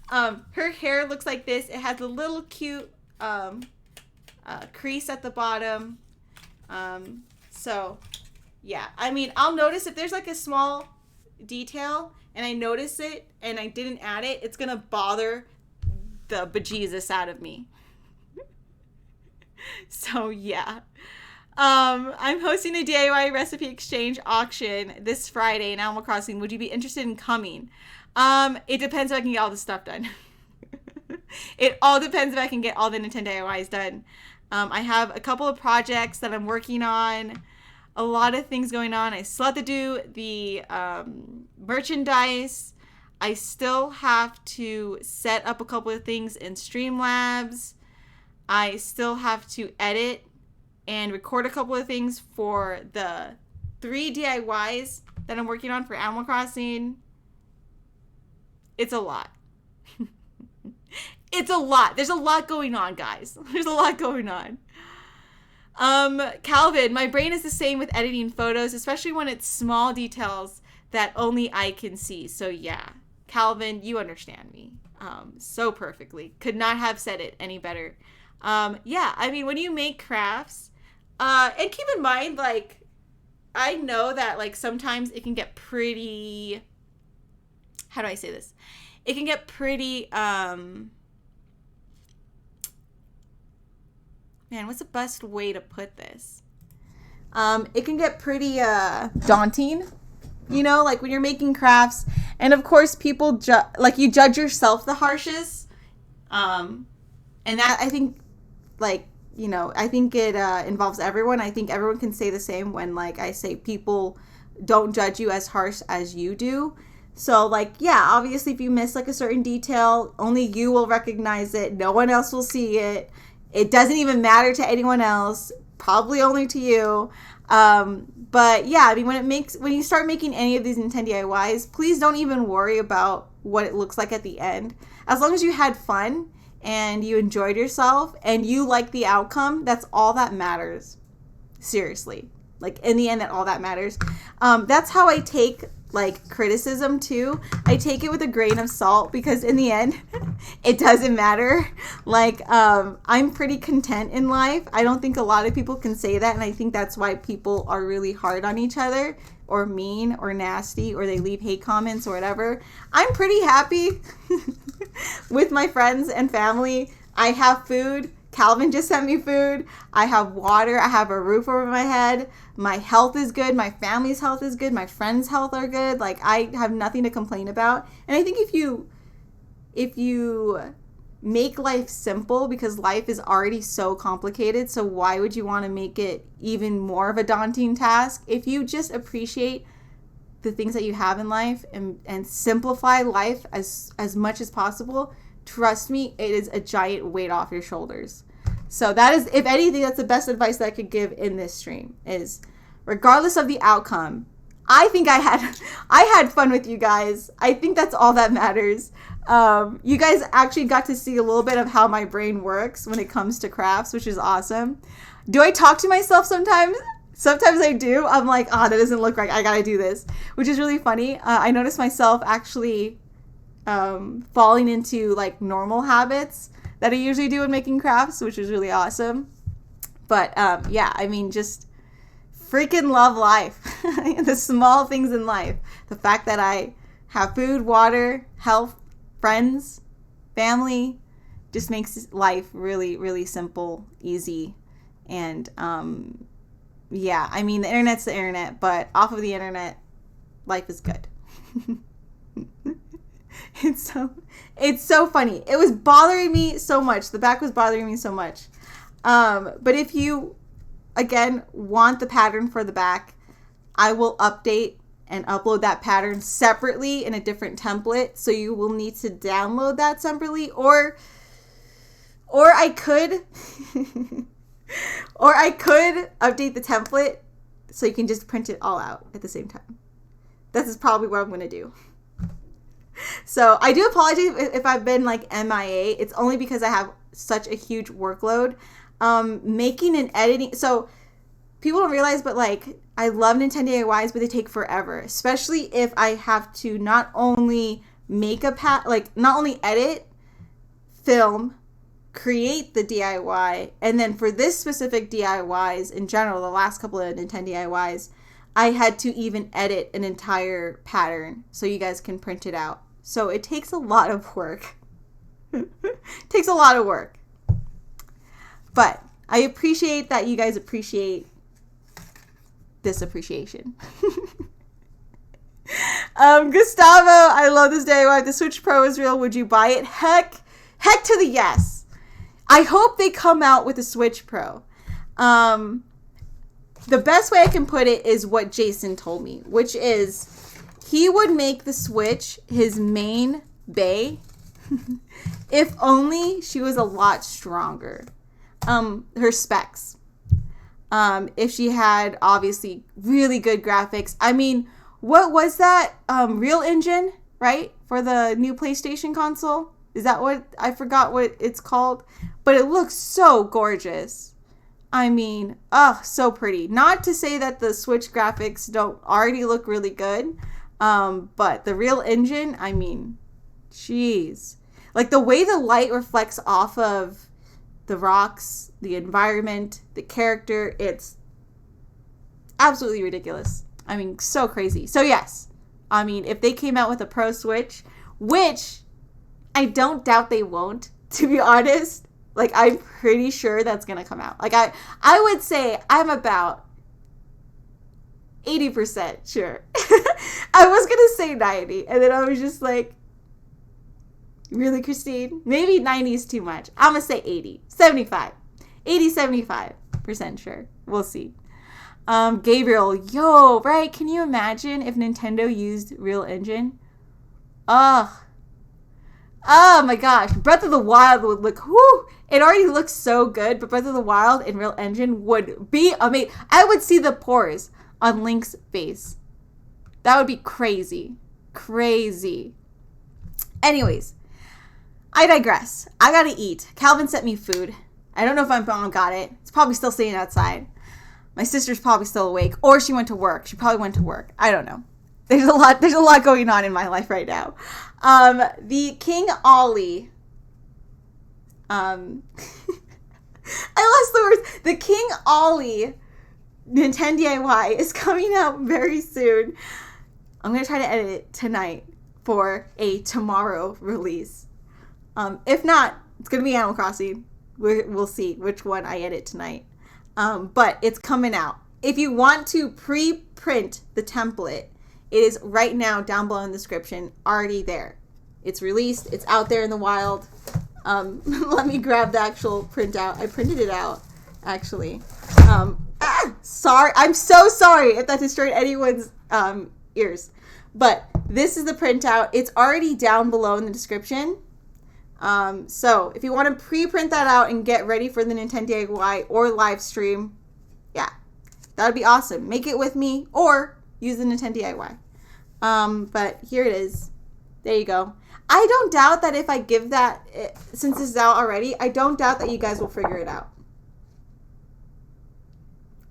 S1: Her hair looks like this. It has a little cute crease at the bottom. So yeah, I mean, I'll notice if there's like a small detail and I notice it and I didn't add it, it's gonna bother the bejesus out of me. So yeah. I'm hosting a DIY recipe exchange auction this Friday in Animal Crossing. Would you be interested in coming? It depends if I can get all the stuff done. It all depends if I can get all the Nintendo DIYs done. I have a couple of projects that I'm working on. A lot of things going on. I still have to do the merchandise. I still have to set up a couple of things in Streamlabs. I still have to edit and record a couple of things for the 3 DIYs that I'm working on for Animal Crossing. It's a lot. It's a lot. There's a lot going on, guys. There's a lot going on. Calvin, my brain is the same with editing photos, especially when it's small details that only I can see. So yeah, Calvin, you understand me so perfectly. Could not have said it any better. Yeah, I mean, when you make crafts, and keep in mind, like, I know that, like, sometimes it can get pretty, how do I say this? It can get pretty, man, what's the best way to put this? It can get pretty, daunting, you know, like when you're making crafts, and of course people, you judge yourself the harshest, and that, I think, like, you know, I think it involves everyone. I think everyone can say the same when, like, I say people don't judge you as harsh as you do. So, like, yeah, obviously if you miss, like, a certain detail, only you will recognize it. No one else will see it. It doesn't even matter to anyone else, probably only to you. But yeah, I mean, when you start making any of these Nintendo DIYs, please don't even worry about what it looks like at the end. As long as you had fun and you enjoyed yourself and you like the outcome, that's all that matters. Seriously. Like, in the end, that all that matters. That's how I take, like, criticism, too. I take it with a grain of salt because, in the end, it doesn't matter. Like, I'm pretty content in life. I don't think a lot of people can say that, and I think that's why people are really hard on each other or mean or nasty or they leave hate comments or whatever. I'm pretty happy with my friends and family. I have food. Calvin just sent me food. I have water. I have a roof over my head. My health is good. My family's health is good. My friends' health are good. Like, I have nothing to complain about. And I think if you make life simple, because life is already so complicated, so why would you want to make it even more of a daunting task? If you just appreciate the things that you have in life and simplify life as much as possible, trust me, it is a giant weight off your shoulders. So that is, if anything, that's the best advice that I could give in this stream, is regardless of the outcome, I think I had fun with you guys. I think that's all that matters. You guys actually got to see a little bit of how my brain works when it comes to crafts, which is awesome. Do I talk to myself sometimes? Sometimes I do. I'm like, that doesn't look right. I gotta do this, which is really funny. I noticed myself actually falling into like normal habits that I usually do when making crafts, which is really awesome. But yeah, I mean, just freaking love life. The small things in life. The fact that I have food, water, health, friends, family, just makes life really, really simple, easy. And yeah, I mean, the internet's the internet, but off of the internet, life is good. It's so funny. It was bothering me so much. The back was bothering me so much. But if you, again, want the pattern for the back, I will update and upload that pattern separately in a different template. So you will need to download that separately, or I could, or I could update the template so you can just print it all out at the same time. This is probably what I'm going to do. So I do apologize if I've been like MIA. It's only because I have such a huge workload. Making and editing. So people don't realize, but like, I love Nintendo DIYs, but they take forever. Especially if I have to not only make not only edit, film, create the DIY, and then for this specific DIYs in general, the last couple of Nintendo DIYs, I had to even edit an entire pattern so you guys can print it out. So it takes a lot of work. Takes a lot of work. But I appreciate that you guys appreciate this appreciation. Gustavo, I love this DIY. If the Switch Pro is real, would you buy it? Heck to the yes. I hope they come out with a Switch Pro. The best way I can put it is what Jason told me, which is he would make the Switch his main bae if only she was a lot stronger. Her specs. If she had obviously really good graphics. I mean, what was that? Real Engine, right? For the new PlayStation console? Is that what? I forgot what it's called. But it looks so gorgeous. I mean, so pretty. Not to say that the Switch graphics don't already look really good, but the Real Engine, I mean, jeez. Like the way the light reflects off of the rocks, the environment, the character, it's absolutely ridiculous. I mean, so crazy. So yes, I mean, if they came out with a Pro Switch, which I don't doubt they won't, to be honest. Like, I'm pretty sure that's going to come out. Like, I would say I'm about 80% sure. I was going to say 90. And then I was just like, really, Christine? Maybe 90 is too much. I'm going to say 80. 75. 75% sure. We'll see. Gabriel, yo, right? Can you imagine if Nintendo used Real Engine? Ugh. Oh my gosh. Breath of the Wild would look, whoo, it already looks so good, but Breath of the Wild in Real Engine would be amazing. I would see the pores on Link's face. That would be crazy. Crazy. Anyways, I digress. I gotta eat. Calvin sent me food. I don't know if my mom got it. It's probably still sitting outside. My sister's probably still awake, or she went to work. She probably went to work. I don't know. There's a lot going on in my life right now. The 𝘾𝘃𝘼𝘉. I lost the words. The 𝘾𝘃𝘼𝘉 Nintendo DIY is coming out very soon. I'm going to try to edit it tonight for a tomorrow release. If not, it's going to be Animal Crossing. We'll see which one I edit tonight. But it's coming out. If you want to pre-print the template, it is right now down below in the description, already there. It's released. It's out there in the wild. Let me grab the actual printout. I printed it out, actually. Sorry. I'm so sorry if that destroyed anyone's ears. But this is the printout. It's already down below in the description. So if you want to pre-print that out and get ready for the Nintendo DIY or live stream, yeah, that would be awesome. Make it with me or use the Nintendo DIY. But here it is. There you go. I don't doubt that if I give that, since this is out already, I don't doubt that you guys will figure it out.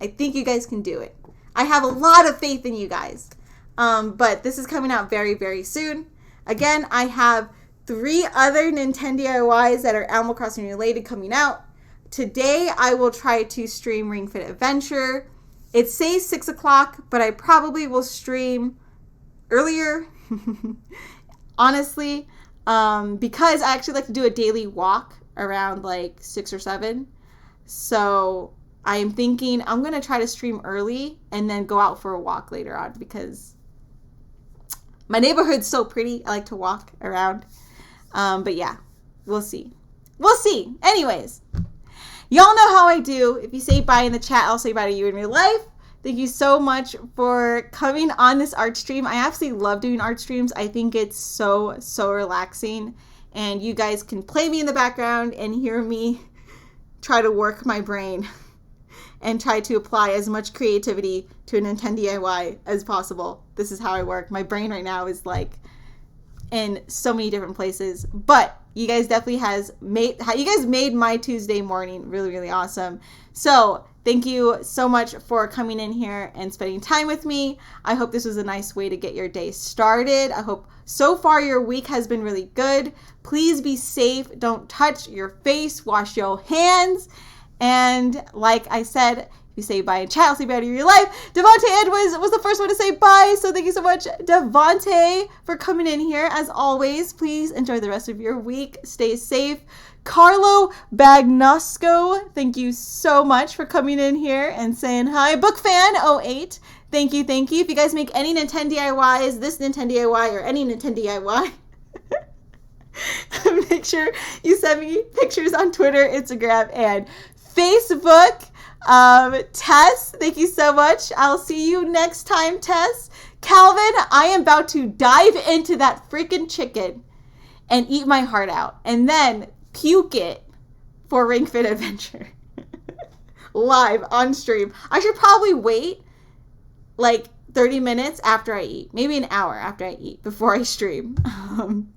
S1: I think you guys can do it. I have a lot of faith in you guys. But this is coming out very, very soon. Again, I have 3 other Nintendo DIYs that are Animal Crossing related coming out. Today, I will try to stream Ring Fit Adventure. It says 6 o'clock, but I probably will stream earlier. Honestly, because I actually like to do a daily walk around like 6 or 7. So I am thinking I'm going to try to stream early and then go out for a walk later on because my neighborhood's so pretty. I like to walk around. But yeah, we'll see. We'll see. Anyways, y'all know how I do. If you say bye in the chat, I'll say bye to you in real life. Thank you so much for coming on this art stream. I absolutely love doing art streams. I think it's so relaxing. And you guys can play me in the background and hear me try to work my brain and try to apply as much creativity to a Nintendo DIY as possible. This is how I work. My brain right now is like in so many different places. But you guys made my Tuesday morning really awesome. So thank you so much for coming in here and spending time with me. I hope this was a nice way to get your day started. I hope so far your week has been really good. Please be safe. Don't touch your face. Wash your hands. And like I said, if you say bye in chat, I'll say bye to your life. Devontae Edwards was the first one to say bye. So thank you so much, Devontae, for coming in here. As always, please enjoy the rest of your week. Stay safe. Carlo Bagnosco, thank you so much for coming in here and saying hi. Bookfan08, thank you. If you guys make any Nintendo DIYs, this Nintendo DIY or any Nintendo DIY, make sure you send me pictures on Twitter, Instagram, and Facebook. Tess, thank you so much. I'll see you next time, Tess. Calvin, I am about to dive into that freaking chicken and eat my heart out. And then puke it for Ring Fit Adventure live on stream. I should probably wait like 30 minutes after I eat, maybe an hour after I eat before I stream,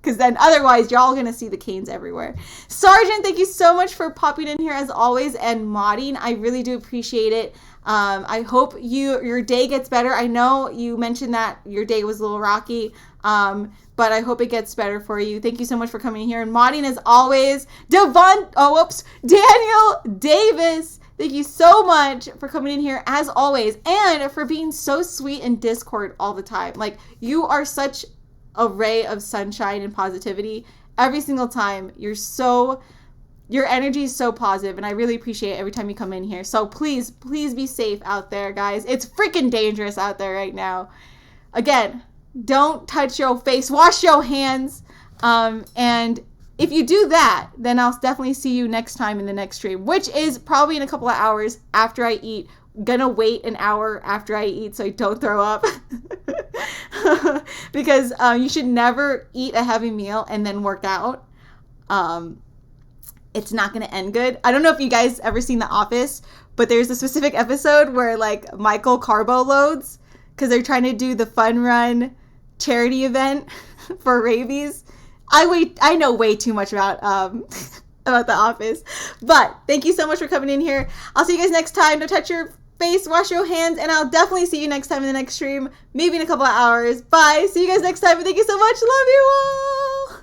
S1: because then otherwise y'all are gonna see the canes everywhere. Sergeant, thank you so much for popping in here as always and modding. I really do appreciate it. I hope your day gets better. I know you mentioned that your day was a little rocky, but I hope it gets better for you. Thank you so much for coming here and modding as always. Daniel Davis, thank you so much for coming in here as always and for being so sweet in Discord all the time. Like, you are such a ray of sunshine and positivity every single time. Your energy is so positive, and I really appreciate it every time you come in here. So please be safe out there, guys. It's freaking dangerous out there right now. Again, don't touch your face. Wash your hands. And if you do that, then I'll definitely see you next time in the next stream, which is probably in a couple of hours after I eat. Gonna wait an hour after I eat so I don't throw up. because you should never eat a heavy meal and then work out. It's not going to end good. I don't know if you guys ever seen The Office, but there's a specific episode where like Michael carbo loads because they're trying to do the Fun Run charity event for rabies. I know way too much about about The Office, but thank you so much for coming in here. I'll see you guys next time. Don't touch your face, wash your hands, and I'll definitely see you next time in the next stream, maybe in a couple of hours. Bye. See you guys next time, and thank you so much. Love you all.